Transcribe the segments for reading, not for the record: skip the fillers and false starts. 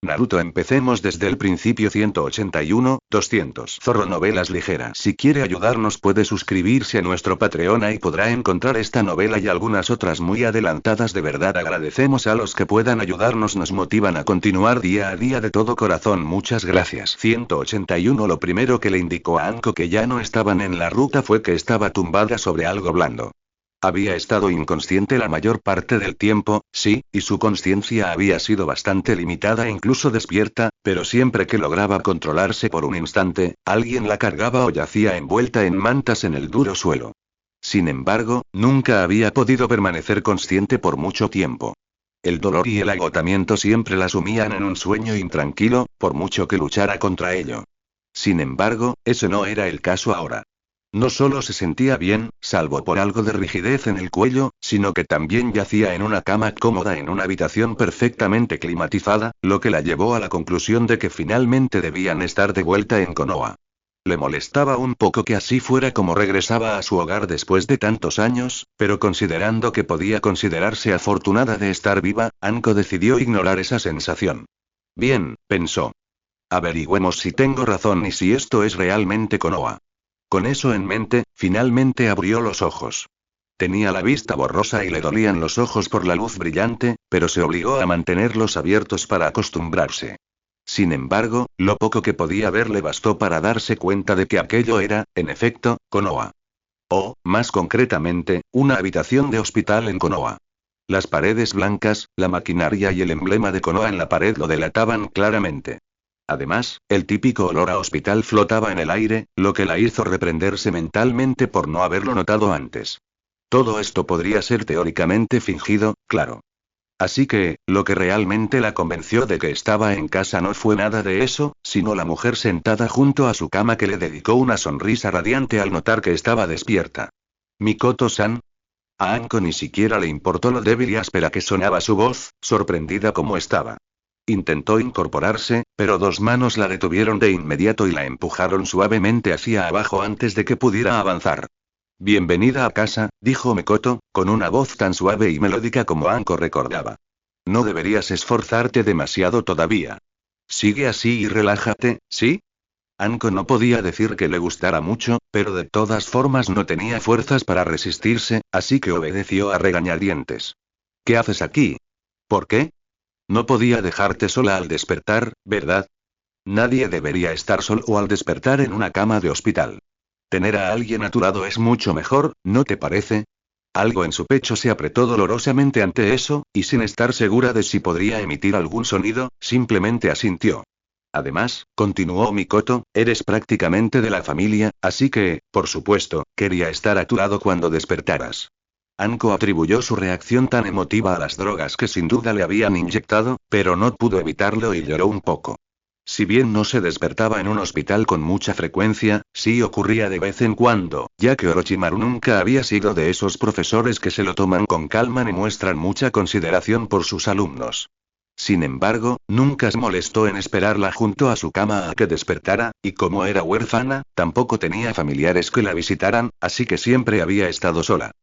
Naruto, empecemos desde el principio. 181, 200. Zorro Novelas Ligeras. Si quiere ayudarnos puede suscribirse a nuestro Patreon y podrá encontrar esta novela y algunas otras muy adelantadas. De verdad agradecemos a los que puedan ayudarnos, nos motivan a continuar día a día de todo corazón. Muchas gracias. 181. Lo primero que le indicó a Anko que ya no estaban en la ruta fue que estaba tumbada sobre algo blando. Había estado inconsciente la mayor parte del tiempo, sí, y su conciencia había sido bastante limitada e incluso despierta, pero siempre que lograba controlarse por un instante, alguien la cargaba o yacía envuelta en mantas en el duro suelo. Sin embargo, nunca había podido permanecer consciente por mucho tiempo. El dolor y el agotamiento siempre la sumían en un sueño intranquilo, por mucho que luchara contra ello. Sin embargo, ese no era el caso ahora. No solo se sentía bien, salvo por algo de rigidez en el cuello, sino que también yacía en una cama cómoda en una habitación perfectamente climatizada, lo que la llevó a la conclusión de que finalmente debían estar de vuelta en Konoha. Le molestaba un poco que así fuera como regresaba a su hogar después de tantos años, pero considerando que podía considerarse afortunada de estar viva, Anko decidió ignorar esa sensación. Bien, pensó. Averigüemos si tengo razón y si esto es realmente Konoha. Con eso en mente, finalmente abrió los ojos. Tenía la vista borrosa y le dolían los ojos por la luz brillante, pero se obligó a mantenerlos abiertos para acostumbrarse. Sin embargo, lo poco que podía ver le bastó para darse cuenta de que aquello era, en efecto, Konoha. O, más concretamente, una habitación de hospital en Konoha. Las paredes blancas, la maquinaria y el emblema de Konoha en la pared lo delataban claramente. Además, el típico olor a hospital flotaba en el aire, lo que la hizo reprenderse mentalmente por no haberlo notado antes. Todo esto podría ser teóricamente fingido, claro. Así que, lo que realmente la convenció de que estaba en casa no fue nada de eso, sino la mujer sentada junto a su cama que le dedicó una sonrisa radiante al notar que estaba despierta. ¿Mikoto-san? A Anko ni siquiera le importó lo débil y áspera que sonaba su voz, sorprendida como estaba. Intentó incorporarse, pero dos manos la detuvieron de inmediato y la empujaron suavemente hacia abajo antes de que pudiera avanzar. Bienvenida a casa, dijo Mikoto, con una voz tan suave y melódica como Anko recordaba. No deberías esforzarte demasiado todavía. Sigue así y relájate, ¿sí? Anko no podía decir que le gustara mucho, pero de todas formas no tenía fuerzas para resistirse, así que obedeció a regañadientes. ¿Qué haces aquí? ¿Por qué? No podía dejarte sola al despertar, ¿verdad? Nadie debería estar solo al despertar en una cama de hospital. Tener a alguien a tu lado es mucho mejor, ¿no te parece? Algo en su pecho se apretó dolorosamente ante eso, y sin estar segura de si podría emitir algún sonido, simplemente asintió. Además, continuó Mikoto, eres prácticamente de la familia, así que, por supuesto, quería estar a tu lado cuando despertaras. Anko atribuyó su reacción tan emotiva a las drogas que sin duda le habían inyectado, pero no pudo evitarlo y lloró un poco. Si bien no se despertaba en un hospital con mucha frecuencia, sí ocurría de vez en cuando, ya que Orochimaru nunca había sido de esos profesores que se lo toman con calma ni muestran mucha consideración por sus alumnos. Sin embargo, nunca se molestó en esperarla junto a su cama a que despertara, y como era huérfana, tampoco tenía familiares que la visitaran, así que siempre había estado sola.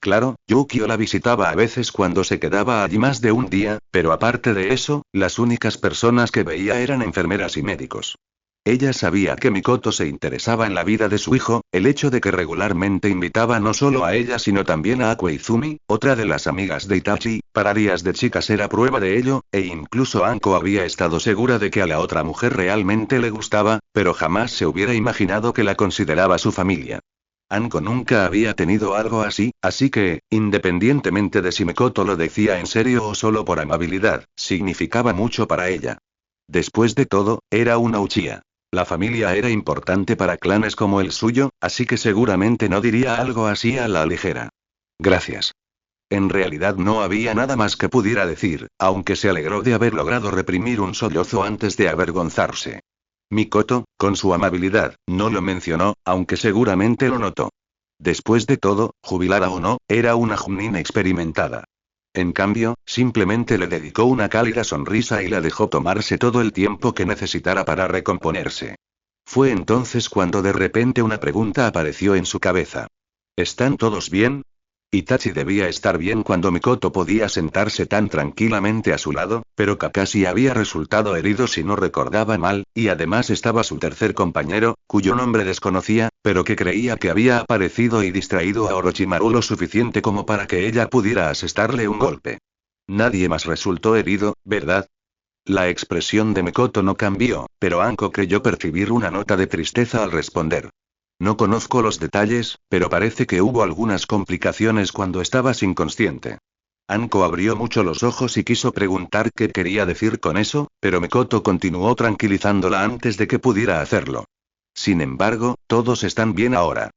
Claro, Yukio la visitaba a veces cuando se quedaba allí más de un día, pero aparte de eso, las únicas personas que veía eran enfermeras y médicos. Ella sabía que Mikoto se interesaba en la vida de su hijo, el hecho de que regularmente invitaba no solo a ella sino también a Ako Izumi, otra de las amigas de Itachi, para días de chicas era prueba de ello, e incluso Anko había estado segura de que a la otra mujer realmente le gustaba, pero jamás se hubiera imaginado que la consideraba su familia. Anko nunca había tenido algo así que, independientemente de si Mikoto lo decía en serio o solo por amabilidad, significaba mucho para ella. Después de todo, era una Uchiha. La familia era importante para clanes como el suyo, así que seguramente no diría algo así a la ligera. Gracias. En realidad no había nada más que pudiera decir, aunque se alegró de haber logrado reprimir un sollozo antes de avergonzarse. Mikoto, con su amabilidad, no lo mencionó, aunque seguramente lo notó. Después de todo, jubilada o no, era una Chunin experimentada. En cambio, simplemente le dedicó una cálida sonrisa y la dejó tomarse todo el tiempo que necesitara para recomponerse. Fue entonces cuando de repente una pregunta apareció en su cabeza. ¿Están todos bien? Itachi debía estar bien cuando Mikoto podía sentarse tan tranquilamente a su lado, pero Kakashi había resultado herido si no recordaba mal, y además estaba su tercer compañero, cuyo nombre desconocía, pero que creía que había aparecido y distraído a Orochimaru lo suficiente como para que ella pudiera asestarle un golpe. Nadie más resultó herido, ¿verdad? La expresión de Mikoto no cambió, pero Anko creyó percibir una nota de tristeza al responder. No conozco los detalles, pero parece que hubo algunas complicaciones cuando estabas inconsciente. Anko abrió mucho los ojos y quiso preguntar qué quería decir con eso, pero Mikoto continuó tranquilizándola antes de que pudiera hacerlo. Sin embargo, todos están bien ahora.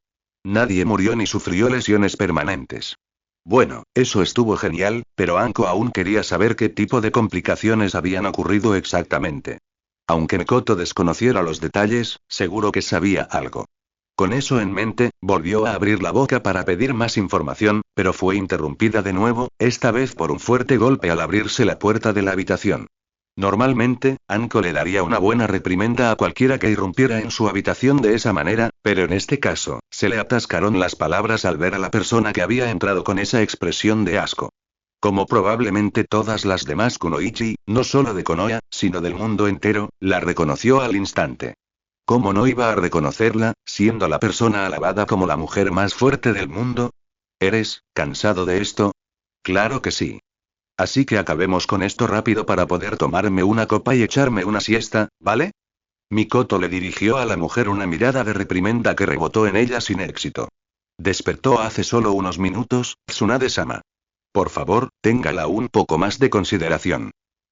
Nadie murió ni sufrió lesiones permanentes. Bueno, eso estuvo genial, pero Anko aún quería saber qué tipo de complicaciones habían ocurrido exactamente. Aunque Mikoto desconociera los detalles, seguro que sabía algo. Con eso en mente, volvió a abrir la boca para pedir más información, pero fue interrumpida de nuevo, esta vez por un fuerte golpe al abrirse la puerta de la habitación. Normalmente, Anko le daría una buena reprimenda a cualquiera que irrumpiera en su habitación de esa manera, pero en este caso, se le atascaron las palabras al ver a la persona que había entrado con esa expresión de asco. Como probablemente todas las demás kunoichi, no solo de Konoha, sino del mundo entero, la reconoció al instante. ¿Cómo no iba a reconocerla, siendo la persona alabada como la mujer más fuerte del mundo? ¿Eres cansado de esto? Claro que sí. Así que acabemos con esto rápido para poder tomarme una copa y echarme una siesta, ¿vale? Mikoto le dirigió a la mujer una mirada de reprimenda que rebotó en ella sin éxito. Despertó hace solo unos minutos, Tsunade-sama. Por favor, téngala un poco más de consideración.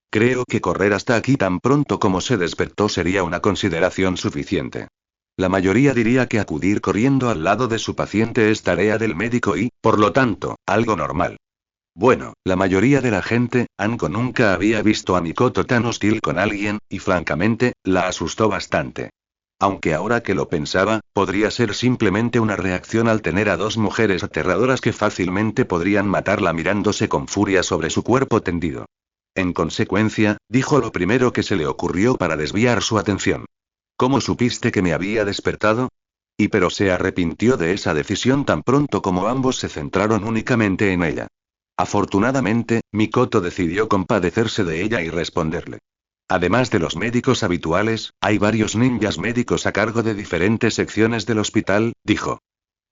Creo que correr hasta aquí tan pronto como se despertó sería una consideración suficiente. La mayoría diría que acudir corriendo al lado de su paciente es tarea del médico y, por lo tanto, algo normal. Bueno, la mayoría de la gente, Anko nunca había visto a Mikoto tan hostil con alguien, y francamente, la asustó bastante. Aunque ahora que lo pensaba, podría ser simplemente una reacción al tener a dos mujeres aterradoras que fácilmente podrían matarla mirándose con furia sobre su cuerpo tendido. En consecuencia, dijo lo primero que se le ocurrió para desviar su atención. ¿Cómo supiste que me había despertado? Pero se arrepintió de esa decisión tan pronto como ambos se centraron únicamente en ella. Afortunadamente, Mikoto decidió compadecerse de ella y responderle. Además de los médicos habituales, hay varios ninjas médicos a cargo de diferentes secciones del hospital, dijo.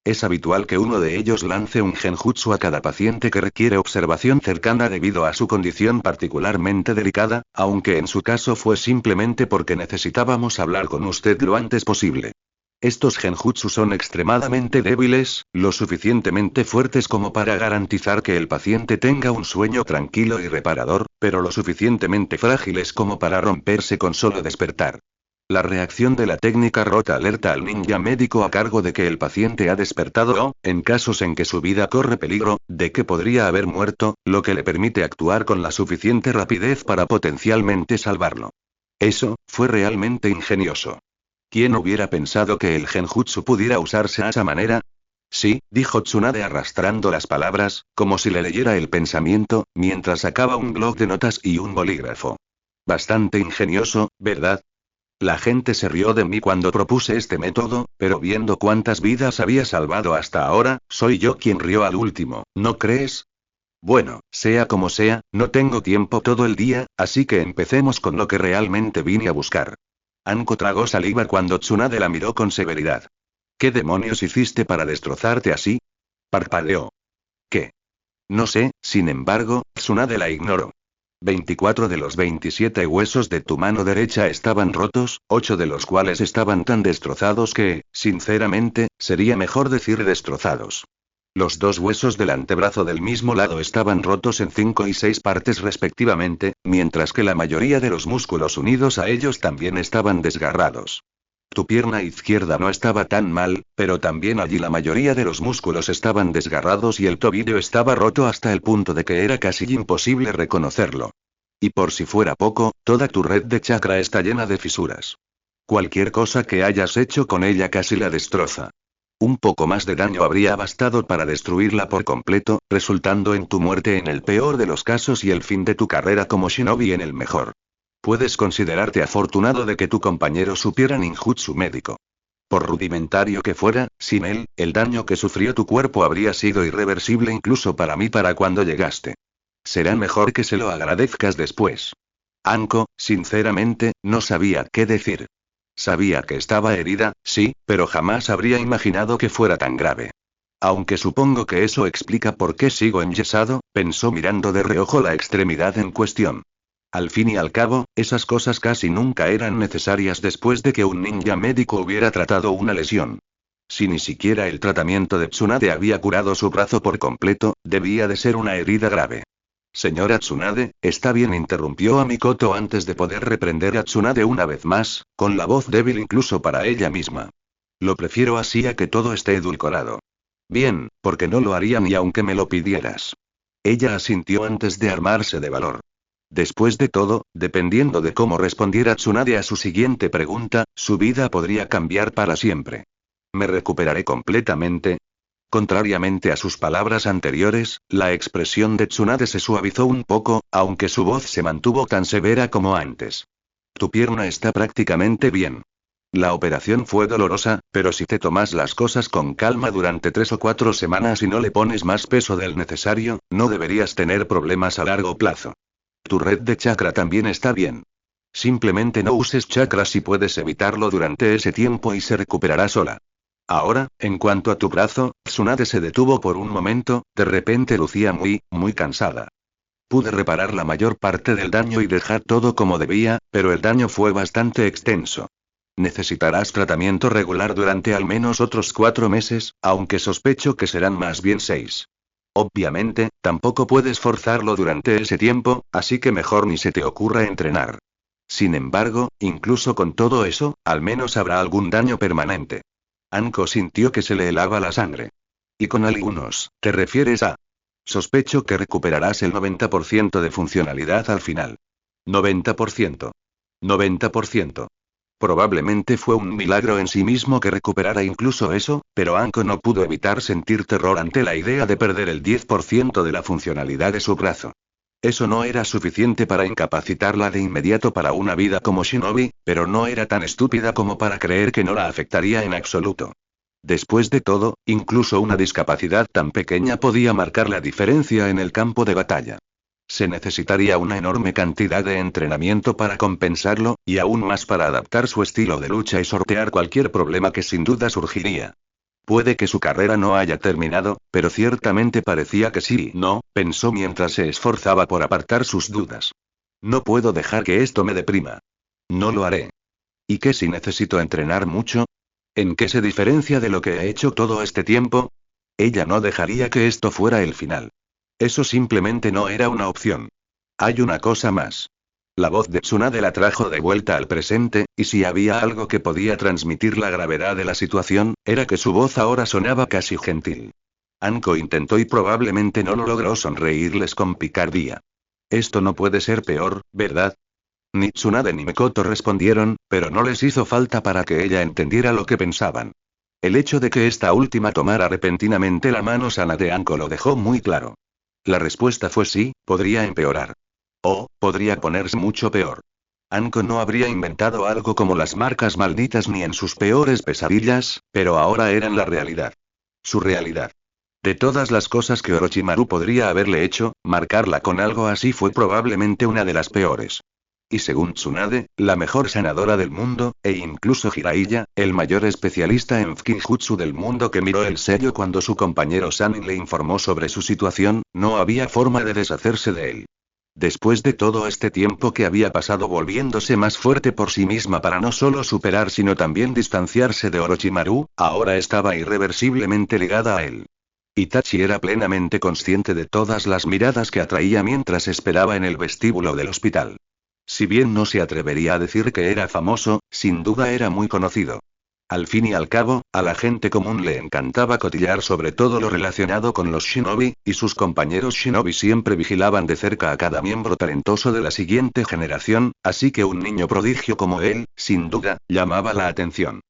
Es habitual que uno de ellos lance un genjutsu a cada paciente que requiere observación cercana debido a su condición particularmente delicada, aunque en su caso fue simplemente porque necesitábamos hablar con usted lo antes posible. Estos genjutsu son extremadamente débiles, lo suficientemente fuertes como para garantizar que el paciente tenga un sueño tranquilo y reparador, pero lo suficientemente frágiles como para romperse con solo despertar. La reacción de la técnica rota alerta al ninja médico a cargo de que el paciente ha despertado o, en casos en que su vida corre peligro, de que podría haber muerto, lo que le permite actuar con la suficiente rapidez para potencialmente salvarlo. Eso, fue realmente ingenioso. ¿Quién hubiera pensado que el genjutsu pudiera usarse de esa manera? Sí, dijo Tsunade arrastrando las palabras, como si le leyera el pensamiento, mientras sacaba un bloc de notas y un bolígrafo. Bastante ingenioso, ¿verdad? La gente se rió de mí cuando propuse este método, pero viendo cuántas vidas había salvado hasta ahora, soy yo quien rió al último, ¿no crees? Bueno, sea como sea, no tengo tiempo todo el día, así que empecemos con lo que realmente vine a buscar. Anko tragó saliva cuando Tsunade la miró con severidad. ¿Qué demonios hiciste para destrozarte así? Parpadeó. ¿Qué? No sé, sin embargo, Tsunade la ignoró. 24 de los 27 huesos de tu mano derecha estaban rotos, 8 de los cuales estaban tan destrozados que, sinceramente, sería mejor decir destrozados. Los 2 huesos del antebrazo del mismo lado estaban rotos en 5 y 6 partes respectivamente, mientras que la mayoría de los músculos unidos a ellos también estaban desgarrados. Tu pierna izquierda no estaba tan mal, pero también allí la mayoría de los músculos estaban desgarrados y el tobillo estaba roto hasta el punto de que era casi imposible reconocerlo. Y por si fuera poco, toda tu red de chakra está llena de fisuras. Cualquier cosa que hayas hecho con ella casi la destroza. Un poco más de daño habría bastado para destruirla por completo, resultando en tu muerte en el peor de los casos y el fin de tu carrera como shinobi en el mejor. Puedes considerarte afortunado de que tu compañero supiera ninjutsu médico. Por rudimentario que fuera, sin él, el daño que sufrió tu cuerpo habría sido irreversible incluso para mí para cuando llegaste. Será mejor que se lo agradezcas después. Anko, sinceramente, no sabía qué decir. Sabía que estaba herida, sí, pero jamás habría imaginado que fuera tan grave. Aunque supongo que eso explica por qué sigo enyesado, pensó mirando de reojo la extremidad en cuestión. Al fin y al cabo, esas cosas casi nunca eran necesarias después de que un ninja médico hubiera tratado una lesión. Si ni siquiera el tratamiento de Tsunade había curado su brazo por completo, debía de ser una herida grave. Señora Tsunade, está bien, interrumpió a Mikoto antes de poder reprender a Tsunade una vez más, con la voz débil incluso para ella misma. Lo prefiero así a que todo esté edulcorado. Bien, porque no lo haría ni aunque me lo pidieras. Ella asintió antes de armarse de valor. Después de todo, dependiendo de cómo respondiera Tsunade a su siguiente pregunta, su vida podría cambiar para siempre. ¿Me recuperaré completamente? Contrariamente a sus palabras anteriores, la expresión de Tsunade se suavizó un poco, aunque su voz se mantuvo tan severa como antes. Tu pierna está prácticamente bien. La operación fue dolorosa, pero si te tomas las cosas con calma durante 3 o 4 semanas y no le pones más peso del necesario, no deberías tener problemas a largo plazo. Tu red de chakra también está bien. Simplemente no uses chakra si puedes evitarlo durante ese tiempo y se recuperará sola. Ahora, en cuanto a tu brazo, Tsunade se detuvo por un momento, de repente lucía muy cansada. Pude reparar la mayor parte del daño y dejar todo como debía, pero el daño fue bastante extenso. Necesitarás tratamiento regular durante al menos otros 4 meses, aunque sospecho que serán más bien 6. Obviamente, tampoco puedes forzarlo durante ese tiempo, así que mejor ni se te ocurra entrenar. Sin embargo, incluso con todo eso, al menos habrá algún daño permanente. Anko sintió que se le helaba la sangre. ¿Y con algunos, te refieres a? Sospecho que recuperarás el 90% de funcionalidad al final. 90%. 90%. Probablemente fue un milagro en sí mismo que recuperara incluso eso, pero Anko no pudo evitar sentir terror ante la idea de perder el 10% de la funcionalidad de su brazo. Eso no era suficiente para incapacitarla de inmediato para una vida como shinobi, pero no era tan estúpida como para creer que no la afectaría en absoluto. Después de todo, incluso una discapacidad tan pequeña podía marcar la diferencia en el campo de batalla. Se necesitaría una enorme cantidad de entrenamiento para compensarlo, y aún más para adaptar su estilo de lucha y sortear cualquier problema que sin duda surgiría. Puede que su carrera no haya terminado, pero ciertamente parecía que sí, ¿no? Pensó mientras se esforzaba por apartar sus dudas. No puedo dejar que esto me deprima. No lo haré. ¿Y qué si necesito entrenar mucho? ¿En qué se diferencia de lo que he hecho todo este tiempo? Ella no dejaría que esto fuera el final. Eso simplemente no era una opción. Hay una cosa más. La voz de Tsunade la trajo de vuelta al presente, y si había algo que podía transmitir la gravedad de la situación, era que su voz ahora sonaba casi gentil. Anko intentó y probablemente no lo logró sonreírles con picardía. Esto no puede ser peor, ¿verdad? Ni Tsunade ni Mikoto respondieron, pero no les hizo falta para que ella entendiera lo que pensaban. El hecho de que esta última tomara repentinamente la mano sana de Anko lo dejó muy claro. La respuesta fue sí, podría empeorar. O, podría ponerse mucho peor. Anko no habría inventado algo como las marcas malditas ni en sus peores pesadillas, pero ahora eran la realidad. Su realidad. De todas las cosas que Orochimaru podría haberle hecho, marcarla con algo así fue probablemente una de las peores. Y según Tsunade, la mejor sanadora del mundo, e incluso Jiraiya, el mayor especialista en Fukinjutsu del mundo que miró el sello cuando su compañero Sanin le informó sobre su situación, no había forma de deshacerse de él. Después de todo este tiempo que había pasado volviéndose más fuerte por sí misma para no solo superar sino también distanciarse de Orochimaru, ahora estaba irreversiblemente ligada a él. Itachi era plenamente consciente de todas las miradas que atraía mientras esperaba en el vestíbulo del hospital. Si bien no se atrevería a decir que era famoso, sin duda era muy conocido. Al fin y al cabo, a la gente común le encantaba cotillar sobre todo lo relacionado con los shinobi, y sus compañeros shinobi siempre vigilaban de cerca a cada miembro talentoso de la siguiente generación, así que un niño prodigio como él, sin duda, llamaba la atención.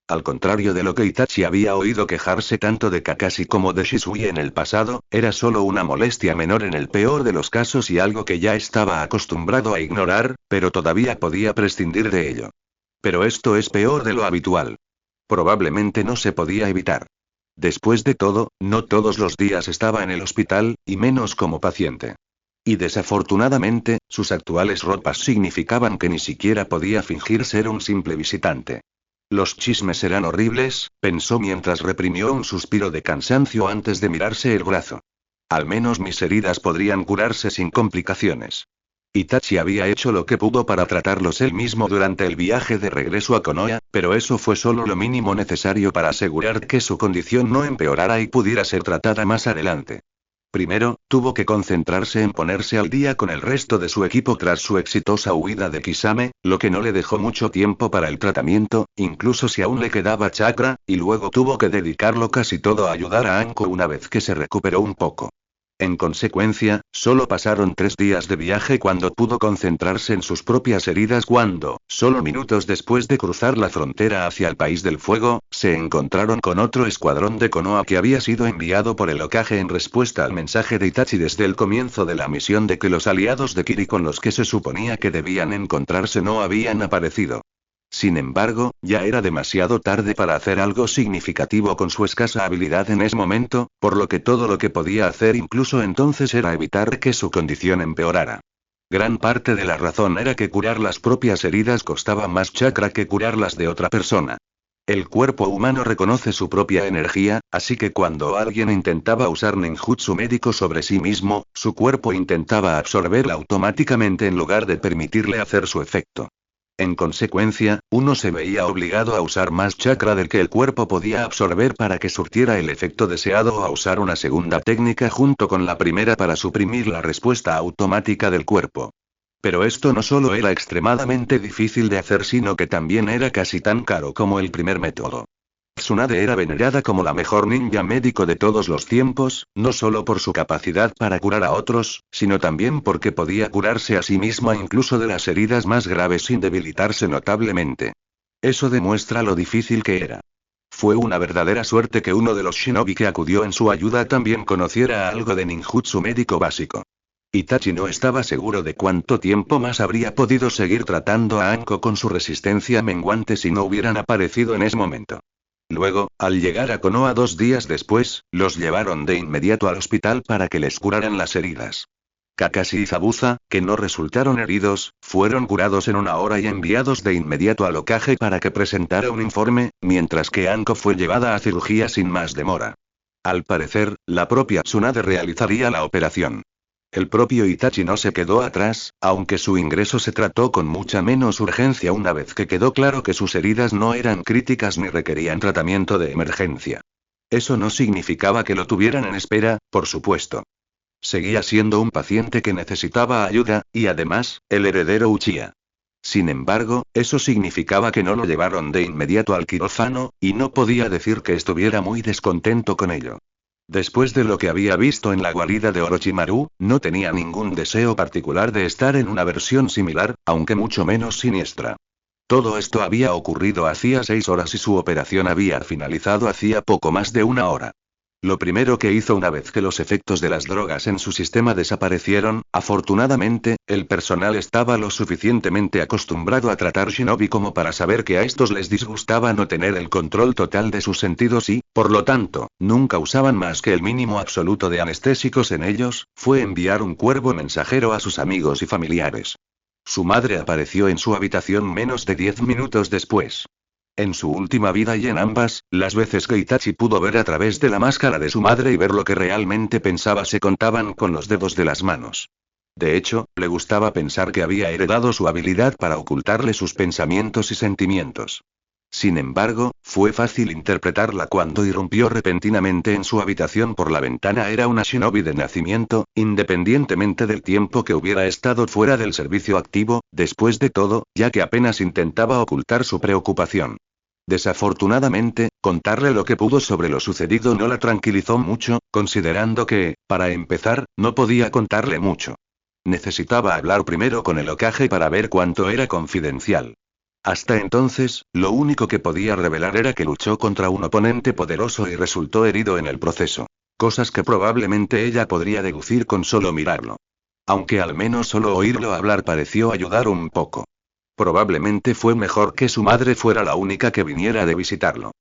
Al contrario de lo que Itachi había oído quejarse tanto de Kakashi como de Shisui en el pasado, era solo una molestia menor en el peor de los casos y algo que ya estaba acostumbrado a ignorar, pero todavía podía prescindir de ello. Pero esto es peor de lo habitual. Probablemente no se podía evitar. Después de todo, no todos los días estaba en el hospital, y menos como paciente. Y desafortunadamente, sus actuales ropas significaban que ni siquiera podía fingir ser un simple visitante. Los chismes eran horribles, pensó mientras reprimió un suspiro de cansancio antes de mirarse el brazo. Al menos mis heridas podrían curarse sin complicaciones. Itachi había hecho lo que pudo para tratarlos él mismo durante el viaje de regreso a Konoha, pero eso fue solo lo mínimo necesario para asegurar que su condición no empeorara y pudiera ser tratada más adelante. Primero, tuvo que concentrarse en ponerse al día con el resto de su equipo tras su exitosa huida de Kisame, lo que no le dejó mucho tiempo para el tratamiento, incluso si aún le quedaba chakra, y luego tuvo que dedicarlo casi todo a ayudar a Anko una vez que se recuperó un poco. En consecuencia, solo pasaron 3 días de viaje cuando pudo concentrarse en sus propias heridas cuando, solo minutos después de cruzar la frontera hacia el País del Fuego, se encontraron con otro escuadrón de Konoha que había sido enviado por el Hokage en respuesta al mensaje de Itachi desde el comienzo de la misión de que los aliados de Kiri con los que se suponía que debían encontrarse no habían aparecido. Sin embargo, ya era demasiado tarde para hacer algo significativo con su escasa habilidad en ese momento, por lo que todo lo que podía hacer incluso entonces era evitar que su condición empeorara. Gran parte de la razón era que curar las propias heridas costaba más chakra que curarlas de otra persona. El cuerpo humano reconoce su propia energía, así que cuando alguien intentaba usar ninjutsu médico sobre sí mismo, su cuerpo intentaba absorberla automáticamente en lugar de permitirle hacer su efecto. En consecuencia, uno se veía obligado a usar más chakra del que el cuerpo podía absorber para que surtiera el efecto deseado o a usar una segunda técnica junto con la primera para suprimir la respuesta automática del cuerpo. Pero esto no solo era extremadamente difícil de hacer, sino que también era casi tan caro como el primer método. Tsunade era venerada como la mejor ninja médico de todos los tiempos, no solo por su capacidad para curar a otros, sino también porque podía curarse a sí misma incluso de las heridas más graves sin debilitarse notablemente. Eso demuestra lo difícil que era. Fue una verdadera suerte que uno de los shinobi que acudió en su ayuda también conociera algo de ninjutsu médico básico. Itachi no estaba seguro de cuánto tiempo más habría podido seguir tratando a Anko con su resistencia menguante si no hubieran aparecido en ese momento. Luego, al llegar a Konoha 2 días después, los llevaron de inmediato al hospital para que les curaran las heridas. Kakashi y Zabuza, que no resultaron heridos, fueron curados en 1 hora y enviados de inmediato al Hokage para que presentara un informe, mientras que Anko fue llevada a cirugía sin más demora. Al parecer, la propia Tsunade realizaría la operación. El propio Itachi no se quedó atrás, aunque su ingreso se trató con mucha menos urgencia una vez que quedó claro que sus heridas no eran críticas ni requerían tratamiento de emergencia. Eso no significaba que lo tuvieran en espera, por supuesto. Seguía siendo un paciente que necesitaba ayuda, y además, el heredero Uchiha. Sin embargo, eso significaba que no lo llevaron de inmediato al quirófano, y no podía decir que estuviera muy descontento con ello. Después de lo que había visto en la guarida de Orochimaru, no tenía ningún deseo particular de estar en una versión similar, aunque mucho menos siniestra. Todo esto había ocurrido hacía 6 horas y su operación había finalizado hacía poco más de 1 hora. Lo primero que hizo una vez que los efectos de las drogas en su sistema desaparecieron, afortunadamente, el personal estaba lo suficientemente acostumbrado a tratar shinobi como para saber que a estos les disgustaba no tener el control total de sus sentidos y, por lo tanto, nunca usaban más que el mínimo absoluto de anestésicos en ellos, fue enviar un cuervo mensajero a sus amigos y familiares. Su madre apareció en su habitación menos de 10 minutos después. En su última vida y en ambas, las veces que Itachi pudo ver a través de la máscara de su madre y ver lo que realmente pensaba se contaban con los dedos de las manos. De hecho, le gustaba pensar que había heredado su habilidad para ocultarle sus pensamientos y sentimientos. Sin embargo, fue fácil interpretarla cuando irrumpió repentinamente en su habitación por la ventana. Era una shinobi de nacimiento, independientemente del tiempo que hubiera estado fuera del servicio activo, después de todo, ya que apenas intentaba ocultar su preocupación. Desafortunadamente, contarle lo que pudo sobre lo sucedido no la tranquilizó mucho, considerando que, para empezar, no podía contarle mucho. Necesitaba hablar primero con el Hokage para ver cuánto era confidencial. Hasta entonces, lo único que podía revelar era que luchó contra un oponente poderoso y resultó herido en el proceso. Cosas que probablemente ella podría deducir con solo mirarlo. Aunque al menos solo oírlo hablar pareció ayudar un poco. Probablemente fue mejor que su madre fuera la única que viniera de visitarlo.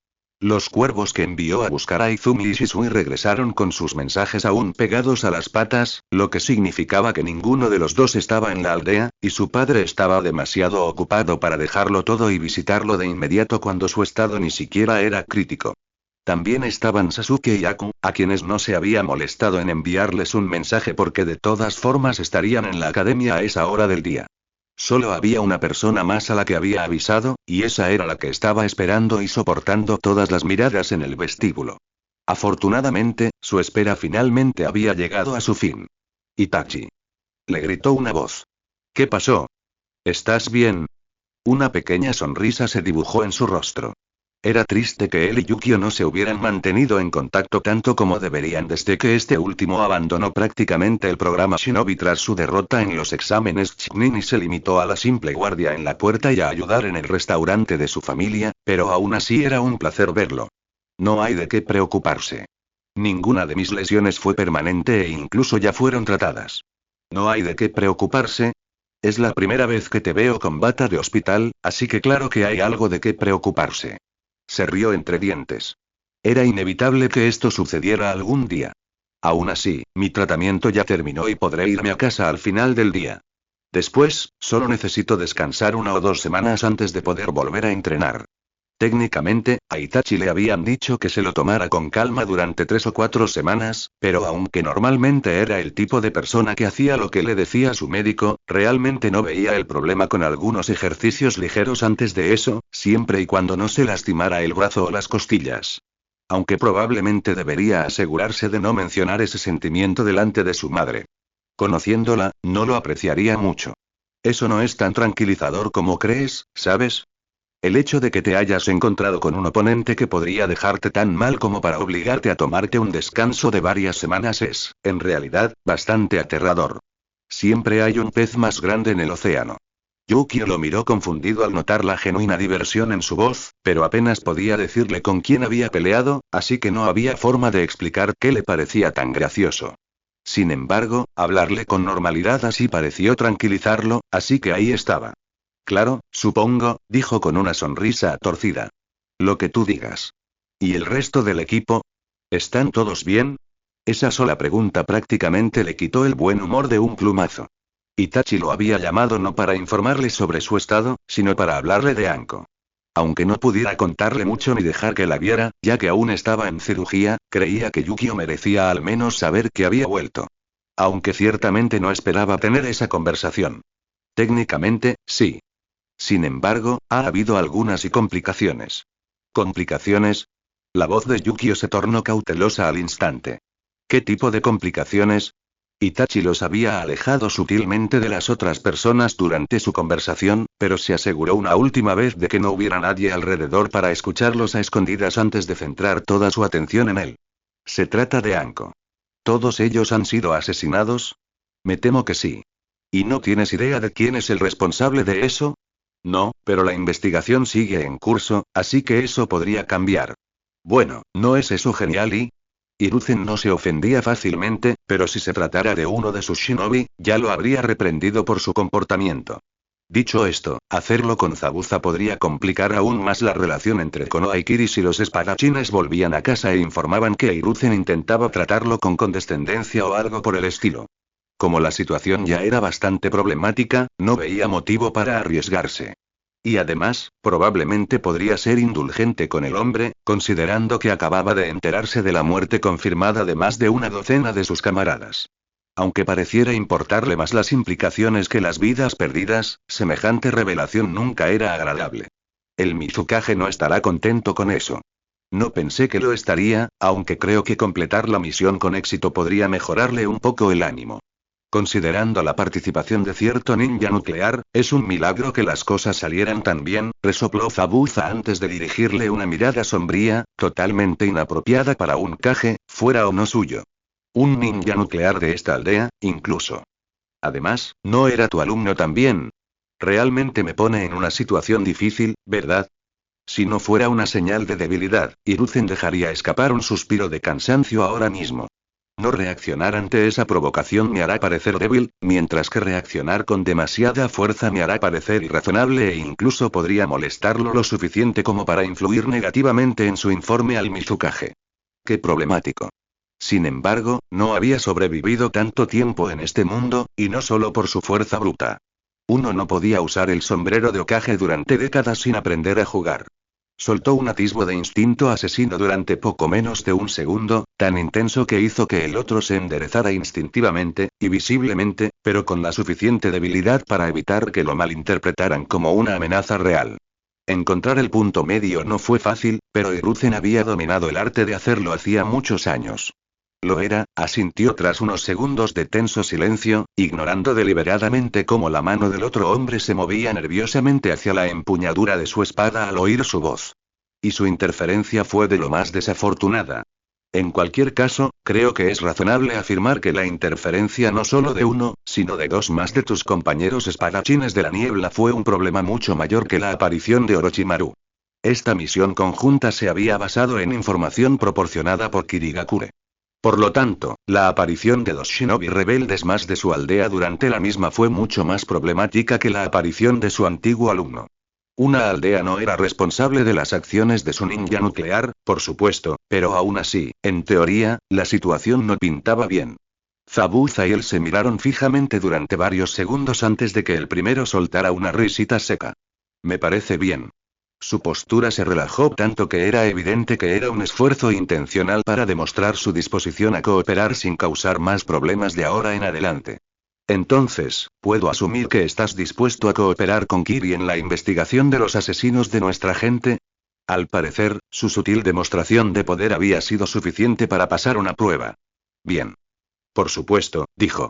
Los cuervos que envió a buscar a Izumi y Shisui regresaron con sus mensajes aún pegados a las patas, lo que significaba que ninguno de los dos estaba en la aldea, y su padre estaba demasiado ocupado para dejarlo todo y visitarlo de inmediato cuando su estado ni siquiera era crítico. También estaban Sasuke y Aku, a quienes no se había molestado en enviarles un mensaje porque de todas formas estarían en la academia a esa hora del día. Solo había una persona más a la que había avisado, y esa era la que estaba esperando y soportando todas las miradas en el vestíbulo. Afortunadamente, su espera finalmente había llegado a su fin. Itachi. Le gritó una voz. ¿Qué pasó? ¿Estás bien? Una pequeña sonrisa se dibujó en su rostro. Era triste que él y Yukio no se hubieran mantenido en contacto tanto como deberían desde que este último abandonó prácticamente el programa Shinobi tras su derrota en los exámenes Chunin y se limitó a la simple guardia en la puerta y a ayudar en el restaurante de su familia, pero aún así era un placer verlo. No hay de qué preocuparse. Ninguna de mis lesiones fue permanente e incluso ya fueron tratadas. No hay de qué preocuparse. Es la primera vez que te veo con bata de hospital, así que claro que hay algo de qué preocuparse. Se rió entre dientes. Era inevitable que esto sucediera algún día. Aún así, mi tratamiento ya terminó y podré irme a casa al final del día. Después, solo necesito descansar 1 o 2 semanas antes de poder volver a entrenar. Técnicamente, a Itachi le habían dicho que se lo tomara con calma durante 3 o 4 semanas, pero aunque normalmente era el tipo de persona que hacía lo que le decía su médico, realmente no veía el problema con algunos ejercicios ligeros antes de eso, siempre y cuando no se lastimara el brazo o las costillas. Aunque probablemente debería asegurarse de no mencionar ese sentimiento delante de su madre. Conociéndola, no lo apreciaría mucho. Eso no es tan tranquilizador como crees, ¿sabes? El hecho de que te hayas encontrado con un oponente que podría dejarte tan mal como para obligarte a tomarte un descanso de varias semanas es, en realidad, bastante aterrador. Siempre hay un pez más grande en el océano. Yukio lo miró confundido al notar la genuina diversión en su voz, pero apenas podía decirle con quién había peleado, así que no había forma de explicar qué le parecía tan gracioso. Sin embargo, hablarle con normalidad así pareció tranquilizarlo, así que ahí estaba. Claro, supongo, dijo con una sonrisa torcida. Lo que tú digas. ¿Y el resto del equipo? ¿Están todos bien? Esa sola pregunta prácticamente le quitó el buen humor de un plumazo. Itachi lo había llamado no para informarle sobre su estado, sino para hablarle de Anko. Aunque no pudiera contarle mucho ni dejar que la viera, ya que aún estaba en cirugía, creía que Yukio merecía al menos saber que había vuelto. Aunque ciertamente no esperaba tener esa conversación. Técnicamente, sí. Sin embargo, ha habido algunas y complicaciones. ¿Complicaciones? La voz de Yukio se tornó cautelosa al instante. ¿Qué tipo de complicaciones? Itachi los había alejado sutilmente de las otras personas durante su conversación, pero se aseguró una última vez de que no hubiera nadie alrededor para escucharlos a escondidas antes de centrar toda su atención en él. Se trata de Anko. ¿Todos ellos han sido asesinados? Me temo que sí. ¿Y no tienes idea de quién es el responsable de eso? No, pero la investigación sigue en curso, así que eso podría cambiar. Bueno, ¿no es eso genial y? Hiruzen no se ofendía fácilmente, pero si se tratara de uno de sus shinobi, ya lo habría reprendido por su comportamiento. Dicho esto, hacerlo con Zabuza podría complicar aún más la relación entre Konoha y Kiri si los espadachines volvían a casa e informaban que Hiruzen intentaba tratarlo con condescendencia o algo por el estilo. Como la situación ya era bastante problemática, no veía motivo para arriesgarse. Y además, probablemente podría ser indulgente con el hombre, considerando que acababa de enterarse de la muerte confirmada de más de una docena de sus camaradas. Aunque pareciera importarle más las implicaciones que las vidas perdidas, semejante revelación nunca era agradable. El Mizukage no estará contento con eso. No pensé que lo estaría, aunque creo que completar la misión con éxito podría mejorarle un poco el ánimo. Considerando la participación de cierto ninja nuclear, es un milagro que las cosas salieran tan bien, resopló Zabuza antes de dirigirle una mirada sombría, totalmente inapropiada para un Kage, fuera o no suyo. Un ninja nuclear de esta aldea, incluso. Además, ¿no era tu alumno también? Realmente me pone en una situación difícil, ¿verdad? Si no fuera una señal de debilidad, Hiruzen dejaría escapar un suspiro de cansancio ahora mismo. No reaccionar ante esa provocación me hará parecer débil, mientras que reaccionar con demasiada fuerza me hará parecer irrazonable e incluso podría molestarlo lo suficiente como para influir negativamente en su informe al Mizukage. Qué problemático. Sin embargo, no había sobrevivido tanto tiempo en este mundo, y no solo por su fuerza bruta. Uno no podía usar el sombrero de Hokage durante décadas sin aprender a jugar. Soltó un atisbo de instinto asesino durante poco menos de un segundo, tan intenso que hizo que el otro se enderezara instintivamente, y visiblemente, pero con la suficiente debilidad para evitar que lo malinterpretaran como una amenaza real. Encontrar el punto medio no fue fácil, pero Hiruzen había dominado el arte de hacerlo hacía muchos años. Lo era, asintió tras unos segundos de tenso silencio, ignorando deliberadamente cómo la mano del otro hombre se movía nerviosamente hacia la empuñadura de su espada al oír su voz. Y su interferencia fue de lo más desafortunada. En cualquier caso, creo que es razonable afirmar que la interferencia no solo de uno, sino de dos más de tus compañeros espadachines de la niebla fue un problema mucho mayor que la aparición de Orochimaru. Esta misión conjunta se había basado en información proporcionada por Kirigakure. Por lo tanto, la aparición de dos shinobi rebeldes más de su aldea durante la misma fue mucho más problemática que la aparición de su antiguo alumno. Una aldea no era responsable de las acciones de su ninja nuclear, por supuesto, pero aún así, en teoría, la situación no pintaba bien. Zabuza y él se miraron fijamente durante varios segundos antes de que el primero soltara una risita seca. Me parece bien. Su postura se relajó tanto que era evidente que era un esfuerzo intencional para demostrar su disposición a cooperar sin causar más problemas de ahora en adelante. Entonces, ¿puedo asumir que estás dispuesto a cooperar con Kiri en la investigación de los asesinos de nuestra gente? Al parecer, su sutil demostración de poder había sido suficiente para pasar una prueba. Bien. Por supuesto, dijo.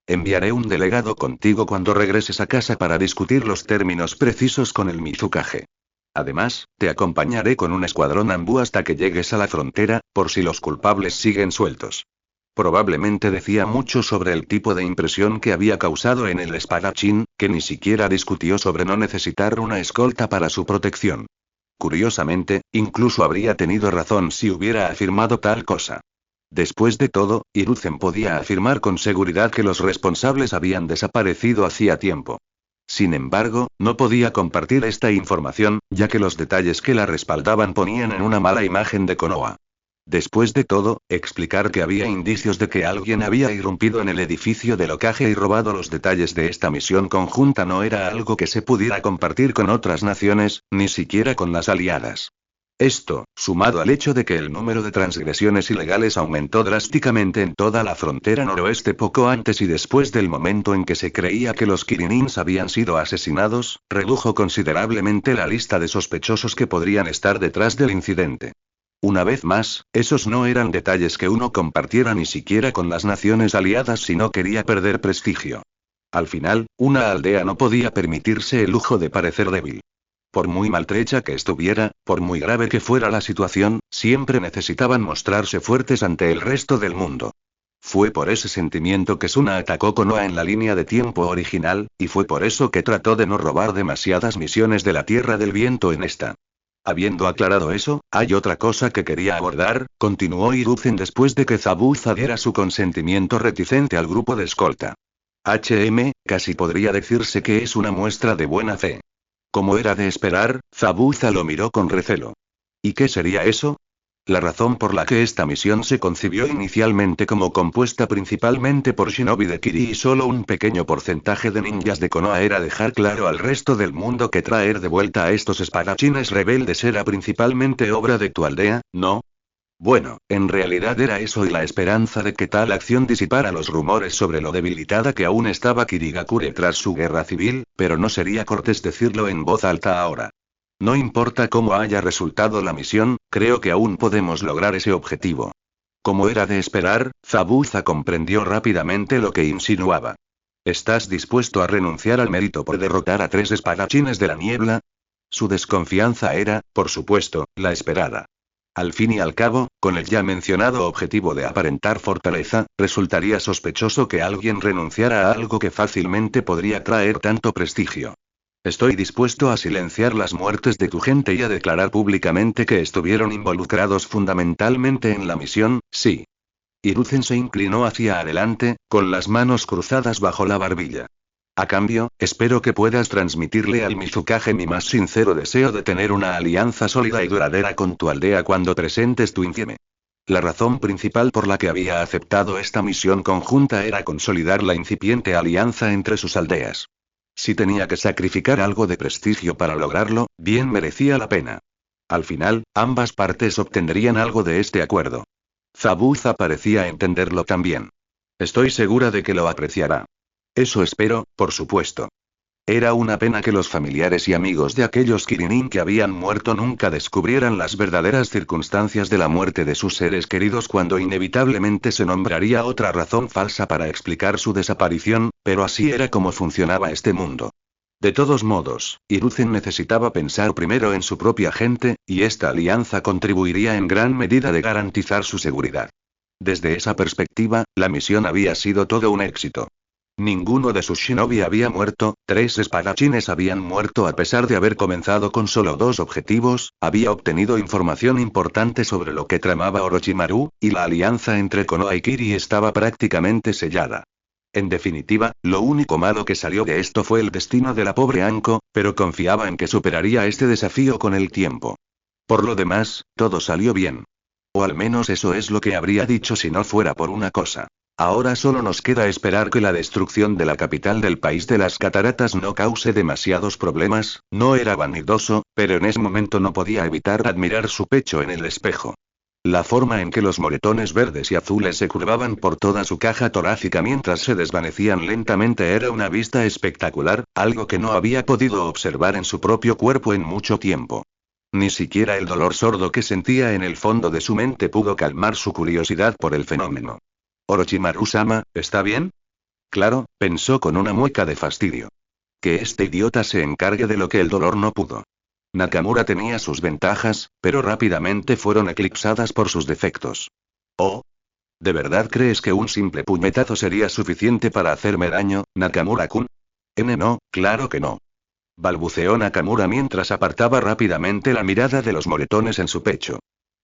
Enviaré un delegado contigo cuando regreses a casa para discutir los términos precisos con el Mizukage. Además, te acompañaré con un escuadrón Anbu hasta que llegues a la frontera, por si los culpables siguen sueltos. Probablemente decía mucho sobre el tipo de impresión que había causado en el espadachín, que ni siquiera discutió sobre no necesitar una escolta para su protección. Curiosamente, incluso habría tenido razón si hubiera afirmado tal cosa. Después de todo, Hiruzen podía afirmar con seguridad que los responsables habían desaparecido hacía tiempo. Sin embargo, no podía compartir esta información, ya que los detalles que la respaldaban ponían en una mala imagen de Konoha. Después de todo, explicar que había indicios de que alguien había irrumpido en el edificio del Hokage y robado los detalles de esta misión conjunta no era algo que se pudiera compartir con otras naciones, ni siquiera con las aliadas. Esto, sumado al hecho de que el número de transgresiones ilegales aumentó drásticamente en toda la frontera noroeste poco antes y después del momento en que se creía que los Kirinins habían sido asesinados, redujo considerablemente la lista de sospechosos que podrían estar detrás del incidente. Una vez más, esos no eran detalles que uno compartiera ni siquiera con las naciones aliadas si no quería perder prestigio. Al final, una aldea no podía permitirse el lujo de parecer débil. Por muy maltrecha que estuviera, por muy grave que fuera la situación, siempre necesitaban mostrarse fuertes ante el resto del mundo. Fue por ese sentimiento que Suna atacó Konoha en la línea de tiempo original, y fue por eso que trató de no robar demasiadas misiones de la Tierra del Viento en esta. Habiendo aclarado eso, hay otra cosa que quería abordar, continuó Hiruzen después de que Zabuza diera su consentimiento reticente al grupo de escolta. Casi podría decirse que es una muestra de buena fe. Como era de esperar, Zabuza lo miró con recelo. ¿Y qué sería eso? La razón por la que esta misión se concibió inicialmente como compuesta principalmente por shinobi de Kiri y solo un pequeño porcentaje de ninjas de Konoha era dejar claro al resto del mundo que traer de vuelta a estos espadachines rebeldes era principalmente obra de tu aldea, ¿no? Bueno, en realidad era eso y la esperanza de que tal acción disipara los rumores sobre lo debilitada que aún estaba Kirigakure tras su guerra civil, pero no sería cortés decirlo en voz alta ahora. No importa cómo haya resultado la misión, creo que aún podemos lograr ese objetivo. Como era de esperar, Zabuza comprendió rápidamente lo que insinuaba. ¿Estás dispuesto a renunciar al mérito por derrotar a 3 espadachines de la niebla? Su desconfianza era, por supuesto, la esperada. Al fin y al cabo, con el ya mencionado objetivo de aparentar fortaleza, resultaría sospechoso que alguien renunciara a algo que fácilmente podría traer tanto prestigio. Estoy dispuesto a silenciar las muertes de tu gente y a declarar públicamente que estuvieron involucrados fundamentalmente en la misión, sí. Hiruzen se inclinó hacia adelante, con las manos cruzadas bajo la barbilla. A cambio, espero que puedas transmitirle al Mizukage mi más sincero deseo de tener una alianza sólida y duradera con tu aldea cuando presentes tu infieme. La razón principal por la que había aceptado esta misión conjunta era consolidar la incipiente alianza entre sus aldeas. Si tenía que sacrificar algo de prestigio para lograrlo, bien merecía la pena. Al final, ambas partes obtendrían algo de este acuerdo. Zabuza parecía entenderlo también. Estoy segura de que lo apreciará. Eso espero, por supuesto. Era una pena que los familiares y amigos de aquellos Kirinin que habían muerto nunca descubrieran las verdaderas circunstancias de la muerte de sus seres queridos cuando inevitablemente se nombraría otra razón falsa para explicar su desaparición, pero así era como funcionaba este mundo. De todos modos, Hiruzen necesitaba pensar primero en su propia gente, y esta alianza contribuiría en gran medida de garantizar su seguridad. Desde esa perspectiva, la misión había sido todo un éxito. Ninguno de sus shinobi había muerto, 3 espadachines habían muerto a pesar de haber comenzado con solo 2 objetivos, había obtenido información importante sobre lo que tramaba Orochimaru, y la alianza entre Konoha y Kiri estaba prácticamente sellada. En definitiva, lo único malo que salió de esto fue el destino de la pobre Anko, pero confiaba en que superaría este desafío con el tiempo. Por lo demás, todo salió bien. O al menos eso es lo que habría dicho si no fuera por una cosa. Ahora solo nos queda esperar que la destrucción de la capital del país de las cataratas no cause demasiados problemas. No era vanidoso, pero en ese momento no podía evitar admirar su pecho en el espejo. La forma en que los moretones verdes y azules se curvaban por toda su caja torácica mientras se desvanecían lentamente era una vista espectacular, algo que no había podido observar en su propio cuerpo en mucho tiempo. Ni siquiera el dolor sordo que sentía en el fondo de su mente pudo calmar su curiosidad por el fenómeno. Orochimaru-sama, ¿está bien? Claro, pensó con una mueca de fastidio. Que este idiota se encargue de lo que el dolor no pudo. Nakamura tenía sus ventajas, pero rápidamente fueron eclipsadas por sus defectos. ¿Oh? ¿De verdad crees que un simple puñetazo sería suficiente para hacerme daño, Nakamura-kun? No, claro que no. Balbuceó Nakamura mientras apartaba rápidamente la mirada de los moretones en su pecho.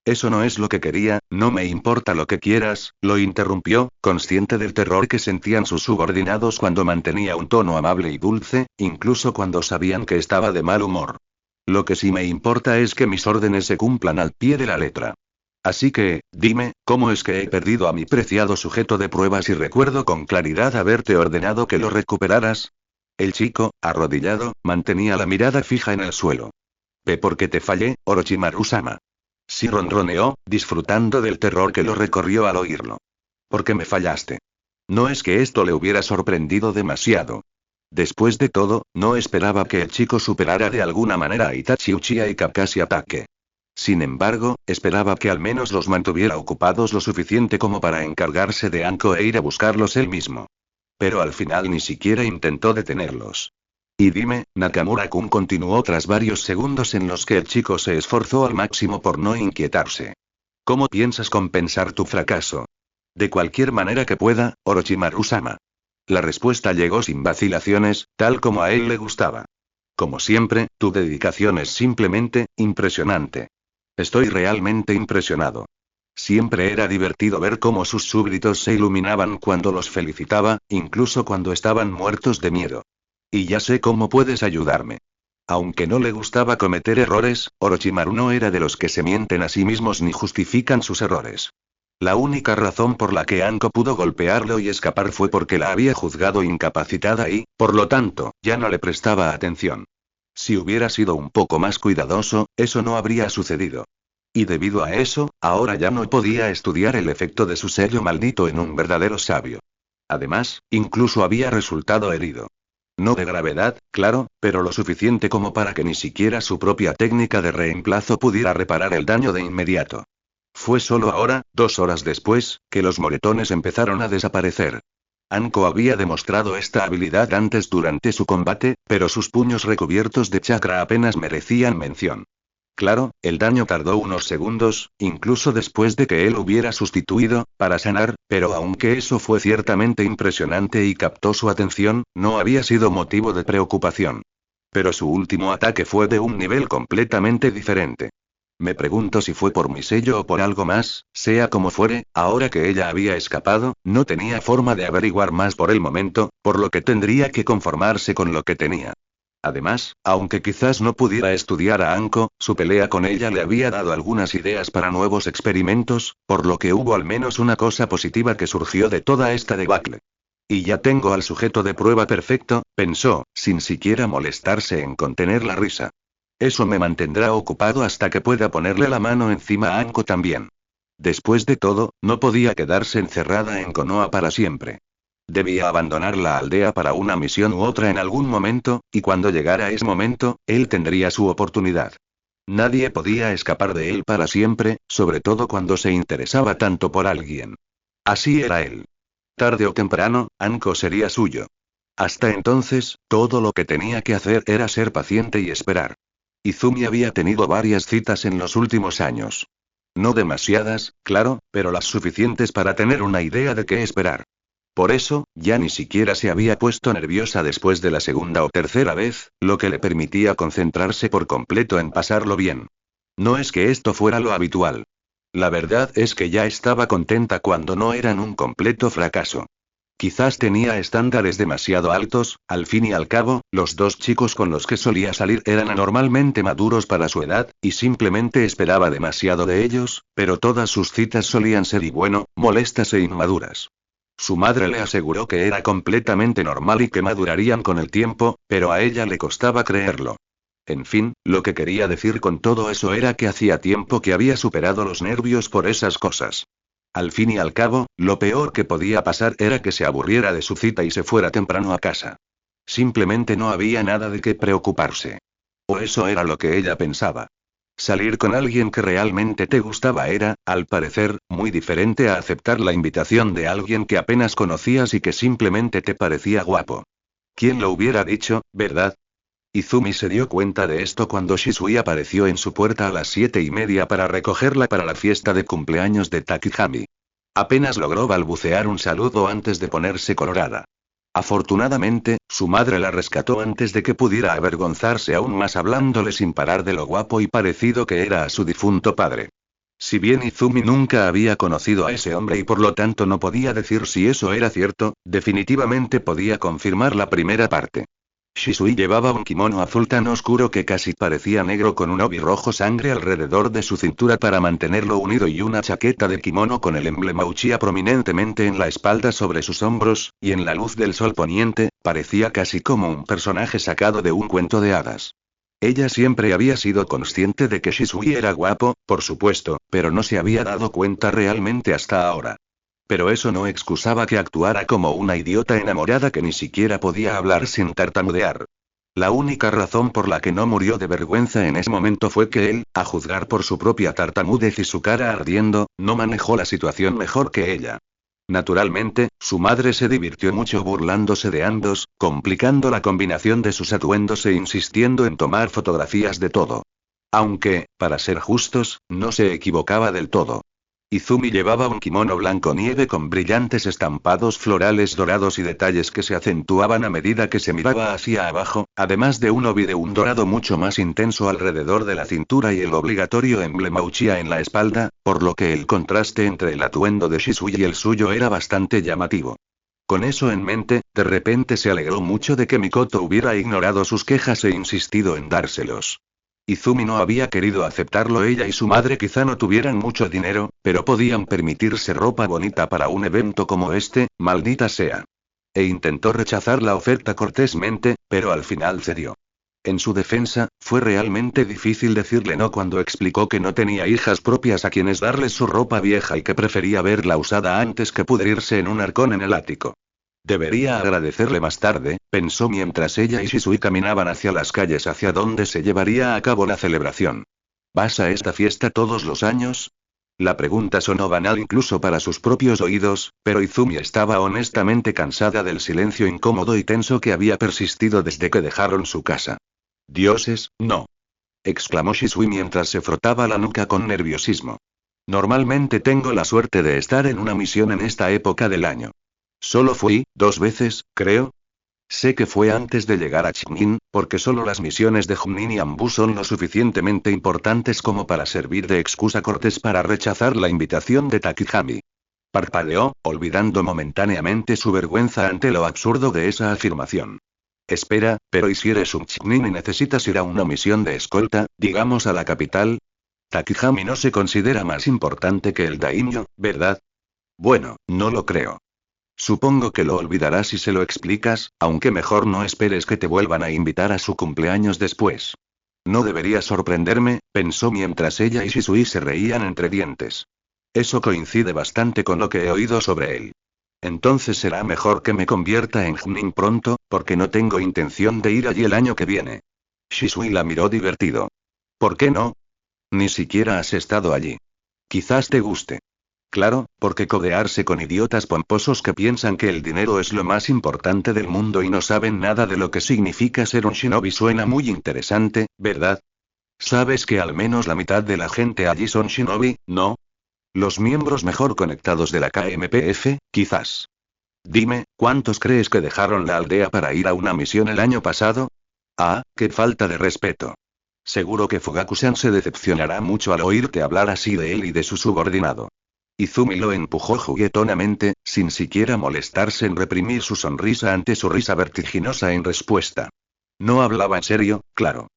Eso no es lo que quería, no me importa lo que quieras, lo interrumpió, consciente del terror que sentían sus subordinados cuando mantenía un tono amable y dulce, incluso cuando sabían que estaba de mal humor. Lo que sí me importa es que mis órdenes se cumplan al pie de la letra. Así que, dime, ¿cómo es que he perdido a mi preciado sujeto de pruebas y recuerdo con claridad haberte ordenado que lo recuperaras? El chico, arrodillado, mantenía la mirada fija en el suelo. Ve por qué te fallé, Orochimaru-sama. Sí ronroneó, disfrutando del terror que lo recorrió al oírlo. ¿Por qué me fallaste? No es que esto le hubiera sorprendido demasiado. Después de todo, no esperaba que el chico superara de alguna manera a Itachi Uchiha y Kakashi Atake. Sin embargo, esperaba que al menos los mantuviera ocupados lo suficiente como para encargarse de Anko e ir a buscarlos él mismo. Pero al final ni siquiera intentó detenerlos. Y dime, Nakamura-kun continuó tras varios segundos en los que el chico se esforzó al máximo por no inquietarse. ¿Cómo piensas compensar tu fracaso? De cualquier manera que pueda, Orochimaru-sama. La respuesta llegó sin vacilaciones, tal como a él le gustaba. Como siempre, tu dedicación es simplemente, impresionante. Estoy realmente impresionado. Siempre era divertido ver cómo sus súbditos se iluminaban cuando los felicitaba, incluso cuando estaban muertos de miedo. Y ya sé cómo puedes ayudarme. Aunque no le gustaba cometer errores, Orochimaru no era de los que se mienten a sí mismos ni justifican sus errores. La única razón por la que Anko pudo golpearlo y escapar fue porque la había juzgado incapacitada y, por lo tanto, ya no le prestaba atención. Si hubiera sido un poco más cuidadoso, eso no habría sucedido. Y debido a eso, ahora ya no podía estudiar el efecto de su sello maldito en un verdadero sabio. Además, incluso había resultado herido. No de gravedad, claro, pero lo suficiente como para que ni siquiera su propia técnica de reemplazo pudiera reparar el daño de inmediato. Fue solo ahora, 2 horas después, que los moretones empezaron a desaparecer. Anko había demostrado esta habilidad antes durante su combate, pero sus puños recubiertos de chakra apenas merecían mención. Claro, el daño tardó unos segundos, incluso después de que él hubiera sustituido, para sanar, pero aunque eso fue ciertamente impresionante y captó su atención, no había sido motivo de preocupación. Pero su último ataque fue de un nivel completamente diferente. Me pregunto si fue por mi sello o por algo más, sea como fuere, ahora que ella había escapado, no tenía forma de averiguar más por el momento, por lo que tendría que conformarse con lo que tenía. Además, aunque quizás no pudiera estudiar a Anko, su pelea con ella le había dado algunas ideas para nuevos experimentos, por lo que hubo al menos una cosa positiva que surgió de toda esta debacle. Y ya tengo al sujeto de prueba perfecto, pensó, sin siquiera molestarse en contener la risa. Eso me mantendrá ocupado hasta que pueda ponerle la mano encima a Anko también. Después de todo, no podía quedarse encerrada en Konoha para siempre. Debía abandonar la aldea para una misión u otra en algún momento, y cuando llegara ese momento, él tendría su oportunidad. Nadie podía escapar de él para siempre, sobre todo cuando se interesaba tanto por alguien. Así era él. Tarde o temprano, Anko sería suyo. Hasta entonces, todo lo que tenía que hacer era ser paciente y esperar. Izumi había tenido varias citas en los últimos años. No demasiadas, claro, pero las suficientes para tener una idea de qué esperar. Por eso, ya ni siquiera se había puesto nerviosa después de la segunda o tercera vez, lo que le permitía concentrarse por completo en pasarlo bien. No es que esto fuera lo habitual. La verdad es que ya estaba contenta cuando no eran un completo fracaso. Quizás tenía estándares demasiado altos, al fin y al cabo, los dos chicos con los que solía salir eran anormalmente maduros para su edad, y simplemente esperaba demasiado de ellos, pero todas sus citas solían ser molestas e inmaduras. Su madre le aseguró que era completamente normal y que madurarían con el tiempo, pero a ella le costaba creerlo. En fin, lo que quería decir con todo eso era que hacía tiempo que había superado los nervios por esas cosas. Al fin y al cabo, lo peor que podía pasar era que se aburriera de su cita y se fuera temprano a casa. Simplemente no había nada de qué preocuparse. O eso era lo que ella pensaba. Salir con alguien que realmente te gustaba era, al parecer, muy diferente a aceptar la invitación de alguien que apenas conocías y que simplemente te parecía guapo. ¿Quién lo hubiera dicho, verdad? Izumi se dio cuenta de esto cuando Shisui apareció en su puerta a las 7:30 para recogerla para la fiesta de cumpleaños de Takihami. Apenas logró balbucear un saludo antes de ponerse colorada. Afortunadamente, su madre la rescató antes de que pudiera avergonzarse aún más hablándole sin parar de lo guapo y parecido que era a su difunto padre. Si bien Izumi nunca había conocido a ese hombre y por lo tanto no podía decir si eso era cierto, definitivamente podía confirmar la primera parte. Shisui llevaba un kimono azul tan oscuro que casi parecía negro con un obi rojo sangre alrededor de su cintura para mantenerlo unido y una chaqueta de kimono con el emblema Uchiha prominentemente en la espalda sobre sus hombros, y en la luz del sol poniente, parecía casi como un personaje sacado de un cuento de hadas. Ella siempre había sido consciente de que Shisui era guapo, por supuesto, pero no se había dado cuenta realmente hasta ahora. Pero eso no excusaba que actuara como una idiota enamorada que ni siquiera podía hablar sin tartamudear. La única razón por la que no murió de vergüenza en ese momento fue que él, a juzgar por su propia tartamudez y su cara ardiendo, no manejó la situación mejor que ella. Naturalmente, su madre se divirtió mucho burlándose de ambos, complicando la combinación de sus atuendos e insistiendo en tomar fotografías de todo. Aunque, para ser justos, no se equivocaba del todo. Izumi llevaba un kimono blanco nieve con brillantes estampados florales dorados y detalles que se acentuaban a medida que se miraba hacia abajo, además de un obi de un dorado mucho más intenso alrededor de la cintura y el obligatorio emblema Uchiha en la espalda, por lo que el contraste entre el atuendo de Shisui y el suyo era bastante llamativo. Con eso en mente, de repente se alegró mucho de que Mikoto hubiera ignorado sus quejas e insistido en dárselos. Izumi no había querido aceptarlo. Ella y su madre quizá no tuvieran mucho dinero, pero podían permitirse ropa bonita para un evento como este, maldita sea. E intentó rechazar la oferta cortésmente, pero al final cedió. En su defensa, fue realmente difícil decirle no cuando explicó que no tenía hijas propias a quienes darles su ropa vieja y que prefería verla usada antes que pudrirse en un arcón en el ático. Debería agradecerle más tarde, pensó mientras ella y Shisui caminaban hacia las calles hacia donde se llevaría a cabo la celebración. ¿Vas a esta fiesta todos los años? La pregunta sonó banal incluso para sus propios oídos, pero Izumi estaba honestamente cansada del silencio incómodo y tenso que había persistido desde que dejaron su casa. Dioses, no. Exclamó Shisui mientras se frotaba la nuca con nerviosismo. Normalmente tengo la suerte de estar en una misión en esta época del año. Solo fui, 2 veces, creo. Sé que fue antes de llegar a Chunin, porque solo las misiones de Junin y Ambu son lo suficientemente importantes como para servir de excusa cortés para rechazar la invitación de Takihami. Parpadeó, olvidando momentáneamente su vergüenza ante lo absurdo de esa afirmación. Espera, pero ¿y si eres un Chunin y necesitas ir a una misión de escolta, digamos a la capital? Takihami no se considera más importante que el daimyo, ¿verdad? Bueno, no lo creo. Supongo que lo olvidarás si se lo explicas, aunque mejor no esperes que te vuelvan a invitar a su cumpleaños después. No debería sorprenderme, pensó mientras ella y Shisui se reían entre dientes. Eso coincide bastante con lo que he oído sobre él. Entonces será mejor que me convierta en Junin pronto, porque no tengo intención de ir allí el año que viene. Shisui la miró divertido. ¿Por qué no? Ni siquiera has estado allí. Quizás te guste. Claro, porque codearse con idiotas pomposos que piensan que el dinero es lo más importante del mundo y no saben nada de lo que significa ser un shinobi suena muy interesante, ¿verdad? Sabes que al menos la mitad de la gente allí son shinobi, ¿no? Los miembros mejor conectados de la KMPF, quizás. Dime, ¿cuántos crees que dejaron la aldea para ir a una misión el año pasado? Ah, qué falta de respeto. Seguro que Fugaku-san se decepcionará mucho al oírte hablar así de él y de su subordinado. Izumi lo empujó juguetonamente, sin siquiera molestarse en reprimir su sonrisa ante su risa vertiginosa en respuesta. No hablaba en serio, claro.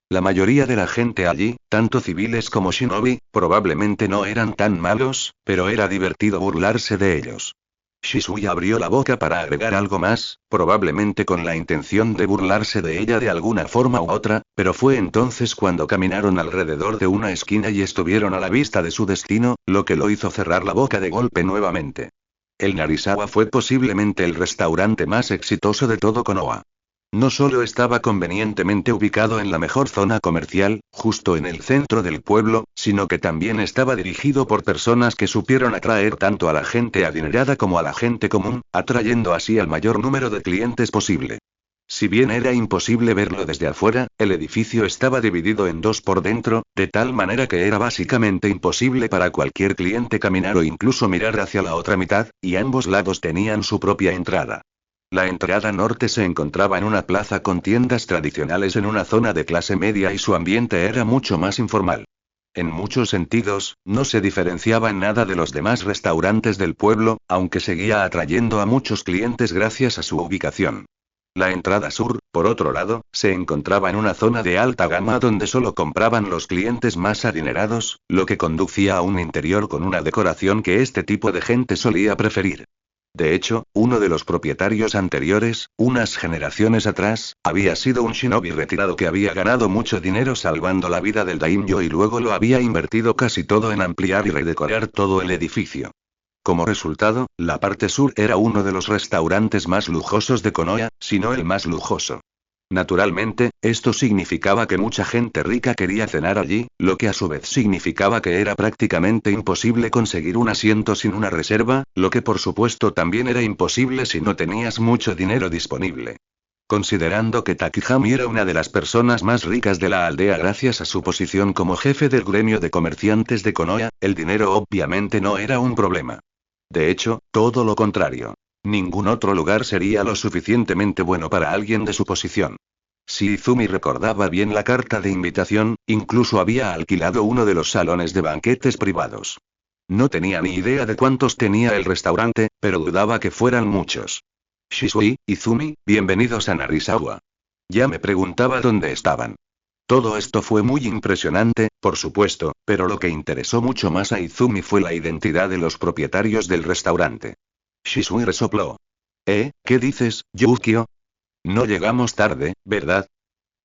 La mayoría de la gente allí, tanto civiles como shinobi, probablemente no eran tan malos, pero era divertido burlarse de ellos. Shisui abrió la boca para agregar algo más, probablemente con la intención de burlarse de ella de alguna forma u otra, pero fue entonces cuando caminaron alrededor de una esquina y estuvieron a la vista de su destino, lo que lo hizo cerrar la boca de golpe nuevamente. El Narisawa fue posiblemente el restaurante más exitoso de todo Konoha. No solo estaba convenientemente ubicado en la mejor zona comercial, justo en el centro del pueblo, sino que también estaba dirigido por personas que supieron atraer tanto a la gente adinerada como a la gente común, atrayendo así al mayor número de clientes posible. Si bien era imposible verlo desde afuera, el edificio estaba dividido en dos por dentro, de tal manera que era básicamente imposible para cualquier cliente caminar o incluso mirar hacia la otra mitad, y ambos lados tenían su propia entrada. La entrada norte se encontraba en una plaza con tiendas tradicionales en una zona de clase media y su ambiente era mucho más informal. En muchos sentidos, no se diferenciaba en nada de los demás restaurantes del pueblo, aunque seguía atrayendo a muchos clientes gracias a su ubicación. La entrada sur, por otro lado, se encontraba en una zona de alta gama donde solo compraban los clientes más adinerados, lo que conducía a un interior con una decoración que este tipo de gente solía preferir. De hecho, uno de los propietarios anteriores, unas generaciones atrás, había sido un shinobi retirado que había ganado mucho dinero salvando la vida del daimyo y luego lo había invertido casi todo en ampliar y redecorar todo el edificio. Como resultado, la parte sur era uno de los restaurantes más lujosos de Konoha, si no el más lujoso. Naturalmente, esto significaba que mucha gente rica quería cenar allí, lo que a su vez significaba que era prácticamente imposible conseguir un asiento sin una reserva, lo que por supuesto también era imposible si no tenías mucho dinero disponible. Considerando que Takihami era una de las personas más ricas de la aldea gracias a su posición como jefe del gremio de comerciantes de Konoha, el dinero obviamente no era un problema. De hecho, todo lo contrario. Ningún otro lugar sería lo suficientemente bueno para alguien de su posición. Si Izumi recordaba bien la carta de invitación, incluso había alquilado uno de los salones de banquetes privados. No tenía ni idea de cuántos tenía el restaurante, pero dudaba que fueran muchos. Shisui, Izumi, bienvenidos a Narisawa. Ya me preguntaba dónde estaban. Todo esto fue muy impresionante, por supuesto, pero lo que interesó mucho más a Izumi fue la identidad de los propietarios del restaurante. Shisui resopló. ¿Qué dices, Yukio? No llegamos tarde, ¿verdad?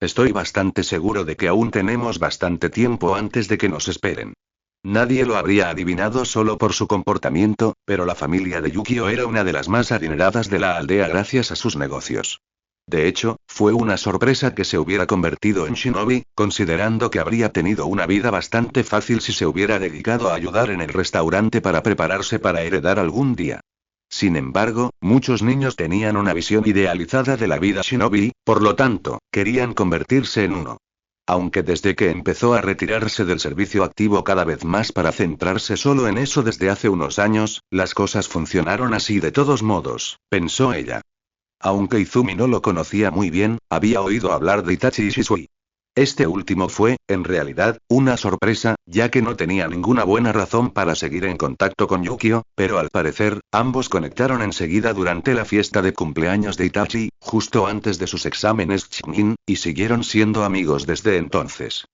Estoy bastante seguro de que aún tenemos bastante tiempo antes de que nos esperen. Nadie lo habría adivinado solo por su comportamiento, pero la familia de Yukio era una de las más adineradas de la aldea gracias a sus negocios. De hecho, fue una sorpresa que se hubiera convertido en shinobi, considerando que habría tenido una vida bastante fácil si se hubiera dedicado a ayudar en el restaurante para prepararse para heredar algún día. Sin embargo, muchos niños tenían una visión idealizada de la vida shinobi, por lo tanto, querían convertirse en uno. Aunque desde que empezó a retirarse del servicio activo cada vez más para centrarse solo en eso desde hace unos años, las cosas funcionaron así de todos modos, pensó ella. Aunque Izumi no lo conocía muy bien, había oído hablar de Itachi y Shisui. Este último fue, en realidad, una sorpresa, ya que no tenía ninguna buena razón para seguir en contacto con Yukio, pero al parecer, ambos conectaron enseguida durante la fiesta de cumpleaños de Itachi, justo antes de sus exámenes Chunin, y siguieron siendo amigos desde entonces.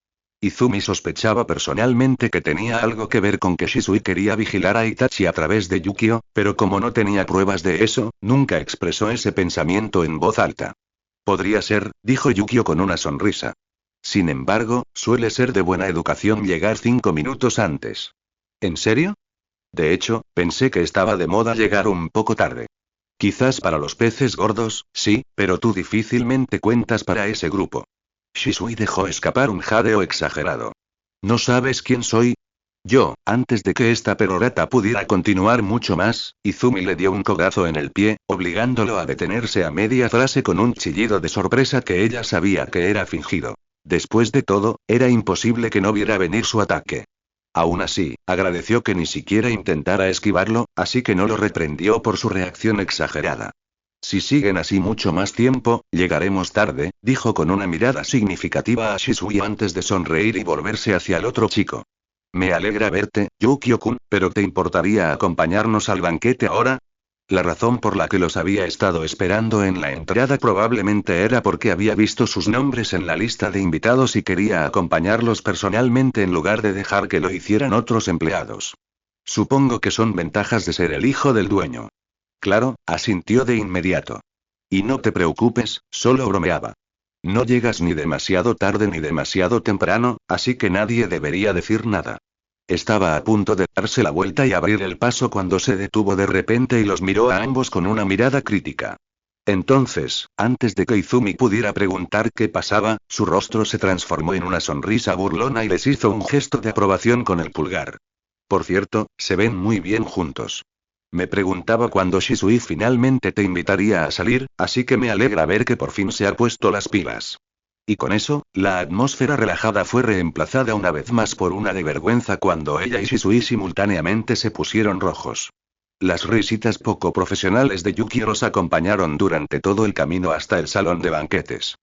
Izumi sospechaba personalmente que tenía algo que ver con que Shisui quería vigilar a Itachi a través de Yukio, pero como no tenía pruebas de eso, nunca expresó ese pensamiento en voz alta. Podría ser, dijo Yukio con una sonrisa. Sin embargo, suele ser de buena educación llegar 5 minutos antes. ¿En serio? De hecho, pensé que estaba de moda llegar un poco tarde. Quizás para los peces gordos, sí, pero tú difícilmente cuentas para ese grupo. Shisui dejó escapar un jadeo exagerado. ¿No sabes quién soy? Yo, antes de que esta perorata pudiera continuar mucho más, Izumi le dio un codazo en el pie, obligándolo a detenerse a media frase con un chillido de sorpresa que ella sabía que era fingido. Después de todo, era imposible que no viera venir su ataque. Aún así, agradeció que ni siquiera intentara esquivarlo, así que no lo reprendió por su reacción exagerada. Si siguen así mucho más tiempo, llegaremos tarde, dijo con una mirada significativa a Shisui antes de sonreír y volverse hacia el otro chico. Me alegra verte, Yukio-kun, pero ¿te importaría acompañarnos al banquete ahora? La razón por la que los había estado esperando en la entrada probablemente era porque había visto sus nombres en la lista de invitados y quería acompañarlos personalmente en lugar de dejar que lo hicieran otros empleados. Supongo que son ventajas de ser el hijo del dueño. Claro, asintió de inmediato. Y no te preocupes, solo bromeaba. No llegas ni demasiado tarde ni demasiado temprano, así que nadie debería decir nada. Estaba a punto de darse la vuelta y abrir el paso cuando se detuvo de repente y los miró a ambos con una mirada crítica. Entonces, antes de que Izumi pudiera preguntar qué pasaba, su rostro se transformó en una sonrisa burlona y les hizo un gesto de aprobación con el pulgar. Por cierto, se ven muy bien juntos. Me preguntaba cuándo Shisui finalmente te invitaría a salir, así que me alegra ver que por fin se ha puesto las pilas. Y con eso, la atmósfera relajada fue reemplazada una vez más por una de vergüenza cuando ella y Shisui simultáneamente se pusieron rojos. Las risitas poco profesionales de Yukio los acompañaron durante todo el camino hasta el salón de banquetes.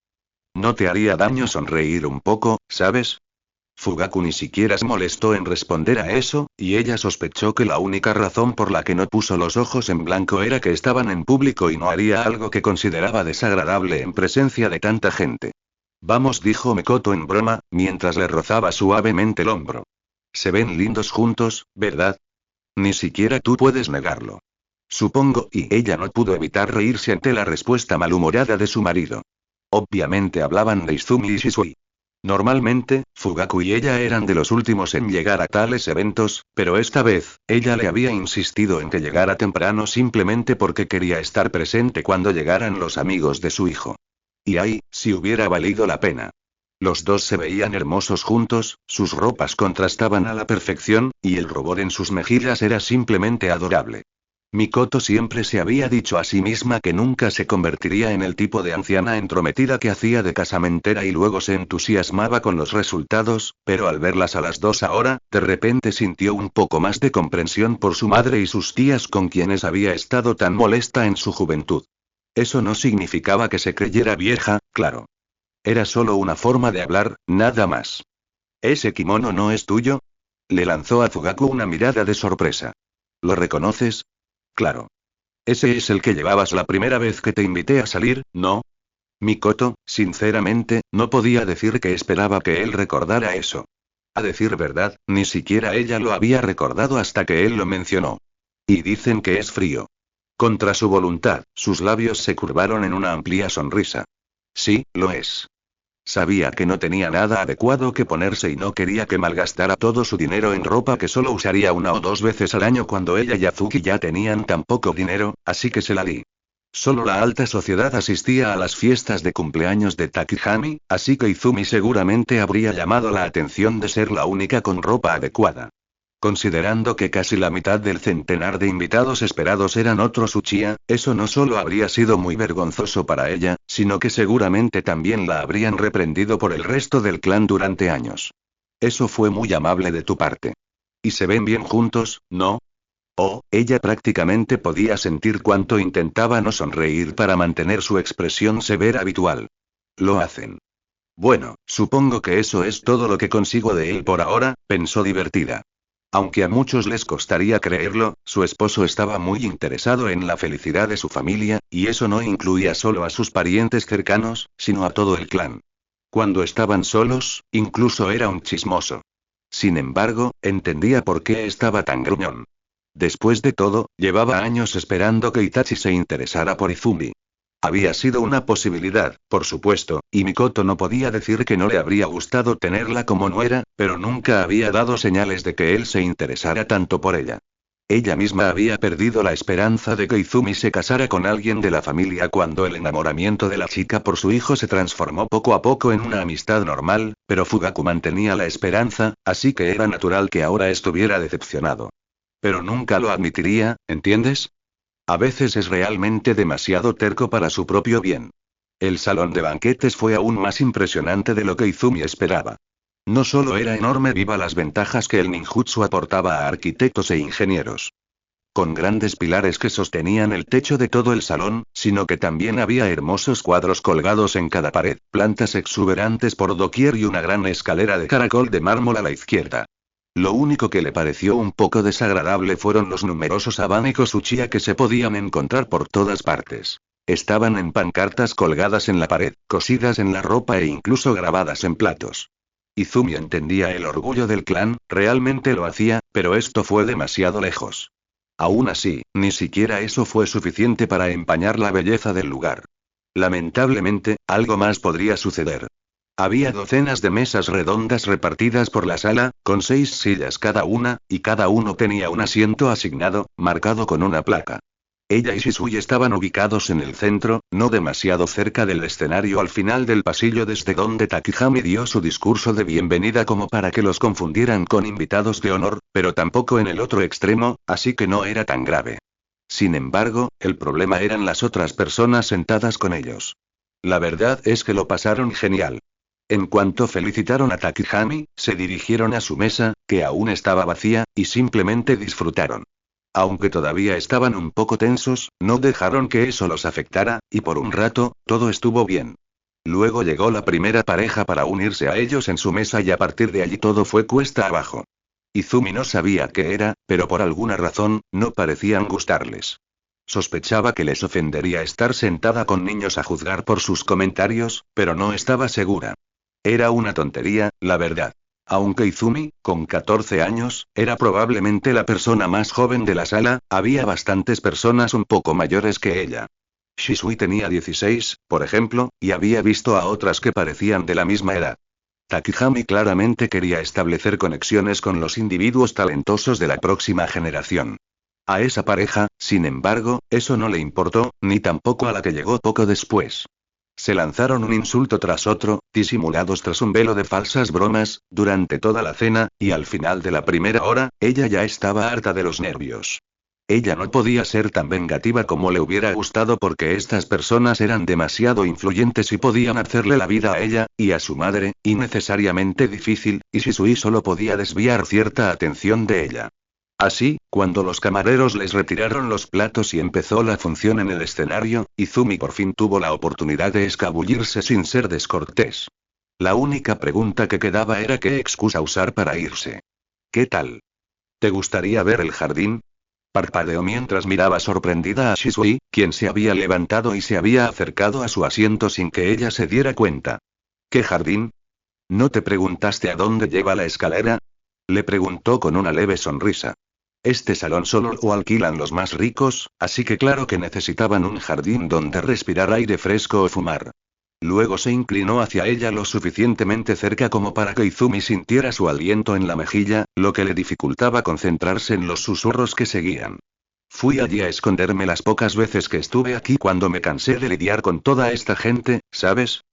No te haría daño sonreír un poco, ¿sabes? Fugaku ni siquiera se molestó en responder a eso, y ella sospechó que la única razón por la que no puso los ojos en blanco era que estaban en público y no haría algo que consideraba desagradable en presencia de tanta gente. Vamos, dijo Makoto en broma, mientras le rozaba suavemente el hombro. Se ven lindos juntos, ¿verdad? Ni siquiera tú puedes negarlo. Supongo, y ella no pudo evitar reírse ante la respuesta malhumorada de su marido. Obviamente hablaban de Izumi y Shisui. Normalmente, Fugaku y ella eran de los últimos en llegar a tales eventos, pero esta vez, ella le había insistido en que llegara temprano simplemente porque quería estar presente cuando llegaran los amigos de su hijo. Y ay, si hubiera valido la pena. Los dos se veían hermosos juntos, sus ropas contrastaban a la perfección, y el rubor en sus mejillas era simplemente adorable. Mikoto siempre se había dicho a sí misma que nunca se convertiría en el tipo de anciana entrometida que hacía de casamentera y luego se entusiasmaba con los resultados, pero al verlas a las dos ahora, de repente sintió un poco más de comprensión por su madre y sus tías con quienes había estado tan molesta en su juventud. Eso no significaba que se creyera vieja, claro. Era solo una forma de hablar, nada más. ¿Ese kimono no es tuyo? Le lanzó a Fugaku una mirada de sorpresa. ¿Lo reconoces? Claro. Ese es el que llevabas la primera vez que te invité a salir, ¿no? Mikoto, sinceramente, no podía decir que esperaba que él recordara eso. A decir verdad, ni siquiera ella lo había recordado hasta que él lo mencionó. Y dicen que es frío. Contra su voluntad, sus labios se curvaron en una amplia sonrisa. Sí, lo es. Sabía que no tenía nada adecuado que ponerse y no quería que malgastara todo su dinero en ropa que solo usaría una o dos veces al año cuando ella y Azuki ya tenían tan poco dinero, así que se la di. Solo la alta sociedad asistía a las fiestas de cumpleaños de Takihami, así que Izumi seguramente habría llamado la atención de ser la única con ropa adecuada. Considerando que casi la mitad del centenar de invitados esperados eran otros Uchiha, eso no solo habría sido muy vergonzoso para ella, sino que seguramente también la habrían reprendido por el resto del clan durante años. Eso fue muy amable de tu parte. Y se ven bien juntos, ¿no? Oh, ella prácticamente podía sentir cuánto intentaba no sonreír para mantener su expresión severa habitual. Lo hacen. Bueno, supongo que eso es todo lo que consigo de él por ahora, pensó divertida. Aunque a muchos les costaría creerlo, su esposo estaba muy interesado en la felicidad de su familia, y eso no incluía solo a sus parientes cercanos, sino a todo el clan. Cuando estaban solos, incluso era un chismoso. Sin embargo, entendía por qué estaba tan gruñón. Después de todo, llevaba años esperando que Itachi se interesara por Izumi. Había sido una posibilidad, por supuesto, y Mikoto no podía decir que no le habría gustado tenerla como nuera, pero nunca había dado señales de que él se interesara tanto por ella. Ella misma había perdido la esperanza de que Izumi se casara con alguien de la familia cuando el enamoramiento de la chica por su hijo se transformó poco a poco en una amistad normal, pero Fugaku mantenía la esperanza, así que era natural que ahora estuviera decepcionado. Pero nunca lo admitiría, ¿entiendes? A veces es realmente demasiado terco para su propio bien. El salón de banquetes fue aún más impresionante de lo que Izumi esperaba. No solo era enorme viva las ventajas que el ninjutsu aportaba a arquitectos e ingenieros. Con grandes pilares que sostenían el techo de todo el salón, sino que también había hermosos cuadros colgados en cada pared, plantas exuberantes por doquier y una gran escalera de caracol de mármol a la izquierda. Lo único que le pareció un poco desagradable fueron los numerosos abanicos Uchiha que se podían encontrar por todas partes. Estaban en pancartas colgadas en la pared, cosidas en la ropa e incluso grabadas en platos. Izumi entendía el orgullo del clan, realmente lo hacía, pero esto fue demasiado lejos. Aún así, ni siquiera eso fue suficiente para empañar la belleza del lugar. Lamentablemente, algo más podría suceder. Había docenas de mesas redondas repartidas por la sala, con 6 sillas cada una, y cada uno tenía un asiento asignado, marcado con una placa. Ella y Shisui estaban ubicados en el centro, no demasiado cerca del escenario al final del pasillo desde donde Takihami dio su discurso de bienvenida como para que los confundieran con invitados de honor, pero tampoco en el otro extremo, así que no era tan grave. Sin embargo, el problema eran las otras personas sentadas con ellos. La verdad es que lo pasaron genial. En cuanto felicitaron a Takihami, se dirigieron a su mesa, que aún estaba vacía, y simplemente disfrutaron. Aunque todavía estaban un poco tensos, no dejaron que eso los afectara, y por un rato, todo estuvo bien. Luego llegó la primera pareja para unirse a ellos en su mesa y a partir de allí todo fue cuesta abajo. Izumi no sabía qué era, pero por alguna razón, no parecían gustarles. Sospechaba que les ofendería estar sentada con niños a juzgar por sus comentarios, pero no estaba segura. Era una tontería, la verdad. Aunque Izumi, con 14 años, era probablemente la persona más joven de la sala, había bastantes personas un poco mayores que ella. Shisui tenía 16, por ejemplo, y había visto a otras que parecían de la misma edad. Takihami claramente quería establecer conexiones con los individuos talentosos de la próxima generación. A esa pareja, sin embargo, eso no le importó, ni tampoco a la que llegó poco después. Se lanzaron un insulto tras otro, disimulados tras un velo de falsas bromas, durante toda la cena, y al final de la primera hora, ella ya estaba harta de los nervios. Ella no podía ser tan vengativa como le hubiera gustado porque estas personas eran demasiado influyentes y podían hacerle la vida a ella, y a su madre, innecesariamente difícil, y Shisui solo podía desviar cierta atención de ella. Así, cuando los camareros les retiraron los platos y empezó la función en el escenario, Izumi por fin tuvo la oportunidad de escabullirse sin ser descortés. La única pregunta que quedaba era qué excusa usar para irse. ¿Qué tal? ¿Te gustaría ver el jardín? Parpadeó mientras miraba sorprendida a Shisui, quien se había levantado y se había acercado a su asiento sin que ella se diera cuenta. ¿Qué jardín? ¿No te preguntaste a dónde lleva la escalera? Le preguntó con una leve sonrisa. Este salón solo lo alquilan los más ricos, así que claro que necesitaban un jardín donde respirar aire fresco o fumar. Luego se inclinó hacia ella lo suficientemente cerca como para que Izumi sintiera su aliento en la mejilla, lo que le dificultaba concentrarse en los susurros que seguían. Fui allí a esconderme las pocas veces que estuve aquí cuando me cansé de lidiar con toda esta gente, ¿sabes?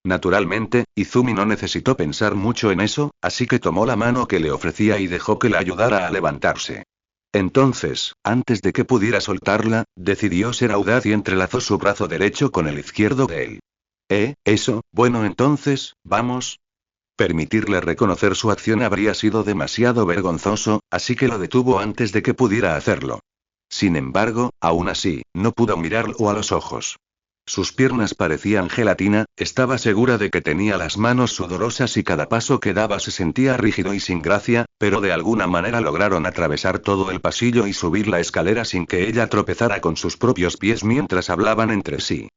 Naturalmente, Izumi no necesitó pensar mucho en eso, así que tomó la mano que le ofrecía y dejó que la ayudara a levantarse. Entonces, antes de que pudiera soltarla, decidió ser audaz y entrelazó su brazo derecho con el izquierdo de él. Eso, bueno entonces, vamos. Permitirle reconocer su acción habría sido demasiado vergonzoso, así que lo detuvo antes de que pudiera hacerlo. Sin embargo, aún así, no pudo mirarlo a los ojos. Sus piernas parecían gelatina, estaba segura de que tenía las manos sudorosas y cada paso que daba se sentía rígido y sin gracia, pero de alguna manera lograron atravesar todo el pasillo y subir la escalera sin que ella tropezara con sus propios pies mientras hablaban entre sí.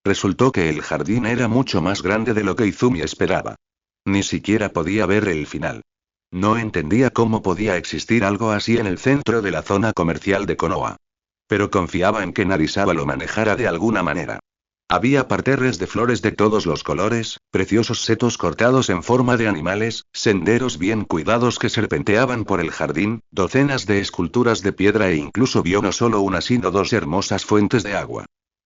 Resultó que el jardín era mucho más grande de lo que Izumi esperaba. Ni siquiera podía ver el final. No entendía cómo podía existir algo así en el centro de la zona comercial de Konoha. Pero confiaba en que Narisawa lo manejara de alguna manera. Había parterres de flores de todos los colores, preciosos setos cortados en forma de animales, senderos bien cuidados que serpenteaban por el jardín, docenas de esculturas de piedra e incluso vio no solo una sino dos hermosas fuentes de agua.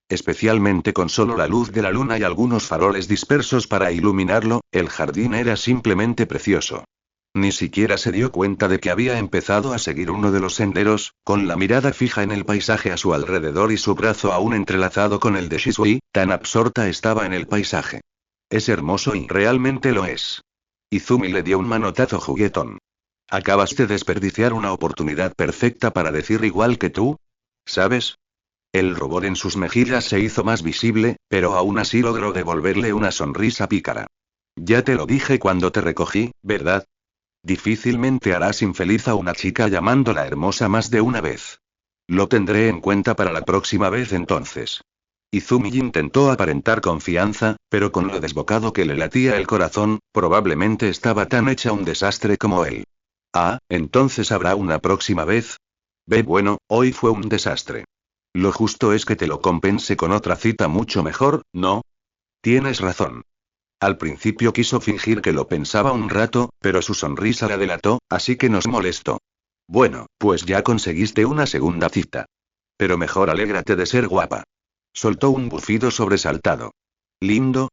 Especialmente con solo la luz de la luna y algunos faroles dispersos para iluminarlo, el jardín era simplemente precioso. Ni siquiera se dio cuenta de que había empezado a seguir uno de los senderos, con la mirada fija en el paisaje a su alrededor y su brazo aún entrelazado con el de Shisui, tan absorta estaba en el paisaje. Es hermoso y realmente lo es. Izumi le dio un manotazo juguetón. Acabas de desperdiciar una oportunidad perfecta para decir igual que tú. ¿Sabes? El rubor en sus mejillas se hizo más visible, pero aún así logró devolverle una sonrisa pícara. Ya te lo dije cuando te recogí, ¿verdad? Difícilmente harás infeliz a una chica llamándola hermosa más de una vez. Lo tendré en cuenta para la próxima vez entonces. Izumi intentó aparentar confianza, pero con lo desbocado que le latía el corazón, probablemente estaba tan hecha un desastre como él. Ah, entonces habrá una próxima vez. Bueno, hoy fue un desastre. Lo justo es que te lo compense con otra cita mucho mejor, ¿no? Tienes razón. Al principio quiso fingir que lo pensaba un rato, pero su sonrisa la delató, así que nos molestó. Bueno, pues ya conseguiste una segunda cita. Pero mejor alégrate de ser guapa. Soltó un bufido sobresaltado. ¿Lindo?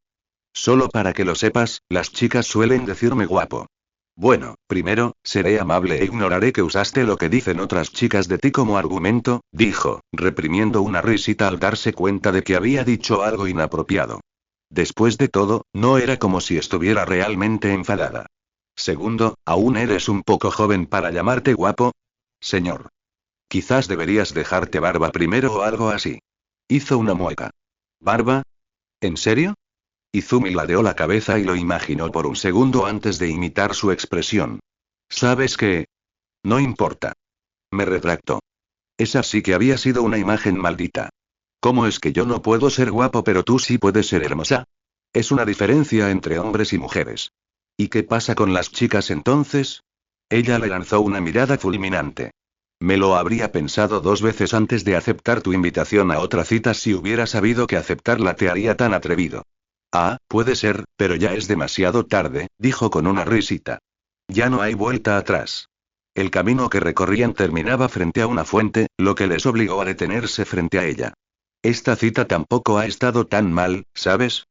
Solo para que lo sepas, las chicas suelen decirme guapo. Bueno, primero, seré amable e ignoraré que usaste lo que dicen otras chicas de ti como argumento, dijo, reprimiendo una risita al darse cuenta de que había dicho algo inapropiado. Después de todo, no era como si estuviera realmente enfadada. Segundo, ¿aún eres un poco joven para llamarte guapo? Señor. Quizás deberías dejarte barba primero o algo así. Hizo una mueca. ¿Barba? ¿En serio? Izumi ladeó la cabeza y lo imaginó por un segundo antes de imitar su expresión. ¿Sabes qué? No importa. Me retractó. Esa sí que había sido una imagen maldita. ¿Cómo es que yo no puedo ser guapo pero tú sí puedes ser hermosa? Es una diferencia entre hombres y mujeres. ¿Y qué pasa con las chicas entonces? Ella le lanzó una mirada fulminante. Me lo habría pensado 2 veces antes de aceptar tu invitación a otra cita si hubiera sabido que aceptarla te haría tan atrevido. Ah, puede ser, pero ya es demasiado tarde, dijo con una risita. Ya no hay vuelta atrás. El camino que recorrían terminaba frente a una fuente, lo que les obligó a detenerse frente a ella. Esta cita tampoco ha estado tan mal, ¿sabes?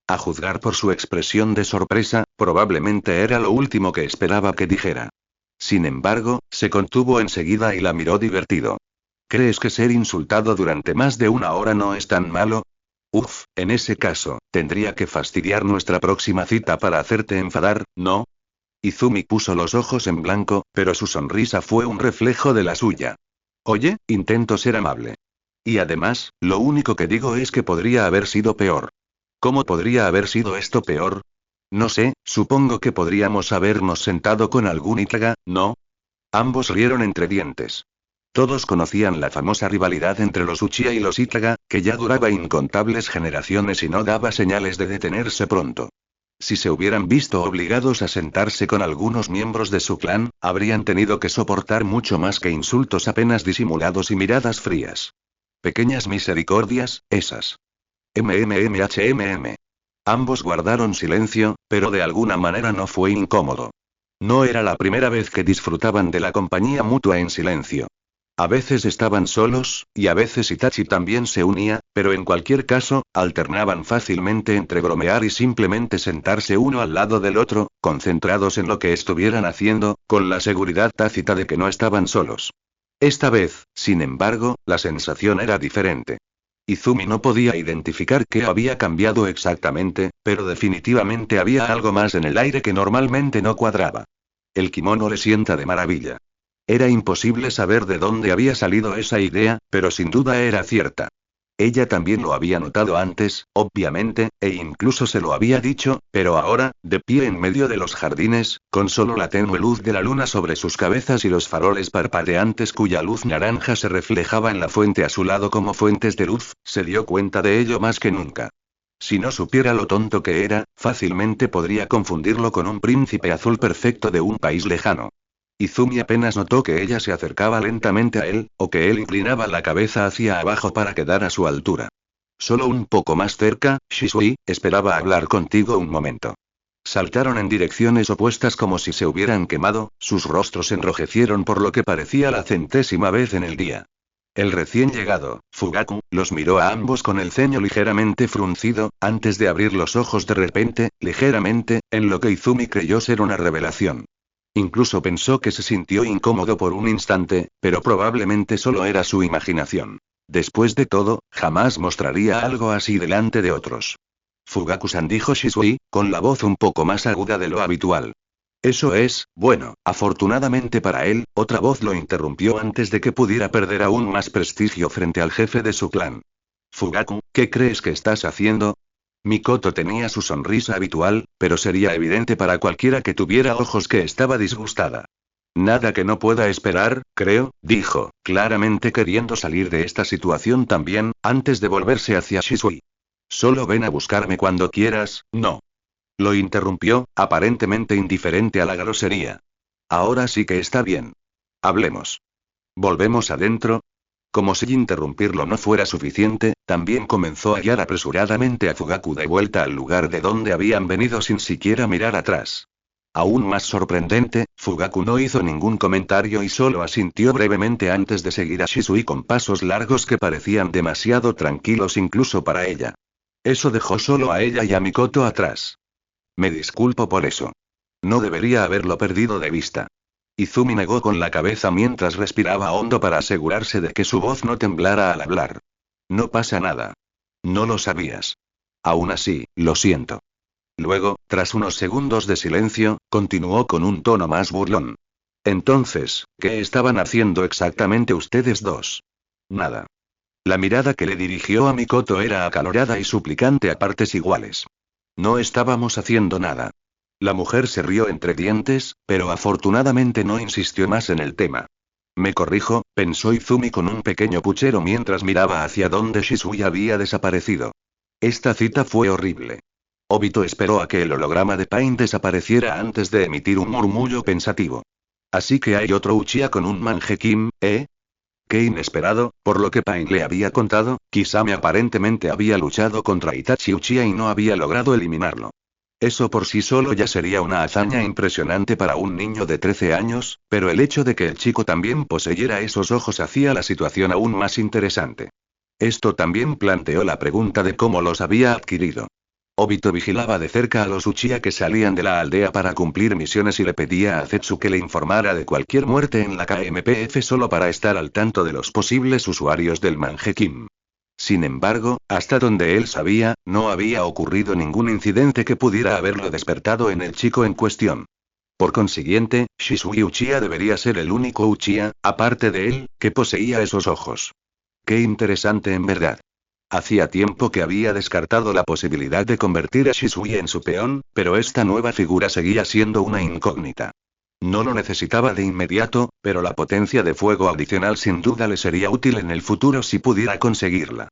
A juzgar por su expresión de sorpresa, probablemente era lo último que esperaba que dijera. Sin embargo, se contuvo enseguida y la miró divertido. ¿Crees que ser insultado durante más de 1 hora no es tan malo? Uf, en ese caso, tendría que fastidiar nuestra próxima cita para hacerte enfadar, ¿no? Izumi puso los ojos en blanco, pero su sonrisa fue un reflejo de la suya. Oye, intento ser amable. Y además, lo único que digo es que podría haber sido peor. ¿Cómo podría haber sido esto peor? No sé, supongo que podríamos habernos sentado con algún Itaga, ¿no? Ambos rieron entre dientes. Todos conocían la famosa rivalidad entre los Uchiha y los Itaga, que ya duraba incontables generaciones y no daba señales de detenerse pronto. Si se hubieran visto obligados a sentarse con algunos miembros de su clan, habrían tenido que soportar mucho más que insultos apenas disimulados y miradas frías. Pequeñas misericordias, esas. MMMHMM. Ambos guardaron silencio, pero de alguna manera no fue incómodo. No era la primera vez que disfrutaban de la compañía mutua en silencio. A veces estaban solos, y a veces Itachi también se unía, pero en cualquier caso, alternaban fácilmente entre bromear y simplemente sentarse uno al lado del otro, concentrados en lo que estuvieran haciendo, con la seguridad tácita de que no estaban solos. Esta vez, sin embargo, la sensación era diferente. Izumi no podía identificar qué había cambiado exactamente, pero definitivamente había algo más en el aire que normalmente no cuadraba. El kimono le sienta de maravilla. Era imposible saber de dónde había salido esa idea, pero sin duda era cierta. Ella también lo había notado antes, obviamente, e incluso se lo había dicho, pero ahora, de pie en medio de los jardines, con solo la tenue luz de la luna sobre sus cabezas y los faroles parpadeantes cuya luz naranja se reflejaba en la fuente a su lado como fuentes de luz, se dio cuenta de ello más que nunca. Si no supiera lo tonto que era, fácilmente podría confundirlo con un príncipe azul perfecto de un país lejano. Izumi apenas notó que ella se acercaba lentamente a él, o que él inclinaba la cabeza hacia abajo para quedar a su altura. Solo un poco más cerca, Shisui, esperaba hablar contigo un momento. Saltaron en direcciones opuestas como si se hubieran quemado, sus rostros enrojecieron por lo que parecía la 100ª vez en el día. El recién llegado, Fugaku, los miró a ambos con el ceño ligeramente fruncido, antes de abrir los ojos de repente, ligeramente, en lo que Izumi creyó ser una revelación. Incluso pensó que se sintió incómodo por un instante, pero probablemente solo era su imaginación. Después de todo, jamás mostraría algo así delante de otros. Fugaku-san, dijo Shisui, con la voz un poco más aguda de lo habitual. Eso es, bueno, afortunadamente para él, otra voz lo interrumpió antes de que pudiera perder aún más prestigio frente al jefe de su clan. Fugaku, ¿qué crees que estás haciendo? Mikoto tenía su sonrisa habitual, pero sería evidente para cualquiera que tuviera ojos que estaba disgustada. Nada que no pueda esperar, creo, dijo, claramente queriendo salir de esta situación también, antes de volverse hacia Shisui. Solo ven a buscarme cuando quieras, ¿no? Lo interrumpió, aparentemente indiferente a la grosería. Ahora sí que está bien. Hablemos. ¿Volvemos adentro? Como si interrumpirlo no fuera suficiente, también comenzó a guiar apresuradamente a Fugaku de vuelta al lugar de donde habían venido sin siquiera mirar atrás. Aún más sorprendente, Fugaku no hizo ningún comentario y solo asintió brevemente antes de seguir a Shisui con pasos largos que parecían demasiado tranquilos incluso para ella. Eso dejó solo a ella y a Mikoto atrás. Me disculpo por eso. No debería haberlo perdido de vista. Izumi negó con la cabeza mientras respiraba hondo para asegurarse de que su voz no temblara al hablar. No pasa nada. No lo sabías. Aún así, lo siento. Luego, tras unos segundos de silencio, continuó con un tono más burlón. Entonces, ¿qué estaban haciendo exactamente ustedes dos? Nada. La mirada que le dirigió a Mikoto era acalorada y suplicante a partes iguales. No estábamos haciendo nada. La mujer se rió entre dientes, pero afortunadamente no insistió más en el tema. Me corrijo, pensó Izumi con un pequeño puchero mientras miraba hacia donde Shisui había desaparecido. Esta cita fue horrible. Obito esperó a que el holograma de Pain desapareciera antes de emitir un murmullo pensativo. Así que hay otro Uchiha con un Mangekyou, ¿eh? Qué inesperado, por lo que Pain le había contado, Kisame aparentemente había luchado contra Itachi Uchiha y no había logrado eliminarlo. Eso por sí solo ya sería una hazaña impresionante para un niño de 13 años, pero el hecho de que el chico también poseyera esos ojos hacía la situación aún más interesante. Esto también planteó la pregunta de cómo los había adquirido. Obito vigilaba de cerca a los Uchiha que salían de la aldea para cumplir misiones y le pedía a Zetsu que le informara de cualquier muerte en la KMPF solo para estar al tanto de los posibles usuarios del Mangekyou. Sin embargo, hasta donde él sabía, no había ocurrido ningún incidente que pudiera haberlo despertado en el chico en cuestión. Por consiguiente, Shisui Uchiha debería ser el único Uchiha, aparte de él, que poseía esos ojos. Qué interesante en verdad. Hacía tiempo que había descartado la posibilidad de convertir a Shisui en su peón, pero esta nueva figura seguía siendo una incógnita. No lo necesitaba de inmediato, pero la potencia de fuego adicional sin duda le sería útil en el futuro si pudiera conseguirla.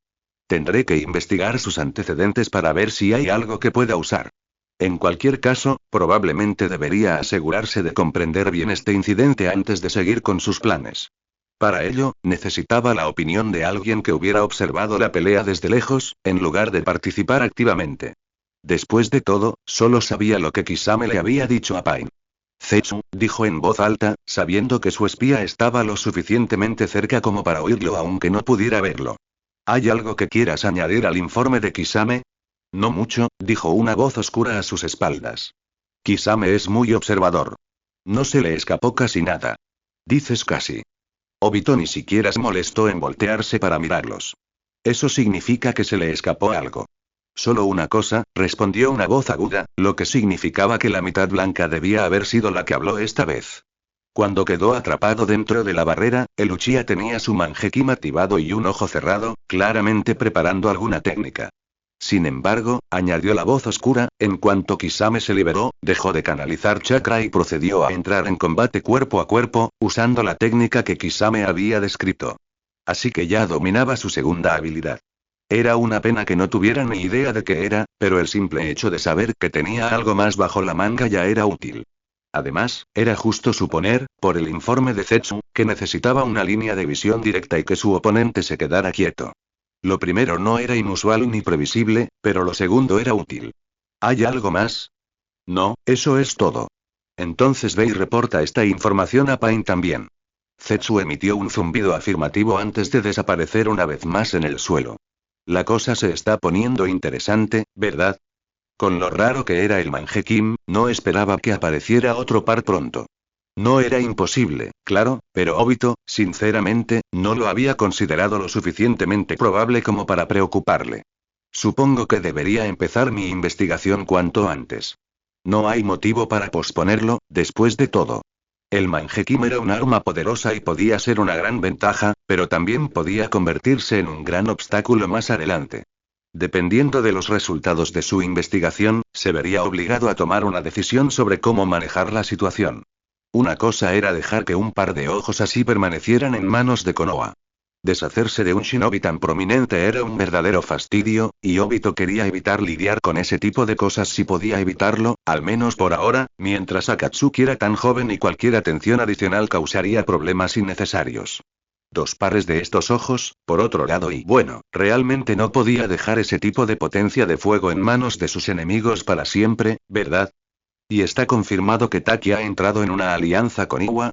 Tendré que investigar sus antecedentes para ver si hay algo que pueda usar. En cualquier caso, probablemente debería asegurarse de comprender bien este incidente antes de seguir con sus planes. Para ello, necesitaba la opinión de alguien que hubiera observado la pelea desde lejos, en lugar de participar activamente. Después de todo, solo sabía lo que Kisame le había dicho a Pain. Zetsu, dijo en voz alta, sabiendo que su espía estaba lo suficientemente cerca como para oírlo aunque no pudiera verlo. ¿Hay algo que quieras añadir al informe de Kisame? No mucho, dijo una voz oscura a sus espaldas. Kisame es muy observador. No se le escapó casi nada. Dices casi. Obito ni siquiera se molestó en voltearse para mirarlos. Eso significa que se le escapó algo. Solo una cosa, respondió una voz aguda, lo que significaba que la mitad blanca debía haber sido la que habló esta vez. Cuando quedó atrapado dentro de la barrera, el Uchiha tenía su Mangekyou activado y un ojo cerrado, claramente preparando alguna técnica. Sin embargo, añadió la voz oscura, en cuanto Kisame se liberó, dejó de canalizar chakra y procedió a entrar en combate cuerpo a cuerpo, usando la técnica que Kisame había descrito. Así que ya dominaba su segunda habilidad. Era una pena que no tuviera ni idea de qué era, pero el simple hecho de saber que tenía algo más bajo la manga ya era útil. Además, era justo suponer, por el informe de Zetsu, que necesitaba una línea de visión directa y que su oponente se quedara quieto. Lo primero no era inusual ni previsible, pero lo segundo era útil. ¿Hay algo más? No, eso es todo. Entonces ve y reporta esta información a Pain también. Zetsu emitió un zumbido afirmativo antes de desaparecer una vez más en el suelo. La cosa se está poniendo interesante, ¿verdad? Con lo raro que era el Mangekyou, no esperaba que apareciera otro par pronto. No era imposible, claro, pero Obito, sinceramente, no lo había considerado lo suficientemente probable como para preocuparle. Supongo que debería empezar mi investigación cuanto antes. No hay motivo para posponerlo, después de todo. El Mangekyou era un arma poderosa y podía ser una gran ventaja, pero también podía convertirse en un gran obstáculo más adelante. Dependiendo de los resultados de su investigación, se vería obligado a tomar una decisión sobre cómo manejar la situación. Una cosa era dejar que un par de ojos así permanecieran en manos de Konoha. Deshacerse de un shinobi tan prominente era un verdadero fastidio, y Obito quería evitar lidiar con ese tipo de cosas si podía evitarlo, al menos por ahora, mientras Akatsuki era tan joven y cualquier atención adicional causaría problemas innecesarios. Dos pares de estos ojos, por otro lado, y bueno, realmente no podía dejar ese tipo de potencia de fuego en manos de sus enemigos para siempre, ¿verdad? ¿Y está confirmado que Taki ha entrado en una alianza con Iwa?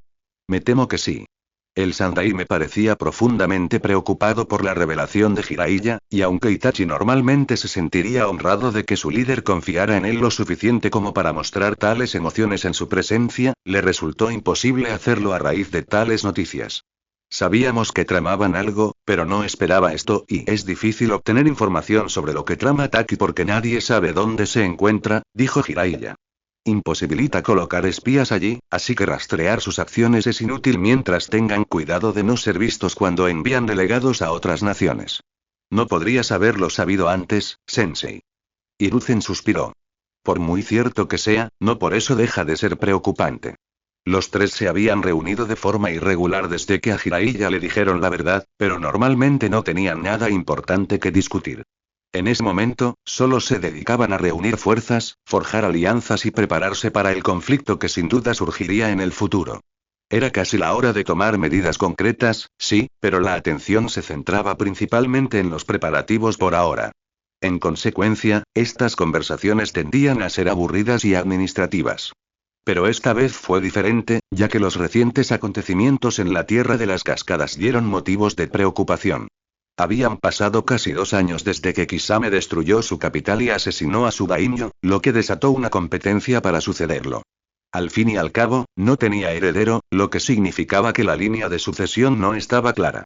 Me temo que sí. El Sandai me parecía profundamente preocupado por la revelación de Jiraiya, y aunque Itachi normalmente se sentiría honrado de que su líder confiara en él lo suficiente como para mostrar tales emociones en su presencia, le resultó imposible hacerlo a raíz de tales noticias. Sabíamos que tramaban algo, pero no esperaba esto, y es difícil obtener información sobre lo que trama Taki porque nadie sabe dónde se encuentra, dijo Jiraiya. Imposibilita colocar espías allí, así que rastrear sus acciones es inútil mientras tengan cuidado de no ser vistos cuando envían delegados a otras naciones. No podrías haberlo sabido antes, Sensei. Hiruzen suspiró. Por muy cierto que sea, no por eso deja de ser preocupante. Los tres se habían reunido de forma irregular desde que a Jiraiya le dijeron la verdad, pero normalmente no tenían nada importante que discutir. En ese momento, solo se dedicaban a reunir fuerzas, forjar alianzas y prepararse para el conflicto que sin duda surgiría en el futuro. Era casi la hora de tomar medidas concretas, sí, pero la atención se centraba principalmente en los preparativos por ahora. En consecuencia, estas conversaciones tendían a ser aburridas y administrativas. Pero esta vez fue diferente, ya que los recientes acontecimientos en la Tierra de las Cascadas dieron motivos de preocupación. Habían pasado casi 2 años desde que Kisame destruyó su capital y asesinó a su daimyo, lo que desató una competencia para sucederlo. Al fin y al cabo, no tenía heredero, lo que significaba que la línea de sucesión no estaba clara.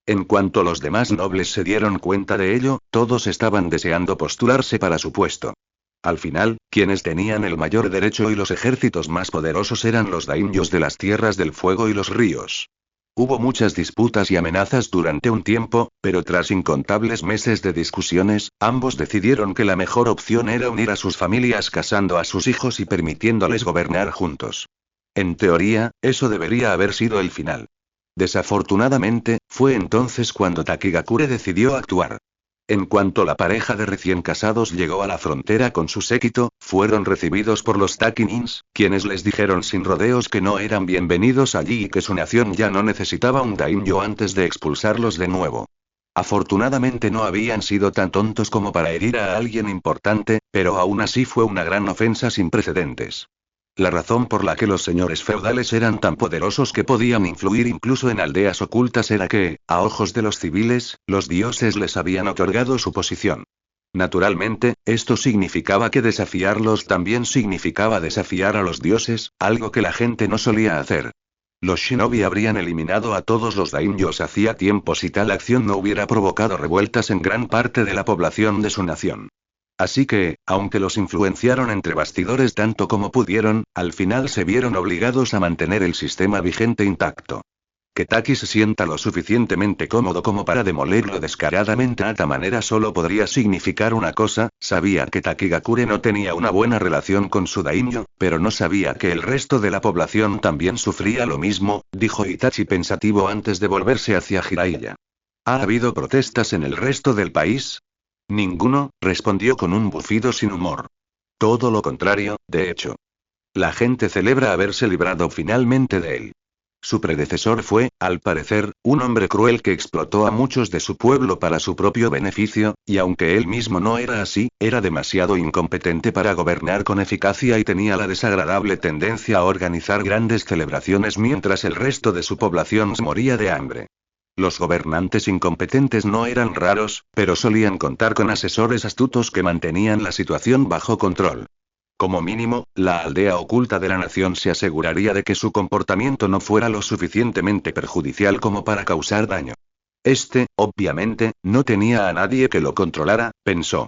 En cuanto los demás nobles se dieron cuenta de ello, todos estaban deseando postularse para su puesto. Al final, quienes tenían el mayor derecho y los ejércitos más poderosos eran los daimyos de las tierras del fuego y los ríos. Hubo muchas disputas y amenazas durante un tiempo, pero tras incontables meses de discusiones, ambos decidieron que la mejor opción era unir a sus familias casando a sus hijos y permitiéndoles gobernar juntos. En teoría, eso debería haber sido el final. Desafortunadamente, fue entonces cuando Takigakure decidió actuar. En cuanto la pareja de recién casados llegó a la frontera con su séquito, fueron recibidos por los Takinins, quienes les dijeron sin rodeos que no eran bienvenidos allí y que su nación ya no necesitaba un daimyo antes de expulsarlos de nuevo. Afortunadamente no habían sido tan tontos como para herir a alguien importante, pero aún así fue una gran ofensa sin precedentes. La razón por la que los señores feudales eran tan poderosos que podían influir incluso en aldeas ocultas era que, a ojos de los civiles, los dioses les habían otorgado su posición. Naturalmente, esto significaba que desafiarlos también significaba desafiar a los dioses, algo que la gente no solía hacer. Los shinobi habrían eliminado a todos los daimyos hacía tiempo si tal acción no hubiera provocado revueltas en gran parte de la población de su nación. Así que, aunque los influenciaron entre bastidores tanto como pudieron, al final se vieron obligados a mantener el sistema vigente intacto. Que Taki se sienta lo suficientemente cómodo como para demolerlo descaradamente a tal manera solo podría significar una cosa: sabía que Takigakure no tenía una buena relación con su daimyo, pero no sabía que el resto de la población también sufría lo mismo, dijo Itachi pensativo antes de volverse hacia Jiraiya. ¿Ha habido protestas en el resto del país? Ninguno, respondió con un bufido sin humor. Todo lo contrario, de hecho. La gente celebra haberse librado finalmente de él. Su predecesor fue, al parecer, un hombre cruel que explotó a muchos de su pueblo para su propio beneficio, y aunque él mismo no era así, era demasiado incompetente para gobernar con eficacia y tenía la desagradable tendencia a organizar grandes celebraciones mientras el resto de su población moría de hambre. Los gobernantes incompetentes no eran raros, pero solían contar con asesores astutos que mantenían la situación bajo control. Como mínimo, la aldea oculta de la nación se aseguraría de que su comportamiento no fuera lo suficientemente perjudicial como para causar daño. Obviamente, no tenía a nadie que lo controlara, pensó.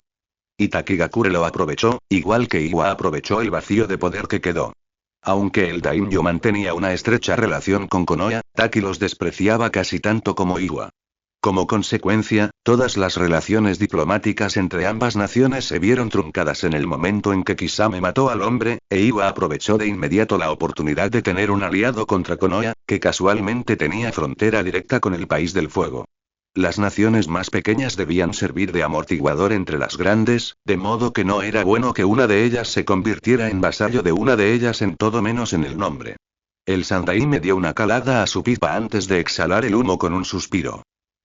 Y Takigakure lo aprovechó, igual que Iwa aprovechó el vacío de poder que quedó. Aunque el daimyo mantenía una estrecha relación con Konoha, Taki los despreciaba casi tanto como Iwa. Como consecuencia, todas las relaciones diplomáticas entre ambas naciones se vieron truncadas en el momento en que Kisame mató al hombre, e Iwa aprovechó de inmediato la oportunidad de tener un aliado contra Konoha, que casualmente tenía frontera directa con el País del Fuego. Las naciones más pequeñas debían servir de amortiguador entre las grandes, de modo que no era bueno que una de ellas se convirtiera en vasallo de una de ellas en todo menos en el nombre. El Sandaime dio una calada a su pipa antes de exhalar el humo con un suspiro.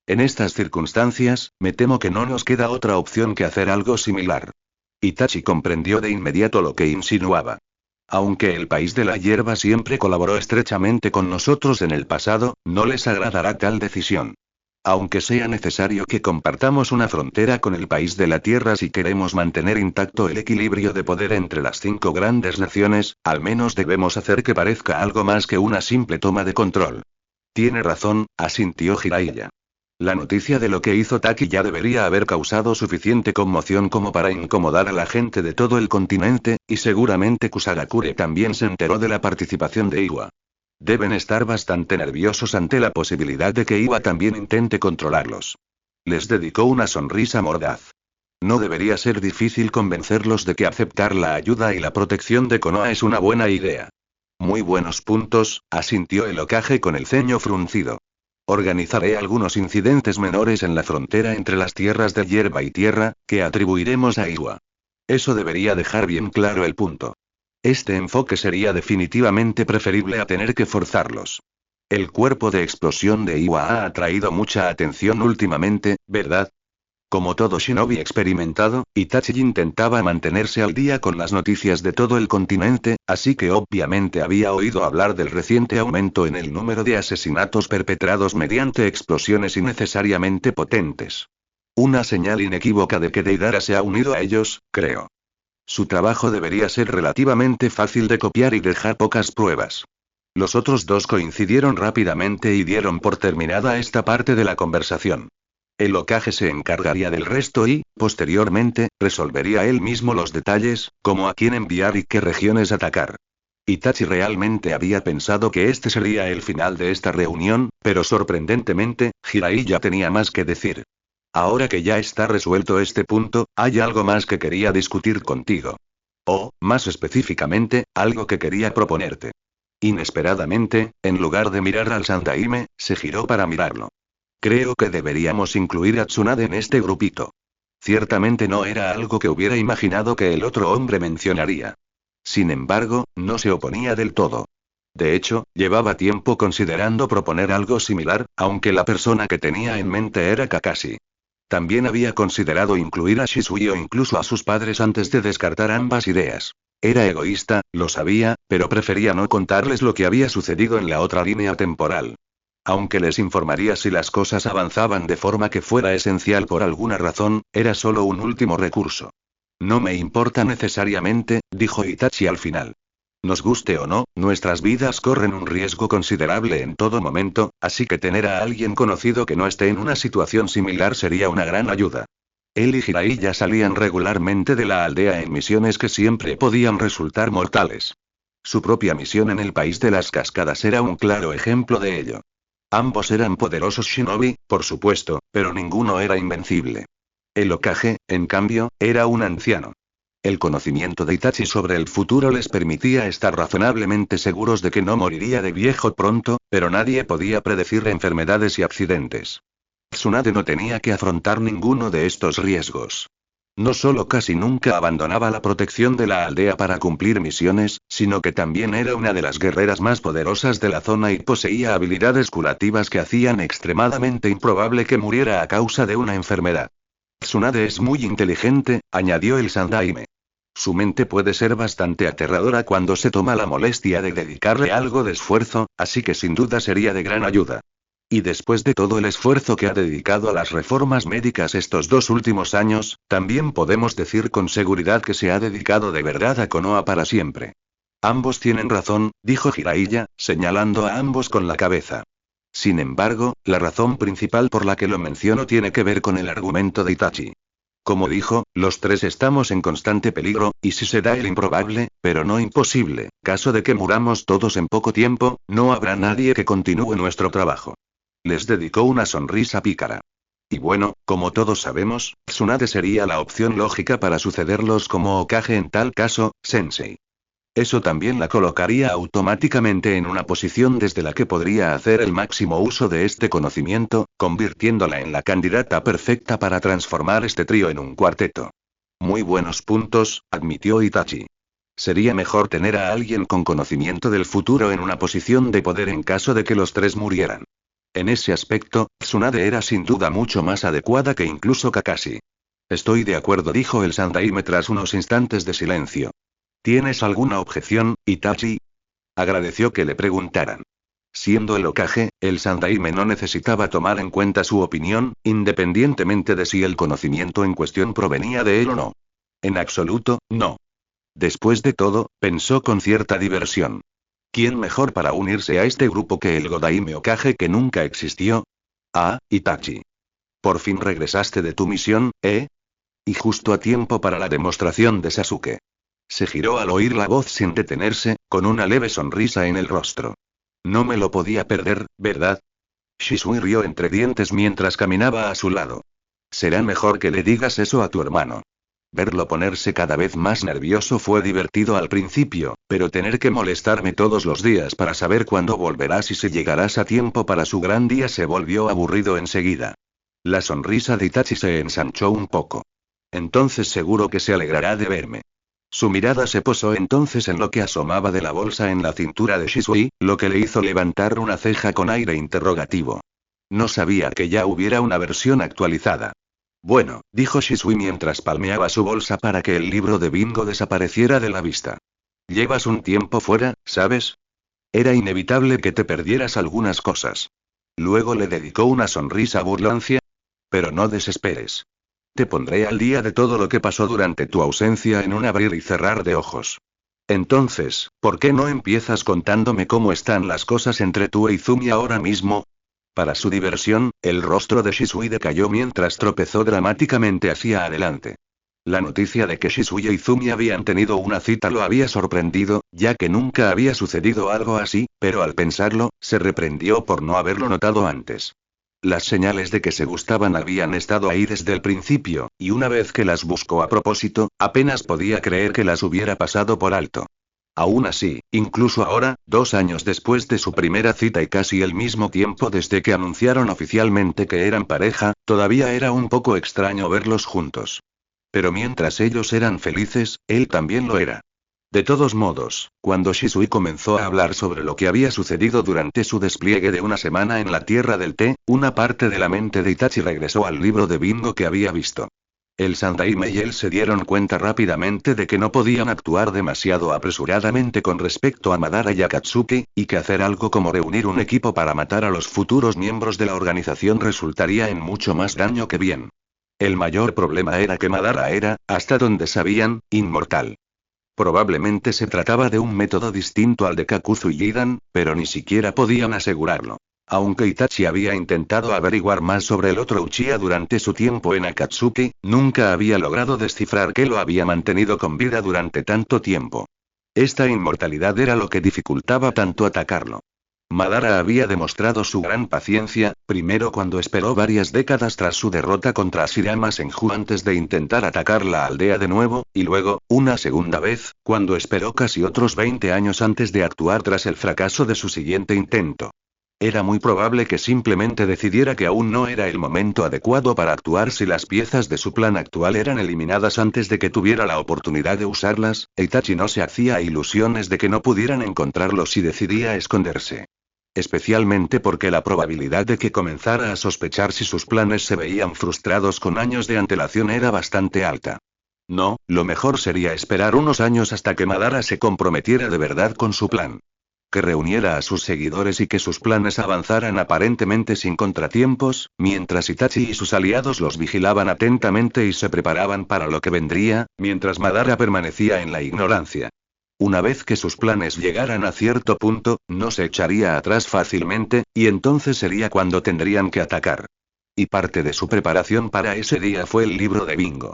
En estas circunstancias, me temo que no nos queda otra opción que hacer algo similar. Itachi comprendió de inmediato lo que insinuaba. Aunque el país de la hierba siempre colaboró estrechamente con nosotros en el pasado, no les agradará tal decisión. Aunque sea necesario que compartamos una frontera con el país de la tierra si queremos mantener intacto el equilibrio de poder entre las 5 grandes naciones, al menos debemos hacer que parezca algo más que una simple toma de control. Tiene razón, asintió Jiraiya. La noticia de lo que hizo Taki ya debería haber causado suficiente conmoción como para incomodar a la gente de todo el continente, y seguramente Kusagakure también se enteró de la participación de Iwa. Deben estar bastante nerviosos ante la posibilidad de que Iwa también intente controlarlos. Les dedicó una sonrisa mordaz. No debería ser difícil convencerlos de que aceptar la ayuda y la protección de Konoha es una buena idea. Muy buenos puntos, asintió el Hokage con el ceño fruncido. Organizaré algunos incidentes menores en la frontera entre las tierras de hierba y tierra, que atribuiremos a Iwa. Eso debería dejar bien claro el punto. Este enfoque sería definitivamente preferible a tener que forzarlos. El cuerpo de explosión de Iwa ha atraído mucha atención últimamente, ¿verdad? Como todo shinobi experimentado, Itachi intentaba mantenerse al día con las noticias de todo el continente, así que obviamente había oído hablar del reciente aumento en el número de asesinatos perpetrados mediante explosiones innecesariamente potentes. Una señal inequívoca de que Deidara se ha unido a ellos, creo. Su trabajo debería ser relativamente fácil de copiar y dejar pocas pruebas. Los otros dos coincidieron rápidamente y dieron por terminada esta parte de la conversación. El Hokage se encargaría del resto y, posteriormente, resolvería él mismo los detalles, como a quién enviar y qué regiones atacar. Itachi realmente había pensado que este sería el final de esta reunión, pero sorprendentemente, Jiraiya tenía más que decir. Ahora que ya está resuelto este punto, hay algo más que quería discutir contigo. O, más específicamente, algo que quería proponerte. Inesperadamente, en lugar de mirar al Sandaime, se giró para mirarlo. Creo que deberíamos incluir a Tsunade en este grupito. Ciertamente no era algo que hubiera imaginado que el otro hombre mencionaría. Sin embargo, no se oponía del todo. De hecho, llevaba tiempo considerando proponer algo similar, aunque la persona que tenía en mente era Kakashi. También había considerado incluir a Shisui o incluso a sus padres antes de descartar ambas ideas. Era egoísta, lo sabía, pero prefería no contarles lo que había sucedido en la otra línea temporal. Aunque les informaría si las cosas avanzaban de forma que fuera esencial por alguna razón, era solo un último recurso. No me importa necesariamente, dijo Itachi al final. Nos guste o no, nuestras vidas corren un riesgo considerable en todo momento, así que tener a alguien conocido que no esté en una situación similar sería una gran ayuda. Él y Jiraiya salían regularmente de la aldea en misiones que siempre podían resultar mortales. Su propia misión en el país de las cascadas era un claro ejemplo de ello. Ambos eran poderosos shinobi, por supuesto, pero ninguno era invencible. El Hokage, en cambio, era un anciano. El conocimiento de Itachi sobre el futuro les permitía estar razonablemente seguros de que no moriría de viejo pronto, pero nadie podía predecir enfermedades y accidentes. Tsunade no tenía que afrontar ninguno de estos riesgos. No solo casi nunca abandonaba la protección de la aldea para cumplir misiones, sino que también era una de las guerreras más poderosas de la zona y poseía habilidades curativas que hacían extremadamente improbable que muriera a causa de una enfermedad. Tsunade es muy inteligente, añadió el Sandaime. Su mente puede ser bastante aterradora cuando se toma la molestia de dedicarle algo de esfuerzo, así que sin duda sería de gran ayuda. Y después de todo el esfuerzo que ha dedicado a las reformas médicas estos 2 últimos años, también podemos decir con seguridad que se ha dedicado de verdad a Konoha para siempre. Ambos tienen razón, dijo Jiraiya, señalando a ambos con la cabeza. Sin embargo, la razón principal por la que lo menciono tiene que ver con el argumento de Itachi. Como dijo, los tres estamos en constante peligro, y si se da el improbable, pero no imposible, caso de que muramos todos en poco tiempo, no habrá nadie que continúe nuestro trabajo. Les dedicó una sonrisa pícara. Y bueno, como todos sabemos, Tsunade sería la opción lógica para sucederlos como Hokage en tal caso, Sensei. Eso también la colocaría automáticamente en una posición desde la que podría hacer el máximo uso de este conocimiento, convirtiéndola en la candidata perfecta para transformar este trío en un cuarteto. Muy buenos puntos, admitió Itachi. Sería mejor tener a alguien con conocimiento del futuro en una posición de poder en caso de que los tres murieran. En ese aspecto, Tsunade era sin duda mucho más adecuada que incluso Kakashi. Estoy de acuerdo, dijo el Sandaime tras unos instantes de silencio. ¿Tienes alguna objeción, Itachi? Agradeció que le preguntaran. Siendo el Hokage, el Sandaime no necesitaba tomar en cuenta su opinión, independientemente de si el conocimiento en cuestión provenía de él o no. En absoluto, no. Después de todo, pensó con cierta diversión. ¿Quién mejor para unirse a este grupo que el Godaime Hokage que nunca existió? Ah, Itachi. Por fin regresaste de tu misión, ¿eh? Y justo a tiempo para la demostración de Sasuke. Se giró al oír la voz sin detenerse, con una leve sonrisa en el rostro. No me lo podía perder, ¿verdad? Shisui rió entre dientes mientras caminaba a su lado. Será mejor que le digas eso a tu hermano. Verlo ponerse cada vez más nervioso fue divertido al principio, pero tener que molestarme todos los días para saber cuándo volverás y si llegarás a tiempo para su gran día se volvió aburrido enseguida. La sonrisa de Itachi se ensanchó un poco. Entonces seguro que se alegrará de verme. Su mirada se posó entonces en lo que asomaba de la bolsa en la cintura de Shisui, lo que le hizo levantar una ceja con aire interrogativo. No sabía que ya hubiera una versión actualizada. Bueno, dijo Shisui mientras palmeaba su bolsa para que el libro de bingo desapareciera de la vista. Llevas un tiempo fuera, ¿sabes? Era inevitable que te perdieras algunas cosas. Luego le dedicó una sonrisa burlancia. Pero no desesperes. Te pondré al día de todo lo que pasó durante tu ausencia en un abrir y cerrar de ojos. Entonces, ¿por qué no empiezas contándome cómo están las cosas entre tú e Izumi ahora mismo? Para su diversión, el rostro de Shisui decayó mientras tropezó dramáticamente hacia adelante. La noticia de que Shisui y Izumi habían tenido una cita lo había sorprendido, ya que nunca había sucedido algo así, pero al pensarlo, se reprendió por no haberlo notado antes. Las señales de que se gustaban habían estado ahí desde el principio, y una vez que las buscó a propósito, apenas podía creer que las hubiera pasado por alto. Aún así, incluso ahora, 2 años después de su primera cita y casi el mismo tiempo desde que anunciaron oficialmente que eran pareja, todavía era un poco extraño verlos juntos. Pero mientras ellos eran felices, él también lo era. De todos modos, cuando Shisui comenzó a hablar sobre lo que había sucedido durante su despliegue de una semana en la Tierra del Té, una parte de la mente de Itachi regresó al libro de bingo que había visto. El Sandaime y él se dieron cuenta rápidamente de que no podían actuar demasiado apresuradamente con respecto a Madara y Akatsuki, y que hacer algo como reunir un equipo para matar a los futuros miembros de la organización resultaría en mucho más daño que bien. El mayor problema era que Madara era, hasta donde sabían, inmortal. Probablemente se trataba de un método distinto al de Kakuzu y Idan, pero ni siquiera podían asegurarlo. Aunque Itachi había intentado averiguar más sobre el otro Uchiha durante su tiempo en Akatsuki, nunca había logrado descifrar qué lo había mantenido con vida durante tanto tiempo. Esta inmortalidad era lo que dificultaba tanto atacarlo. Madara había demostrado su gran paciencia, primero cuando esperó varias décadas tras su derrota contra Shirama Senju antes de intentar atacar la aldea de nuevo, y luego, una segunda vez, cuando esperó casi otros 20 años antes de actuar tras el fracaso de su siguiente intento. Era muy probable que simplemente decidiera que aún no era el momento adecuado para actuar si las piezas de su plan actual eran eliminadas antes de que tuviera la oportunidad de usarlas. Itachi no se hacía ilusiones de que no pudieran encontrarlo si decidía esconderse. Especialmente porque la probabilidad de que comenzara a sospechar si sus planes se veían frustrados con años de antelación era bastante alta. No, lo mejor sería esperar unos años hasta que Madara se comprometiera de verdad con su plan. Que reuniera a sus seguidores y que sus planes avanzaran aparentemente sin contratiempos, mientras Itachi y sus aliados los vigilaban atentamente y se preparaban para lo que vendría, mientras Madara permanecía en la ignorancia. Una vez que sus planes llegaran a cierto punto, no se echaría atrás fácilmente, y entonces sería cuando tendrían que atacar. Y parte de su preparación para ese día fue el libro de Bingo.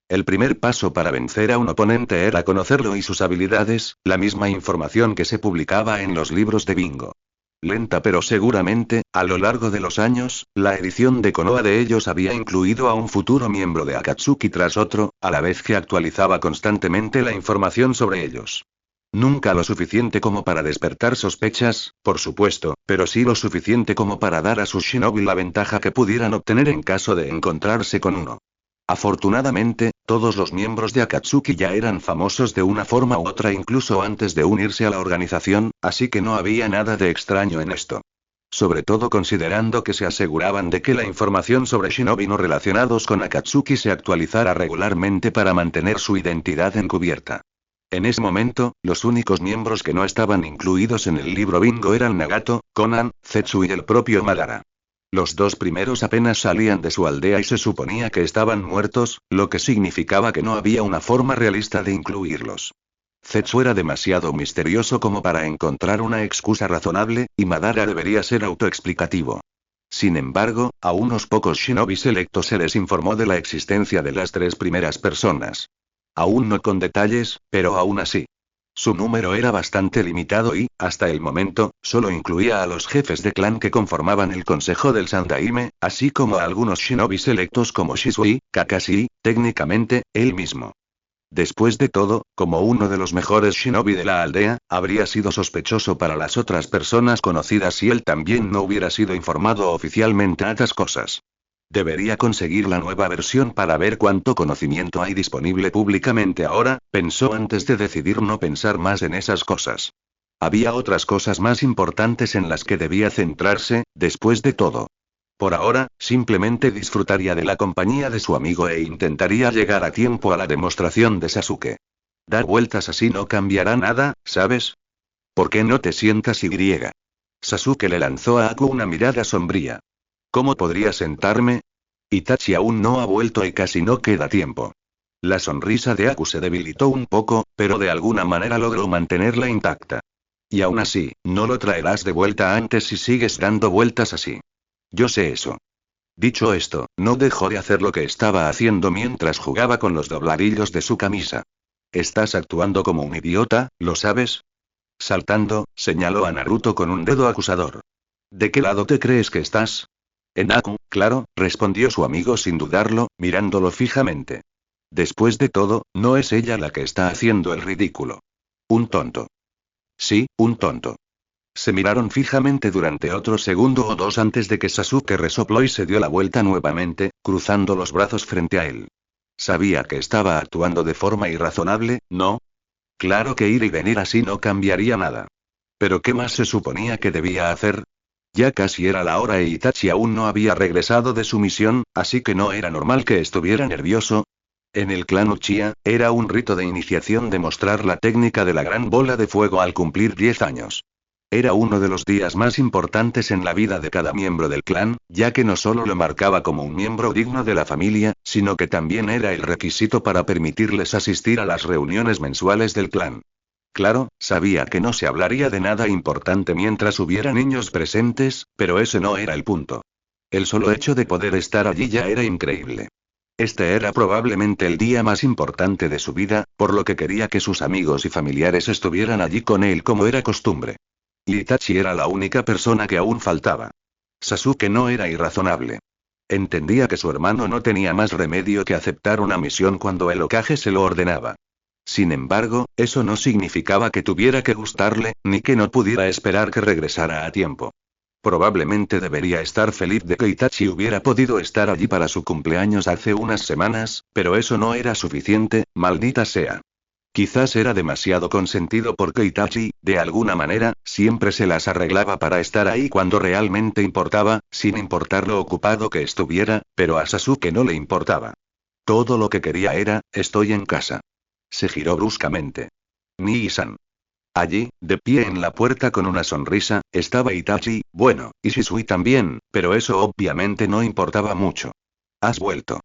El primer paso para vencer a un oponente era conocerlo y sus habilidades, la misma información que se publicaba en los libros de Bingo. Lenta pero seguramente, a lo largo de los años, la edición de Konoha de ellos había incluido a un futuro miembro de Akatsuki tras otro, a la vez que actualizaba constantemente la información sobre ellos. Nunca lo suficiente como para despertar sospechas, por supuesto, pero sí lo suficiente como para dar a sus shinobi la ventaja que pudieran obtener en caso de encontrarse con uno. Afortunadamente, todos los miembros de Akatsuki ya eran famosos de una forma u otra incluso antes de unirse a la organización, así que no había nada de extraño en esto. Sobre todo considerando que se aseguraban de que la información sobre shinobi no relacionados con Akatsuki se actualizara regularmente para mantener su identidad encubierta. En ese momento, los únicos miembros que no estaban incluidos en el libro Bingo eran Nagato, Konan, Zetsu y el propio Madara. Los dos primeros apenas salían de su aldea y se suponía que estaban muertos, lo que significaba que no había una forma realista de incluirlos. Zetsu era demasiado misterioso como para encontrar una excusa razonable, y Madara debería ser autoexplicativo. Sin embargo, a unos pocos shinobi selectos se les informó de la existencia de las tres primeras personas. Aún no con detalles, pero aún así. Su número era bastante limitado y, hasta el momento, solo incluía a los jefes de clan que conformaban el consejo del Sandaime, así como a algunos shinobi selectos como Shisui, Kakashi y, técnicamente, él mismo. Después de todo, como uno de los mejores shinobi de la aldea, habría sido sospechoso para las otras personas conocidas si él también no hubiera sido informado oficialmente a estas cosas. Debería conseguir la nueva versión para ver cuánto conocimiento hay disponible públicamente ahora, pensó antes de decidir no pensar más en esas cosas. Había otras cosas más importantes en las que debía centrarse, después de todo. Por ahora, simplemente disfrutaría de la compañía de su amigo e intentaría llegar a tiempo a la demostración de Sasuke. Dar vueltas así no cambiará nada, ¿sabes? ¿Por qué no te sientas y griega? Sasuke le lanzó a Aku una mirada sombría. ¿Cómo podría sentarme? Itachi aún no ha vuelto y casi no queda tiempo. La sonrisa de Aku se debilitó un poco, pero de alguna manera logró mantenerla intacta. Y aún así, no lo traerás de vuelta antes si sigues dando vueltas así. Yo sé eso. Dicho esto, no dejó de hacer lo que estaba haciendo mientras jugaba con los dobladillos de su camisa. Estás actuando como un idiota, ¿lo sabes? Saltando, señaló a Naruto con un dedo acusador. ¿De qué lado te crees que estás? En Aku, claro, respondió su amigo sin dudarlo, mirándolo fijamente. Después de todo, no es ella la que está haciendo el ridículo. Un tonto. Sí, un tonto. Se miraron fijamente durante otro segundo o dos antes de que Sasuke resopló y se dio la vuelta nuevamente, cruzando los brazos frente a él. Sabía que estaba actuando de forma irrazonable, ¿no? Claro que ir y venir así no cambiaría nada. Pero ¿qué más se suponía que debía hacer? Ya casi era la hora e Itachi aún no había regresado de su misión, así que no era normal que estuviera nervioso. En el clan Uchiha, era un rito de iniciación demostrar la técnica de la gran bola de fuego al cumplir 10 años. Era uno de los días más importantes en la vida de cada miembro del clan, ya que no solo lo marcaba como un miembro digno de la familia, sino que también era el requisito para permitirles asistir a las reuniones mensuales del clan. Claro, sabía que no se hablaría de nada importante mientras hubiera niños presentes, pero ese no era el punto. El solo hecho de poder estar allí ya era increíble. Este era probablemente el día más importante de su vida, por lo que quería que sus amigos y familiares estuvieran allí con él como era costumbre. Y Itachi era la única persona que aún faltaba. Sasuke no era irrazonable. Entendía que su hermano no tenía más remedio que aceptar una misión cuando el Hokage se lo ordenaba. Sin embargo, eso no significaba que tuviera que gustarle, ni que no pudiera esperar que regresara a tiempo. Probablemente debería estar feliz de que Itachi hubiera podido estar allí para su cumpleaños hace unas semanas, pero eso no era suficiente, maldita sea. Quizás era demasiado consentido porque Itachi, de alguna manera, siempre se las arreglaba para estar ahí cuando realmente importaba, sin importar lo ocupado que estuviera, pero a Sasuke no le importaba. Todo lo que quería era, estoy en casa. Se giró bruscamente. Nii-san. Allí, de pie en la puerta con una sonrisa, estaba Itachi, bueno, y Shisui también, pero eso obviamente no importaba mucho. ¿Has vuelto?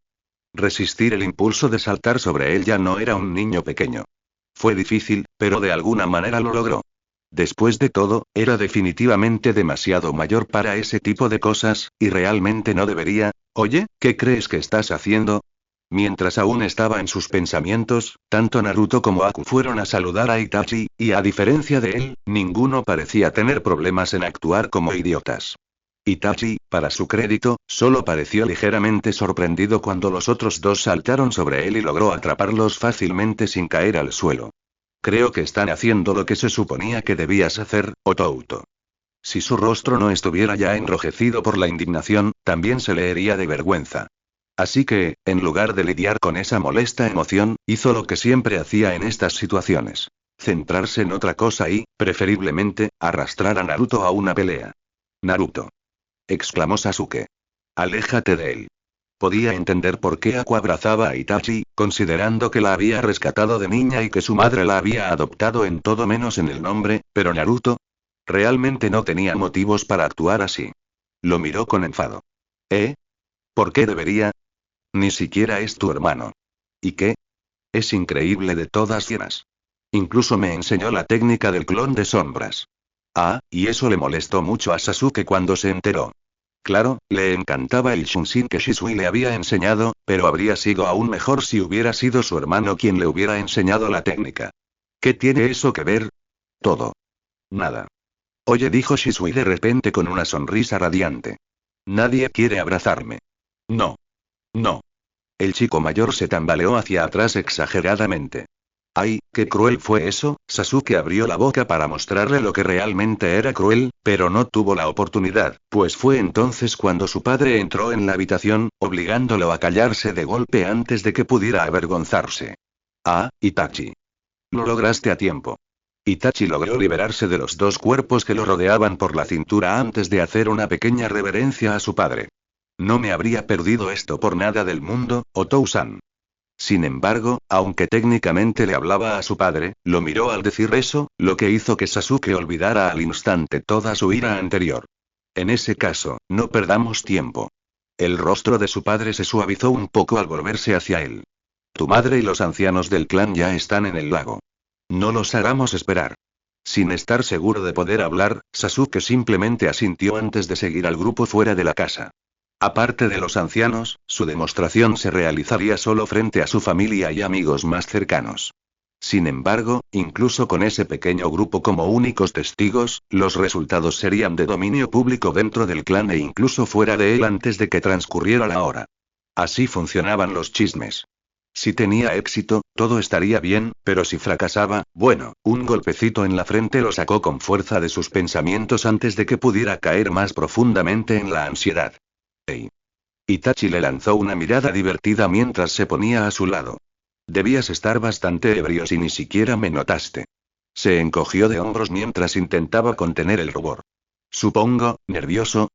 Resistir el impulso de saltar sobre él, ya no era un niño pequeño. Fue difícil, pero de alguna manera lo logró. Después de todo, era definitivamente demasiado mayor para ese tipo de cosas, y realmente no debería. Oye, ¿qué crees que estás haciendo? Mientras aún estaba en sus pensamientos, tanto Naruto como Aku fueron a saludar a Itachi, y a diferencia de él, ninguno parecía tener problemas en actuar como idiotas. Itachi, para su crédito, solo pareció ligeramente sorprendido cuando los otros dos saltaron sobre él y logró atraparlos fácilmente sin caer al suelo. Creo que están haciendo lo que se suponía que debías hacer, Otouto. Si su rostro no estuviera ya enrojecido por la indignación, también se leería de vergüenza. Así que, en lugar de lidiar con esa molesta emoción, hizo lo que siempre hacía en estas situaciones. Centrarse en otra cosa y, preferiblemente, arrastrar a Naruto a una pelea. Naruto. Exclamó Sasuke. Aléjate de él. Podía entender por qué Aku abrazaba a Itachi, considerando que la había rescatado de niña y que su madre la había adoptado en todo menos en el nombre, pero Naruto realmente no tenía motivos para actuar así. Lo miró con enfado. ¿Eh? ¿Por qué debería? Ni siquiera es tu hermano. ¿Y qué? Es increíble de todas llenas. Incluso me enseñó la técnica del clon de sombras. Ah, y eso le molestó mucho a Sasuke cuando se enteró. Claro, le encantaba el Shunshin que Shisui le había enseñado, pero habría sido aún mejor si hubiera sido su hermano quien le hubiera enseñado la técnica. ¿Qué tiene eso que ver? Todo. Nada. Oye, dijo Shisui de repente con una sonrisa radiante. Nadie quiere abrazarme. No. No. El chico mayor se tambaleó hacia atrás exageradamente. ¡Ay, qué cruel fue eso! Sasuke abrió la boca para mostrarle lo que realmente era cruel, pero no tuvo la oportunidad, pues fue entonces cuando su padre entró en la habitación, obligándolo a callarse de golpe antes de que pudiera avergonzarse. Ah, Itachi. Lo lograste a tiempo. Itachi logró liberarse de los dos cuerpos que lo rodeaban por la cintura antes de hacer una pequeña reverencia a su padre. No me habría perdido esto por nada del mundo, Otou-san. Sin embargo, aunque técnicamente le hablaba a su padre, lo miró al decir eso, lo que hizo que Sasuke olvidara al instante toda su ira anterior. En ese caso, no perdamos tiempo. El rostro de su padre se suavizó un poco al volverse hacia él. Tu madre y los ancianos del clan ya están en el lago. No los hagamos esperar. Sin estar seguro de poder hablar, Sasuke simplemente asintió antes de seguir al grupo fuera de la casa. Aparte de los ancianos, su demostración se realizaría solo frente a su familia y amigos más cercanos. Sin embargo, incluso con ese pequeño grupo como únicos testigos, los resultados serían de dominio público dentro del clan e incluso fuera de él antes de que transcurriera la hora. Así funcionaban los chismes. Si tenía éxito, todo estaría bien, pero si fracasaba, bueno, un golpecito en la frente lo sacó con fuerza de sus pensamientos antes de que pudiera caer más profundamente en la ansiedad. Hey. Itachi le lanzó una mirada divertida mientras se ponía a su lado. Debías estar bastante ebrio si ni siquiera me notaste. Se encogió de hombros mientras intentaba contener el rubor. Supongo, nervioso.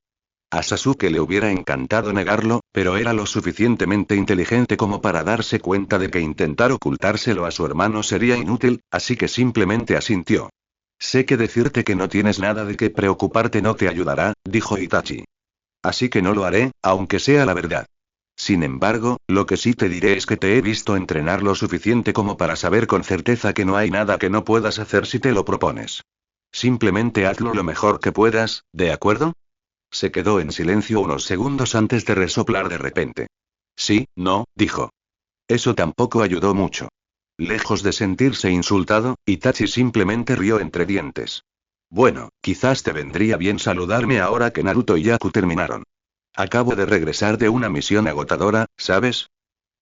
A Sasuke le hubiera encantado negarlo, pero era lo suficientemente inteligente como para darse cuenta de que intentar ocultárselo a su hermano sería inútil, así que simplemente asintió. Sé que decirte que no tienes nada de qué preocuparte no te ayudará, dijo Itachi. Así que no lo haré, aunque sea la verdad. Sin embargo, lo que sí te diré es que te he visto entrenar lo suficiente como para saber con certeza que no hay nada que no puedas hacer si te lo propones. Simplemente hazlo lo mejor que puedas, ¿de acuerdo? Se quedó en silencio unos segundos antes de resoplar de repente. Sí, no, dijo. Eso tampoco ayudó mucho. Lejos de sentirse insultado, Itachi simplemente rió entre dientes. Bueno, quizás te vendría bien saludarme ahora que Naruto y Yaku terminaron. Acabo de regresar de una misión agotadora, ¿sabes?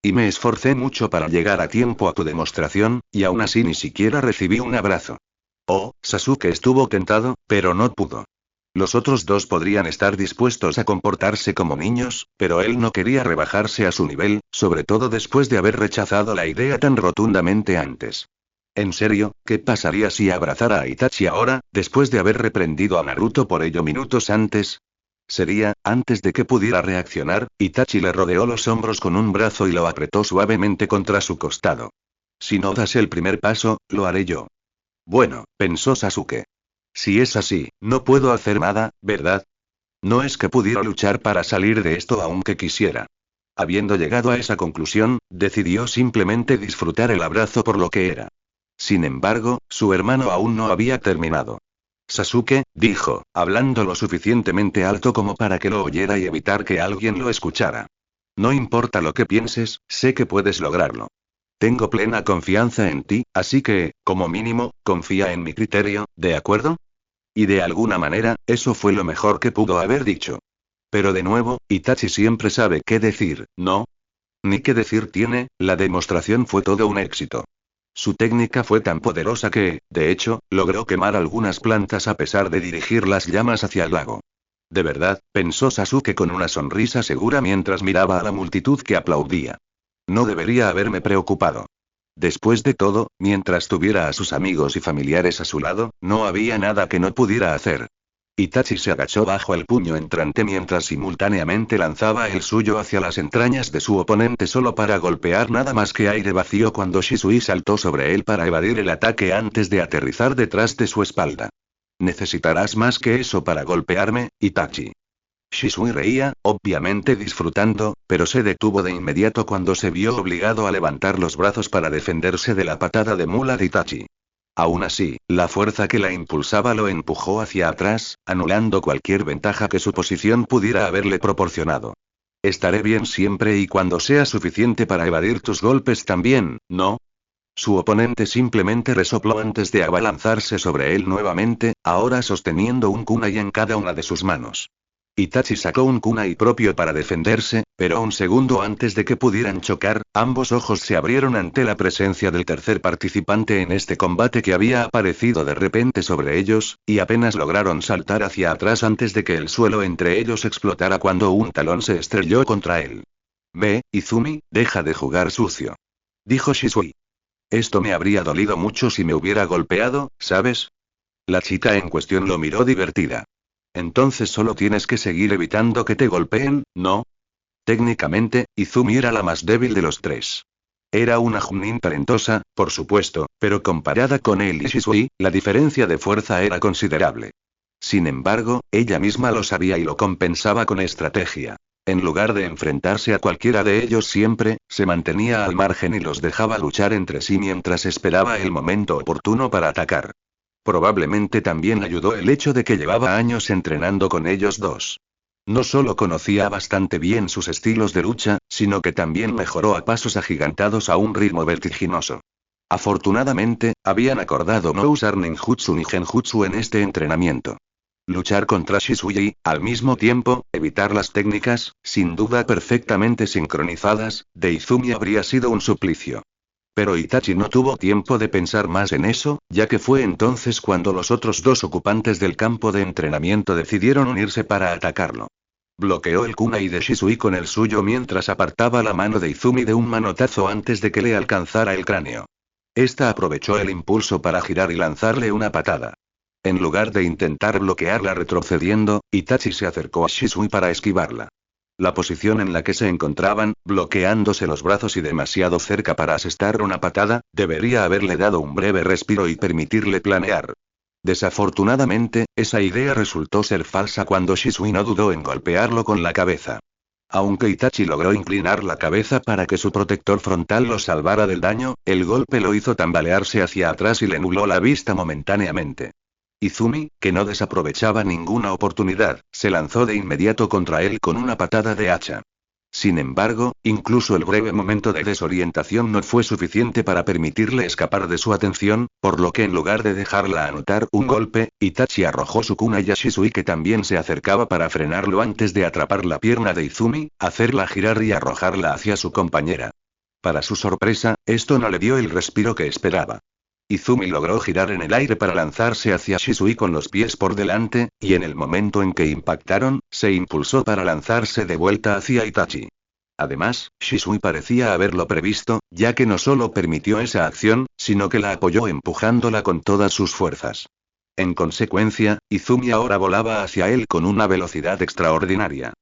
Y me esforcé mucho para llegar a tiempo a tu demostración, y aún así ni siquiera recibí un abrazo. Oh, Sasuke estuvo tentado, pero no pudo. Los otros dos podrían estar dispuestos a comportarse como niños, pero él no quería rebajarse a su nivel, sobre todo después de haber rechazado la idea tan rotundamente antes. En serio, ¿qué pasaría si abrazara a Itachi ahora, después de haber reprendido a Naruto por ello minutos antes? Antes de que pudiera reaccionar, Itachi le rodeó los hombros con un brazo y lo apretó suavemente contra su costado. Si no das el primer paso, lo haré yo. Bueno, pensó Sasuke. Si es así, no puedo hacer nada, ¿verdad? No es que pudiera luchar para salir de esto aunque quisiera. Habiendo llegado a esa conclusión, decidió simplemente disfrutar el abrazo por lo que era. Sin embargo, su hermano aún no había terminado. Sasuke, dijo, hablando lo suficientemente alto como para que lo oyera y evitar que alguien lo escuchara. No importa lo que pienses, sé que puedes lograrlo. Tengo plena confianza en ti, así que, como mínimo, confía en mi criterio, ¿de acuerdo? Y de alguna manera, eso fue lo mejor que pudo haber dicho. Pero de nuevo, Itachi siempre sabe qué decir, ¿no? Ni qué decir tiene, la demostración fue todo un éxito. Su técnica fue tan poderosa que, de hecho, logró quemar algunas plantas a pesar de dirigir las llamas hacia el lago. De verdad, pensó Sasuke con una sonrisa segura mientras miraba a la multitud que aplaudía. No debería haberme preocupado. Después de todo, mientras tuviera a sus amigos y familiares a su lado, no había nada que no pudiera hacer. Itachi se agachó bajo el puño entrante mientras simultáneamente lanzaba el suyo hacia las entrañas de su oponente solo para golpear nada más que aire vacío cuando Shisui saltó sobre él para evadir el ataque antes de aterrizar detrás de su espalda. Necesitarás más que eso para golpearme, Itachi. Shisui reía, obviamente disfrutando, pero se detuvo de inmediato cuando se vio obligado a levantar los brazos para defenderse de la patada de mula de Itachi. Aún así, la fuerza que la impulsaba lo empujó hacia atrás, anulando cualquier ventaja que su posición pudiera haberle proporcionado. Estaré bien siempre y cuando sea suficiente para evadir tus golpes también, ¿no? Su oponente simplemente resopló antes de abalanzarse sobre él nuevamente, ahora sosteniendo un kunai en cada una de sus manos. Itachi sacó un kunai propio para defenderse, pero un segundo antes de que pudieran chocar, ambos ojos se abrieron ante la presencia del tercer participante en este combate que había aparecido de repente sobre ellos, y apenas lograron saltar hacia atrás antes de que el suelo entre ellos explotara cuando un talón se estrelló contra él. Ve, Izumi, deja de jugar sucio. Dijo Shisui. Esto me habría dolido mucho si me hubiera golpeado, ¿sabes? La chica en cuestión lo miró divertida. Entonces solo tienes que seguir evitando que te golpeen, ¿no? Técnicamente, Izumi era la más débil de los tres. Era una Chunin talentosa, por supuesto, pero comparada con él y Shisui, la diferencia de fuerza era considerable. Sin embargo, ella misma lo sabía y lo compensaba con estrategia. En lugar de enfrentarse a cualquiera de ellos siempre, se mantenía al margen y los dejaba luchar entre sí mientras esperaba el momento oportuno para atacar. Probablemente también ayudó el hecho de que llevaba años entrenando con ellos dos. No solo conocía bastante bien sus estilos de lucha, sino que también mejoró a pasos agigantados a un ritmo vertiginoso. Afortunadamente, habían acordado no usar ninjutsu ni genjutsu en este entrenamiento. Luchar contra Shisui y, al mismo tiempo, evitar las técnicas, sin duda perfectamente sincronizadas, de Izumi habría sido un suplicio. Pero Itachi no tuvo tiempo de pensar más en eso, ya que fue entonces cuando los otros dos ocupantes del campo de entrenamiento decidieron unirse para atacarlo. Bloqueó el kunai de Shisui con el suyo mientras apartaba la mano de Izumi de un manotazo antes de que le alcanzara el cráneo. Esta aprovechó el impulso para girar y lanzarle una patada. En lugar de intentar bloquearla retrocediendo, Itachi se acercó a Shisui para esquivarla. La posición en la que se encontraban, bloqueándose los brazos y demasiado cerca para asestar una patada, debería haberle dado un breve respiro y permitirle planear. Desafortunadamente, esa idea resultó ser falsa cuando Shisui no dudó en golpearlo con la cabeza. Aunque Itachi logró inclinar la cabeza para que su protector frontal lo salvara del daño, el golpe lo hizo tambalearse hacia atrás y le nubló la vista momentáneamente. Izumi, que no desaprovechaba ninguna oportunidad, se lanzó de inmediato contra él con una patada de hacha. Sin embargo, incluso el breve momento de desorientación no fue suficiente para permitirle escapar de su atención, por lo que en lugar de dejarla anotar un golpe, Itachi arrojó su kunai a Shisui, que también se acercaba, para frenarlo antes de atrapar la pierna de Izumi, hacerla girar y arrojarla hacia su compañera. Para su sorpresa, esto no le dio el respiro que esperaba. Izumi logró girar en el aire para lanzarse hacia Shisui con los pies por delante, y en el momento en que impactaron, se impulsó para lanzarse de vuelta hacia Itachi. Además, Shisui parecía haberlo previsto, ya que no solo permitió esa acción, sino que la apoyó empujándola con todas sus fuerzas. En consecuencia, Izumi ahora volaba hacia él con una velocidad extraordinaria.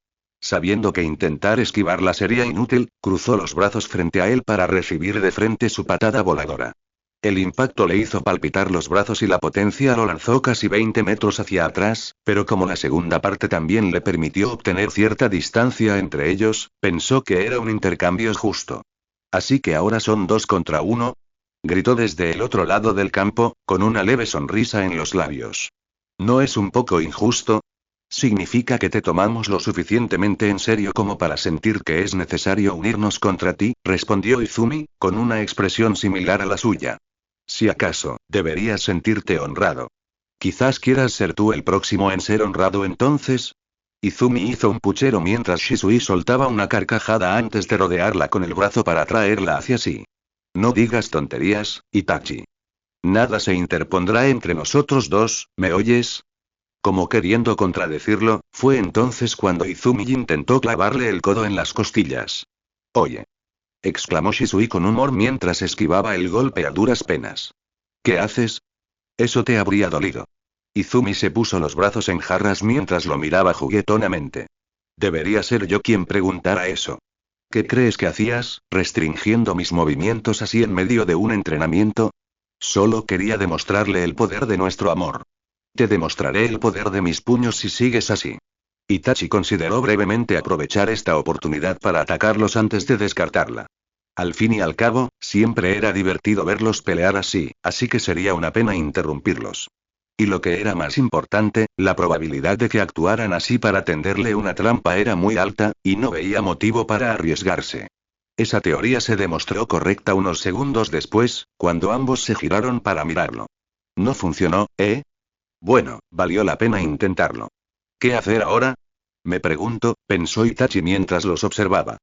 Sabiendo que intentar esquivarla sería inútil, cruzó los brazos frente a él para recibir de frente su patada voladora. El impacto le hizo palpitar los brazos y la potencia lo lanzó casi 20 metros hacia atrás, pero como la segunda parte también le permitió obtener cierta distancia entre ellos, pensó que era un intercambio justo. ¿Así que ahora son 2 contra 1? Gritó desde el otro lado del campo, con una leve sonrisa en los labios. ¿No es un poco injusto? Significa que te tomamos lo suficientemente en serio como para sentir que es necesario unirnos contra ti, respondió Izumi, con una expresión similar a la suya. Si acaso, deberías sentirte honrado. Quizás quieras ser tú el próximo en ser honrado entonces. Izumi hizo un puchero mientras Shisui soltaba una carcajada antes de rodearla con el brazo para traerla hacia sí. No digas tonterías, Itachi. Nada se interpondrá entre nosotros dos, ¿me oyes? Como queriendo contradecirlo, fue entonces cuando Izumi intentó clavarle el codo en las costillas. Oye, exclamó Shisui con humor mientras esquivaba el golpe a duras penas. ¿Qué haces? Eso te habría dolido. Izumi se puso los brazos en jarras mientras lo miraba juguetonamente. Debería ser yo quien preguntara eso. ¿Qué crees que hacías, restringiendo mis movimientos así en medio de un entrenamiento? Solo quería demostrarle el poder de nuestro amor. Te demostraré el poder de mis puños si sigues así. Itachi consideró brevemente aprovechar esta oportunidad para atacarlos antes de descartarla. Al fin y al cabo, siempre era divertido verlos pelear así que sería una pena interrumpirlos. Y lo que era más importante, la probabilidad de que actuaran así para tenderle una trampa era muy alta, y no veía motivo para arriesgarse. Esa teoría se demostró correcta unos segundos después, cuando ambos se giraron para mirarlo. No funcionó, ¿eh? Bueno, valió la pena intentarlo. ¿Qué hacer ahora? Me pregunto, pensó Itachi mientras los observaba.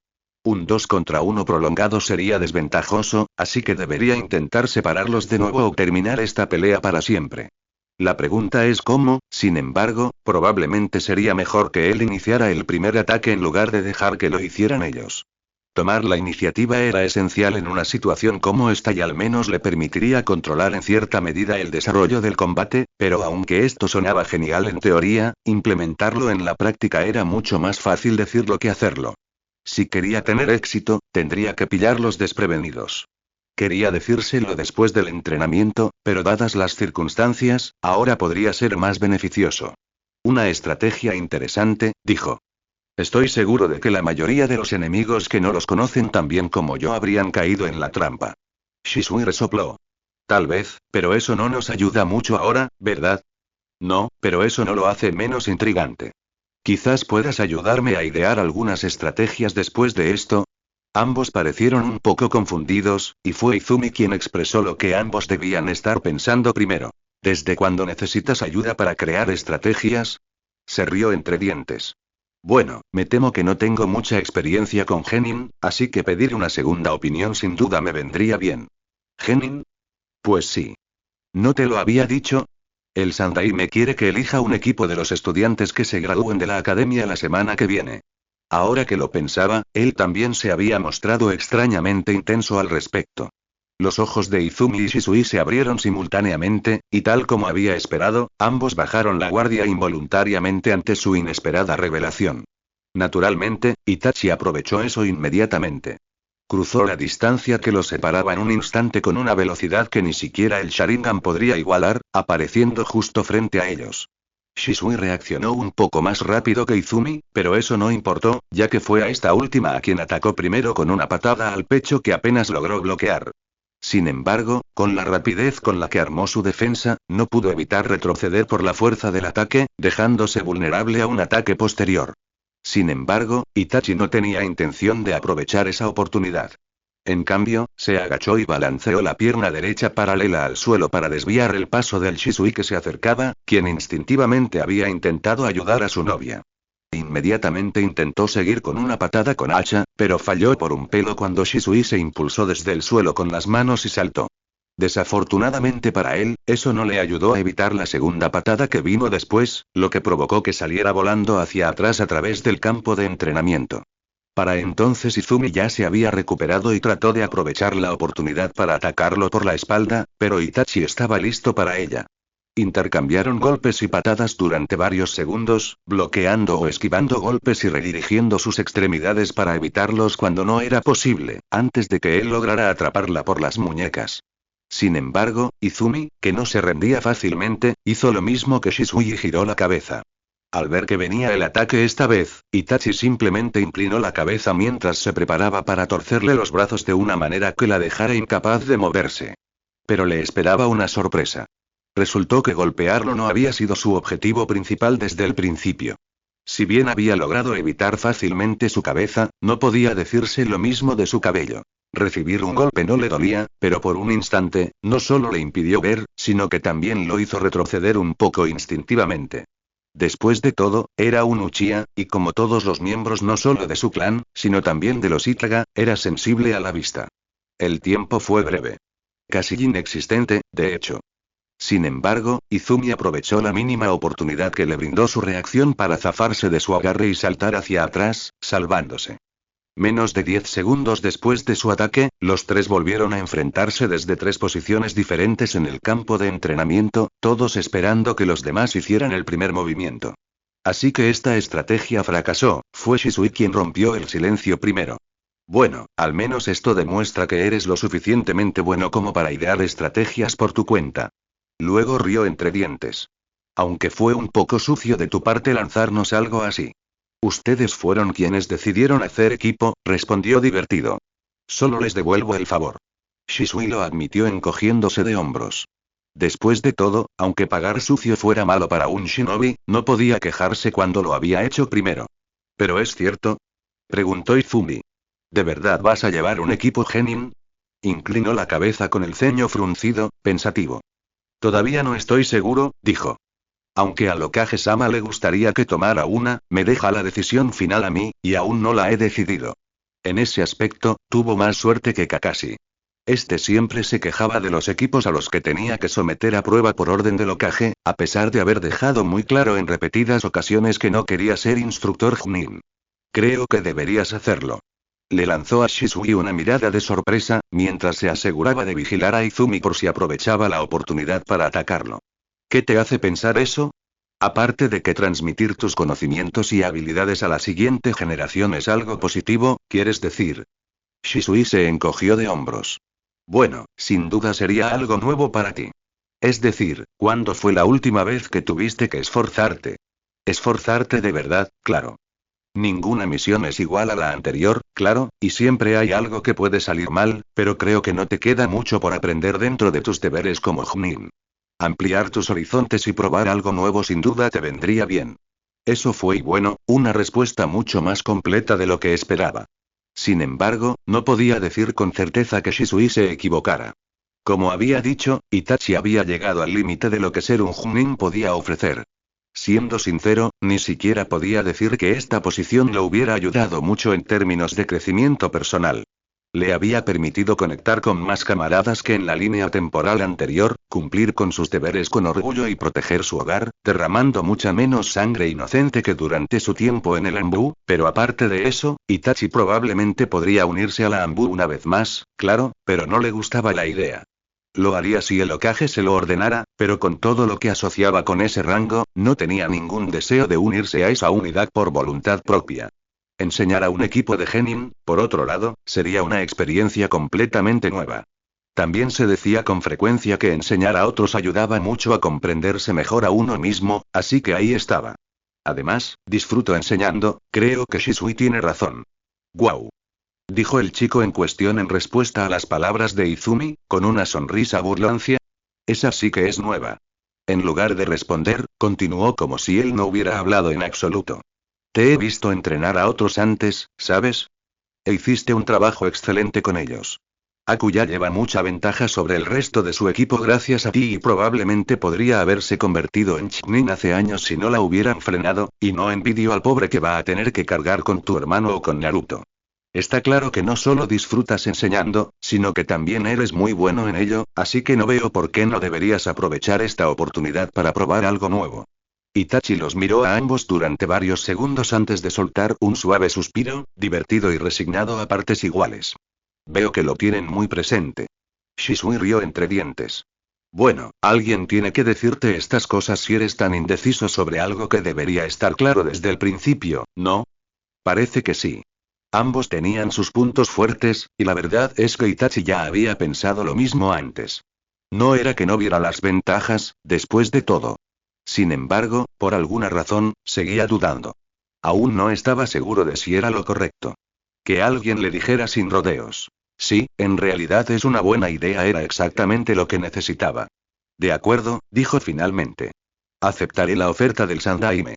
Un 2 contra 1 prolongado sería desventajoso, así que debería intentar separarlos de nuevo o terminar esta pelea para siempre. La pregunta es cómo, sin embargo, probablemente sería mejor que él iniciara el primer ataque en lugar de dejar que lo hicieran ellos. Tomar la iniciativa era esencial en una situación como esta y al menos le permitiría controlar en cierta medida el desarrollo del combate, pero aunque esto sonaba genial en teoría, implementarlo en la práctica era mucho más fácil decirlo que hacerlo. Si quería tener éxito, tendría que pillarlos desprevenidos. Quería decírselo después del entrenamiento, pero dadas las circunstancias, ahora podría ser más beneficioso. Una estrategia interesante, dijo. Estoy seguro de que la mayoría de los enemigos que no los conocen tan bien como yo habrían caído en la trampa. Shisui resopló. Tal vez, pero eso no nos ayuda mucho ahora, ¿verdad? No, pero eso no lo hace menos intrigante. Quizás puedas ayudarme a idear algunas estrategias después de esto. Ambos parecieron un poco confundidos, y fue Izumi quien expresó lo que ambos debían estar pensando primero. ¿Desde cuándo necesitas ayuda para crear estrategias? Se rió entre dientes. Bueno, me temo que no tengo mucha experiencia con Genin, así que pedir una segunda opinión sin duda me vendría bien. ¿Genin? Pues sí. ¿No te lo había dicho? El Sandai me quiere que elija un equipo de los estudiantes que se gradúen de la academia la semana que viene. Ahora que lo pensaba, él también se había mostrado extrañamente intenso al respecto. Los ojos de Izumi y Shisui se abrieron simultáneamente, y tal como había esperado, ambos bajaron la guardia involuntariamente ante su inesperada revelación. Naturalmente, Itachi aprovechó eso inmediatamente. Cruzó la distancia que los separaba en un instante con una velocidad que ni siquiera el Sharingan podría igualar, apareciendo justo frente a ellos. Shisui reaccionó un poco más rápido que Izumi, pero eso no importó, ya que fue a esta última a quien atacó primero con una patada al pecho que apenas logró bloquear. Sin embargo, con la rapidez con la que armó su defensa, no pudo evitar retroceder por la fuerza del ataque, dejándose vulnerable a un ataque posterior. Sin embargo, Itachi no tenía intención de aprovechar esa oportunidad. En cambio, se agachó y balanceó la pierna derecha paralela al suelo para desviar el paso del Shisui que se acercaba, quien instintivamente había intentado ayudar a su novia. Inmediatamente intentó seguir con una patada con hacha, pero falló por un pelo cuando Shisui se impulsó desde el suelo con las manos y saltó. Desafortunadamente para él, eso no le ayudó a evitar la segunda patada que vino después, lo que provocó que saliera volando hacia atrás a través del campo de entrenamiento. Para entonces Izumi ya se había recuperado y trató de aprovechar la oportunidad para atacarlo por la espalda, pero Itachi estaba listo para ella. Intercambiaron golpes y patadas durante varios segundos, bloqueando o esquivando golpes y redirigiendo sus extremidades para evitarlos cuando no era posible, antes de que él lograra atraparla por las muñecas. Sin embargo, Izumi, que no se rendía fácilmente, hizo lo mismo que Shisui y giró la cabeza. Al ver que venía el ataque esta vez, Itachi simplemente inclinó la cabeza mientras se preparaba para torcerle los brazos de una manera que la dejara incapaz de moverse. Pero le esperaba una sorpresa. Resultó que golpearlo no había sido su objetivo principal desde el principio. Si bien había logrado evitar fácilmente su cabeza, no podía decirse lo mismo de su cabello. Recibir un golpe no le dolía, pero por un instante, no solo le impidió ver, sino que también lo hizo retroceder un poco instintivamente. Después de todo, era un Uchiha, y como todos los miembros no solo de su clan, sino también de los Itaga, era sensible a la vista. El tiempo fue breve. Casi inexistente, de hecho. Sin embargo, Izumi aprovechó la mínima oportunidad que le brindó su reacción para zafarse de su agarre y saltar hacia atrás, salvándose. Menos de 10 segundos después de su ataque, los tres volvieron a enfrentarse desde tres posiciones diferentes en el campo de entrenamiento, todos esperando que los demás hicieran el primer movimiento. Así que esta estrategia fracasó, fue Shisui quien rompió el silencio primero. Bueno, al menos esto demuestra que eres lo suficientemente bueno como para idear estrategias por tu cuenta. Luego rió entre dientes. Aunque fue un poco sucio de tu parte lanzarnos algo así. Ustedes fueron quienes decidieron hacer equipo, respondió divertido. Solo les devuelvo el favor. Shisui lo admitió encogiéndose de hombros. Después de todo, aunque pagar sucio fuera malo para un shinobi, no podía quejarse cuando lo había hecho primero. ¿Pero es cierto? Preguntó Izumi. ¿De verdad vas a llevar un equipo genin? Inclinó la cabeza con el ceño fruncido, pensativo. Todavía no estoy seguro, dijo. Aunque a Lokage-sama le gustaría que tomara una, me deja la decisión final a mí, y aún no la he decidido. En ese aspecto, tuvo más suerte que Kakashi. Este siempre se quejaba de los equipos a los que tenía que someter a prueba por orden de Lokage, a pesar de haber dejado muy claro en repetidas ocasiones que no quería ser instructor Chunin. Creo que deberías hacerlo. Le lanzó a Shisui una mirada de sorpresa, mientras se aseguraba de vigilar a Izumi por si aprovechaba la oportunidad para atacarlo. ¿Qué te hace pensar eso? Aparte de que transmitir tus conocimientos y habilidades a la siguiente generación es algo positivo, ¿quieres decir? Shisui se encogió de hombros. Bueno, sin duda sería algo nuevo para ti. Es decir, ¿cuándo fue la última vez que tuviste que esforzarte? Esforzarte de verdad, claro. Ninguna misión es igual a la anterior, claro, y siempre hay algo que puede salir mal, pero creo que no te queda mucho por aprender dentro de tus deberes como Chunin. Ampliar tus horizontes y probar algo nuevo sin duda te vendría bien. Eso fue y bueno, una respuesta mucho más completa de lo que esperaba. Sin embargo, no podía decir con certeza que Shisui se equivocara. Como había dicho, Itachi había llegado al límite de lo que ser un Chunin podía ofrecer. Siendo sincero, ni siquiera podía decir que esta posición lo hubiera ayudado mucho en términos de crecimiento personal. Le había permitido conectar con más camaradas que en la línea temporal anterior, cumplir con sus deberes con orgullo y proteger su hogar, derramando mucha menos sangre inocente que durante su tiempo en el Anbu, pero aparte de eso, Itachi probablemente podría unirse a la Anbu una vez más, claro, pero no le gustaba la idea. Lo haría si el Hokage se lo ordenara, pero con todo lo que asociaba con ese rango, no tenía ningún deseo de unirse a esa unidad por voluntad propia. Enseñar a un equipo de genin, por otro lado, sería una experiencia completamente nueva. También se decía con frecuencia que enseñar a otros ayudaba mucho a comprenderse mejor a uno mismo, así que ahí estaba. Además, disfruto enseñando, creo que Shisui tiene razón. «Guau», dijo el chico en cuestión en respuesta a las palabras de Izumi, con una sonrisa burlancia. Esa sí que es nueva. En lugar de responder, continuó como si él no hubiera hablado en absoluto. Te he visto entrenar a otros antes, ¿sabes? E hiciste un trabajo excelente con ellos. Akuya lleva mucha ventaja sobre el resto de su equipo gracias a ti y probablemente podría haberse convertido en Chunin hace años si no la hubieran frenado, y no envidio al pobre que va a tener que cargar con tu hermano o con Naruto. Está claro que no solo disfrutas enseñando, sino que también eres muy bueno en ello, así que no veo por qué no deberías aprovechar esta oportunidad para probar algo nuevo. Itachi los miró a ambos durante varios segundos antes de soltar un suave suspiro, divertido y resignado a partes iguales. Veo que lo tienen muy presente. Shisui rió entre dientes. Bueno, alguien tiene que decirte estas cosas si eres tan indeciso sobre algo que debería estar claro desde el principio, ¿no? Parece que sí. Ambos tenían sus puntos fuertes, y la verdad es que Itachi ya había pensado lo mismo antes. No era que no viera las ventajas, después de todo. Sin embargo, por alguna razón, seguía dudando. Aún no estaba seguro de si era lo correcto. Que alguien le dijera sin rodeos. Sí, en realidad es una buena idea, era exactamente lo que necesitaba. De acuerdo, dijo finalmente. Aceptaré la oferta del Sandaime.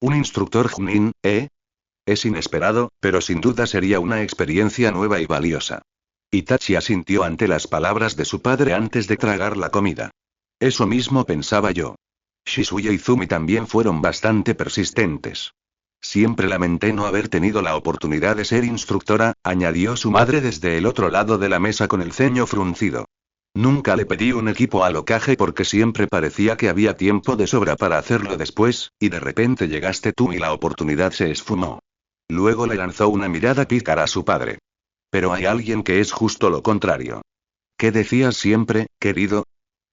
Un instructor Junin, ¿eh? Es inesperado, pero sin duda sería una experiencia nueva y valiosa. Itachi asintió ante las palabras de su padre antes de tragar la comida. Eso mismo pensaba yo. Shisui y Izumi también fueron bastante persistentes. Siempre lamenté no haber tenido la oportunidad de ser instructora, añadió su madre desde el otro lado de la mesa con el ceño fruncido. Nunca le pedí un equipo al Hokage porque siempre parecía que había tiempo de sobra para hacerlo después, y de repente llegaste tú y la oportunidad se esfumó. Luego le lanzó una mirada pícara a su padre. Pero hay alguien que es justo lo contrario. ¿Qué decías siempre, querido?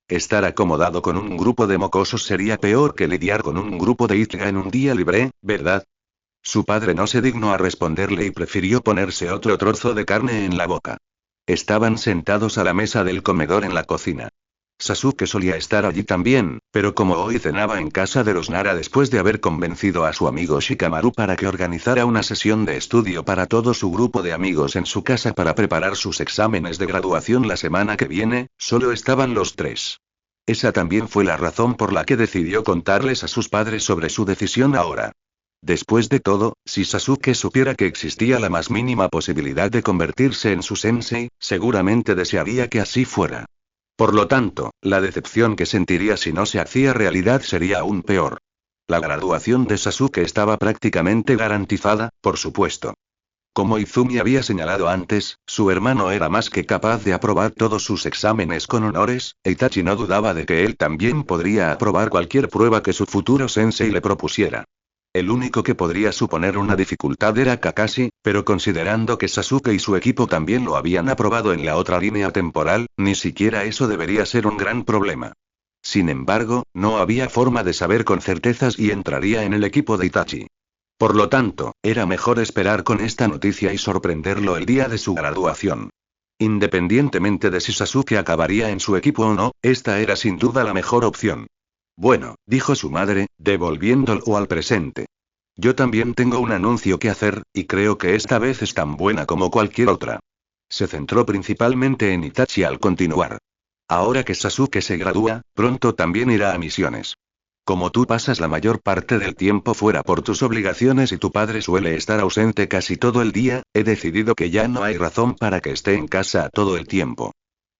Estar acomodado con un grupo de mocosos sería peor que lidiar con un grupo de Ichiga en un día libre, ¿verdad? Su padre no se dignó a responderle y prefirió ponerse otro trozo de carne en la boca. Estaban sentados a la mesa del comedor en la cocina. Sasuke solía estar allí también, pero como hoy cenaba en casa de los Nara después de haber convencido a su amigo Shikamaru para que organizara una sesión de estudio para todo su grupo de amigos en su casa para preparar sus exámenes de graduación la semana que viene, solo estaban los tres. Esa también fue la razón por la que decidió contarles a sus padres sobre su decisión ahora. Después de todo, si Sasuke supiera que existía la más mínima posibilidad de convertirse en su sensei, seguramente desearía que así fuera. Por lo tanto, la decepción que sentiría si no se hacía realidad sería aún peor. La graduación de Sasuke estaba prácticamente garantizada, por supuesto. Como Izumi había señalado antes, su hermano era más que capaz de aprobar todos sus exámenes con honores, e Itachi no dudaba de que él también podría aprobar cualquier prueba que su futuro sensei le propusiera. El único que podría suponer una dificultad era Kakashi, pero considerando que Sasuke y su equipo también lo habían aprobado en la otra línea temporal, ni siquiera eso debería ser un gran problema. Sin embargo, no había forma de saber con certezas y entraría en el equipo de Itachi. Por lo tanto, era mejor esperar con esta noticia y sorprenderlo el día de su graduación. Independientemente de si Sasuke acabaría en su equipo o no, esta era sin duda la mejor opción. Bueno, dijo su madre, devolviéndolo al presente. Yo también tengo un anuncio que hacer, y creo que esta vez es tan buena como cualquier otra. Se centró principalmente en Itachi al continuar. Ahora que Sasuke se gradúa, pronto también irá a misiones. Como tú pasas la mayor parte del tiempo fuera por tus obligaciones y tu padre suele estar ausente casi todo el día, he decidido que ya no hay razón para que esté en casa todo el tiempo.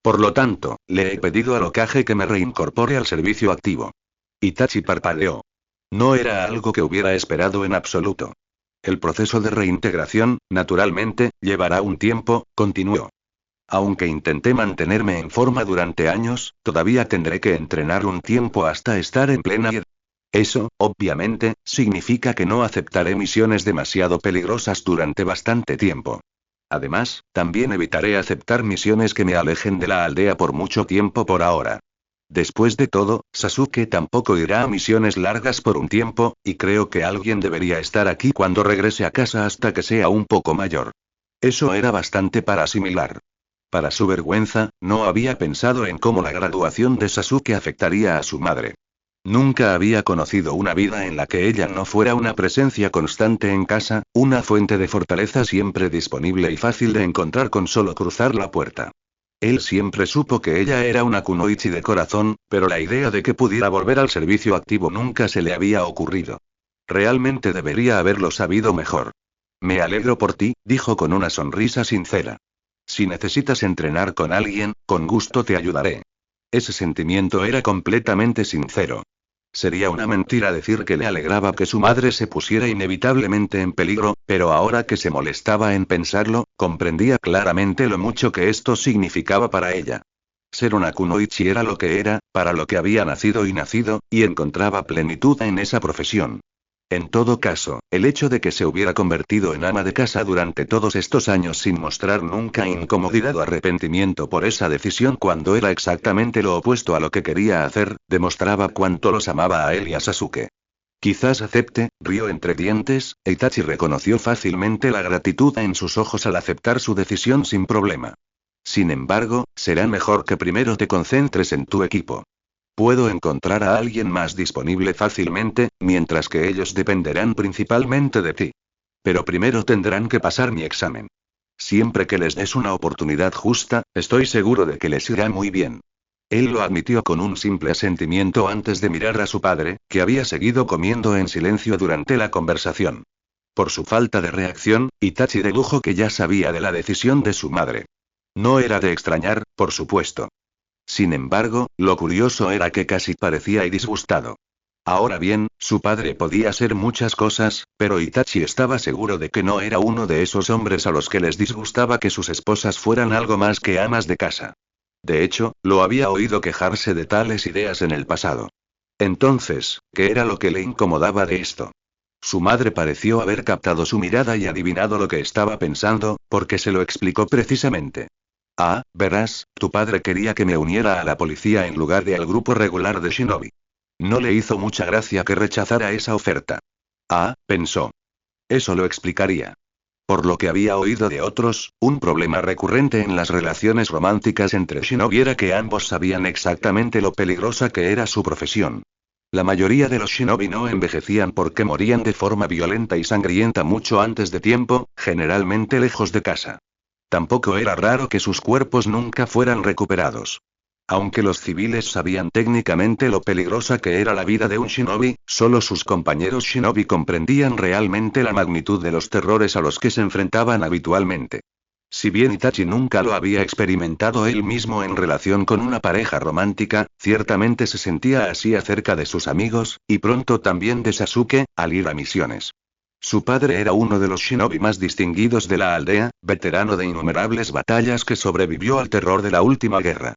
Por lo tanto, le he pedido al Hokage que me reincorpore al servicio activo. Itachi parpadeó. No era algo que hubiera esperado en absoluto. El proceso de reintegración, naturalmente, llevará un tiempo, continuó. Aunque intenté mantenerme en forma durante años, todavía tendré que entrenar un tiempo hasta estar en plena edad. Eso, obviamente, significa que no aceptaré misiones demasiado peligrosas durante bastante tiempo. Además, también evitaré aceptar misiones que me alejen de la aldea por mucho tiempo por ahora. Después de todo, Sasuke tampoco irá a misiones largas por un tiempo, y creo que alguien debería estar aquí cuando regrese a casa hasta que sea un poco mayor. Eso era bastante para asimilar. Para su vergüenza, no había pensado en cómo la graduación de Sasuke afectaría a su madre. Nunca había conocido una vida en la que ella no fuera una presencia constante en casa, una fuente de fortaleza siempre disponible y fácil de encontrar con solo cruzar la puerta. Él siempre supo que ella era una kunoichi de corazón, pero la idea de que pudiera volver al servicio activo nunca se le había ocurrido. Realmente debería haberlo sabido mejor. Me alegro por ti, dijo con una sonrisa sincera. Si necesitas entrenar con alguien, con gusto te ayudaré. Ese sentimiento era completamente sincero. Sería una mentira decir que le alegraba que su madre se pusiera inevitablemente en peligro, pero ahora que se molestaba en pensarlo, comprendía claramente lo mucho que esto significaba para ella. Ser una kunoichi era lo que era, para lo que había nacido, y encontraba plenitud en esa profesión. En todo caso, el hecho de que se hubiera convertido en ama de casa durante todos estos años sin mostrar nunca incomodidad o arrepentimiento por esa decisión cuando era exactamente lo opuesto a lo que quería hacer, demostraba cuánto los amaba a él y a Sasuke. Quizás acepte, rió entre dientes, e Itachi reconoció fácilmente la gratitud en sus ojos al aceptar su decisión sin problema. Sin embargo, será mejor que primero te concentres en tu equipo. Puedo encontrar a alguien más disponible fácilmente, mientras que ellos dependerán principalmente de ti. Pero primero tendrán que pasar mi examen. Siempre que les des una oportunidad justa, estoy seguro de que les irá muy bien. Él lo admitió con un simple asentimiento antes de mirar a su padre, que había seguido comiendo en silencio durante la conversación. Por su falta de reacción, Itachi dedujo que ya sabía de la decisión de su madre. No era de extrañar, por supuesto. Sin embargo, lo curioso era que casi parecía disgustado. Ahora bien, su padre podía ser muchas cosas, pero Itachi estaba seguro de que no era uno de esos hombres a los que les disgustaba que sus esposas fueran algo más que amas de casa. De hecho, lo había oído quejarse de tales ideas en el pasado. Entonces, ¿qué era lo que le incomodaba de esto? Su madre pareció haber captado su mirada y adivinado lo que estaba pensando, porque se lo explicó precisamente. Ah, verás, tu padre quería que me uniera a la policía en lugar de al grupo regular de Shinobi. No le hizo mucha gracia que rechazara esa oferta. Ah, pensó. Eso lo explicaría. Por lo que había oído de otros, un problema recurrente en las relaciones románticas entre Shinobi era que ambos sabían exactamente lo peligrosa que era su profesión. La mayoría de los Shinobi no envejecían porque morían de forma violenta y sangrienta mucho antes de tiempo, generalmente lejos de casa. Tampoco era raro que sus cuerpos nunca fueran recuperados. Aunque los civiles sabían técnicamente lo peligrosa que era la vida de un shinobi, solo sus compañeros shinobi comprendían realmente la magnitud de los terrores a los que se enfrentaban habitualmente. Si bien Itachi nunca lo había experimentado él mismo en relación con una pareja romántica, ciertamente se sentía así acerca de sus amigos, y pronto también de Sasuke, al ir a misiones. Su padre era uno de los shinobi más distinguidos de la aldea, veterano de innumerables batallas que sobrevivió al terror de la última guerra.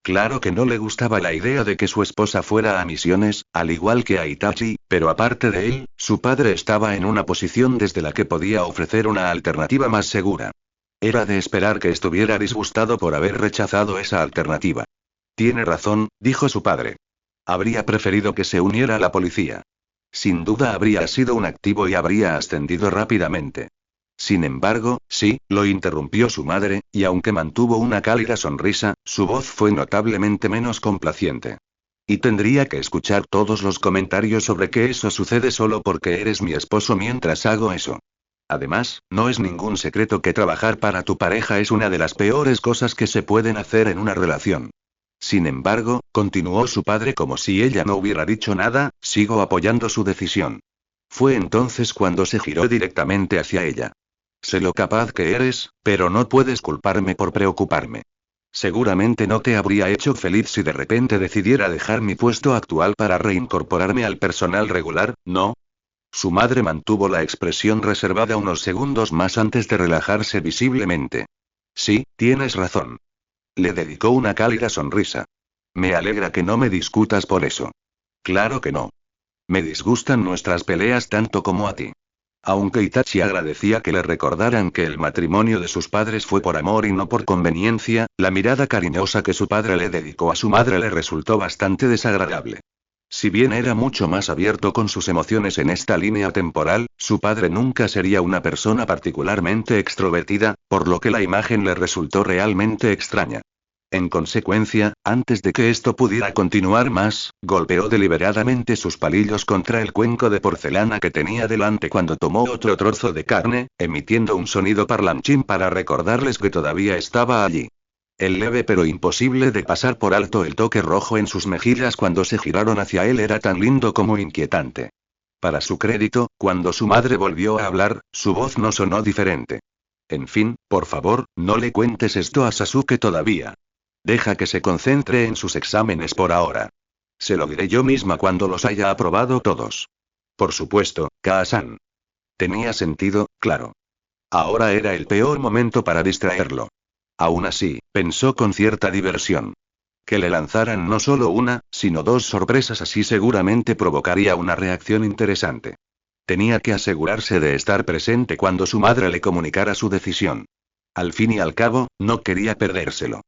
Claro que no le gustaba la idea de que su esposa fuera a misiones, al igual que a Itachi, pero aparte de él, su padre estaba en una posición desde la que podía ofrecer una alternativa más segura. Era de esperar que estuviera disgustado por haber rechazado esa alternativa. Tiene razón, dijo su padre. Habría preferido que se uniera a la policía. Sin duda habría sido un activo y habría ascendido rápidamente. Sin embargo, sí, lo interrumpió su madre, y aunque mantuvo una cálida sonrisa, su voz fue notablemente menos complaciente. Y tendría que escuchar todos los comentarios sobre que eso sucede solo porque eres mi esposo mientras hago eso. Además, no es ningún secreto que trabajar para tu pareja es una de las peores cosas que se pueden hacer en una relación. Sin embargo, continuó su padre como si ella no hubiera dicho nada, sigo apoyando su decisión. Fue entonces cuando se giró directamente hacia ella. Sé lo capaz que eres, pero no puedes culparme por preocuparme. Seguramente no te habría hecho feliz si de repente decidiera dejar mi puesto actual para reincorporarme al personal regular, ¿no? Su madre mantuvo la expresión reservada unos segundos más antes de relajarse visiblemente. Sí, tienes razón. Le dedicó una cálida sonrisa. Me alegra que no me discutas por eso. Claro que no. Me disgustan nuestras peleas tanto como a ti. Aunque Itachi agradecía que le recordaran que el matrimonio de sus padres fue por amor y no por conveniencia, la mirada cariñosa que su padre le dedicó a su madre le resultó bastante desagradable. Si bien era mucho más abierto con sus emociones en esta línea temporal, su padre nunca sería una persona particularmente extrovertida, por lo que la imagen le resultó realmente extraña. En consecuencia, antes de que esto pudiera continuar más, golpeó deliberadamente sus palillos contra el cuenco de porcelana que tenía delante cuando tomó otro trozo de carne, emitiendo un sonido parlanchín para recordarles que todavía estaba allí. El leve pero imposible de pasar por alto el toque rojo en sus mejillas cuando se giraron hacia él era tan lindo como inquietante. Para su crédito, cuando su madre volvió a hablar, su voz no sonó diferente. En fin, por favor, no le cuentes esto a Sasuke todavía. Deja que se concentre en sus exámenes por ahora. Se lo diré yo misma cuando los haya aprobado todos. Por supuesto, Kaa-san. Tenía sentido, claro. Ahora era el peor momento para distraerlo. Aún así, pensó con cierta diversión. Que le lanzaran no solo una, sino dos sorpresas así seguramente provocaría una reacción interesante. Tenía que asegurarse de estar presente cuando su madre le comunicara su decisión. Al fin y al cabo, no quería perdérselo.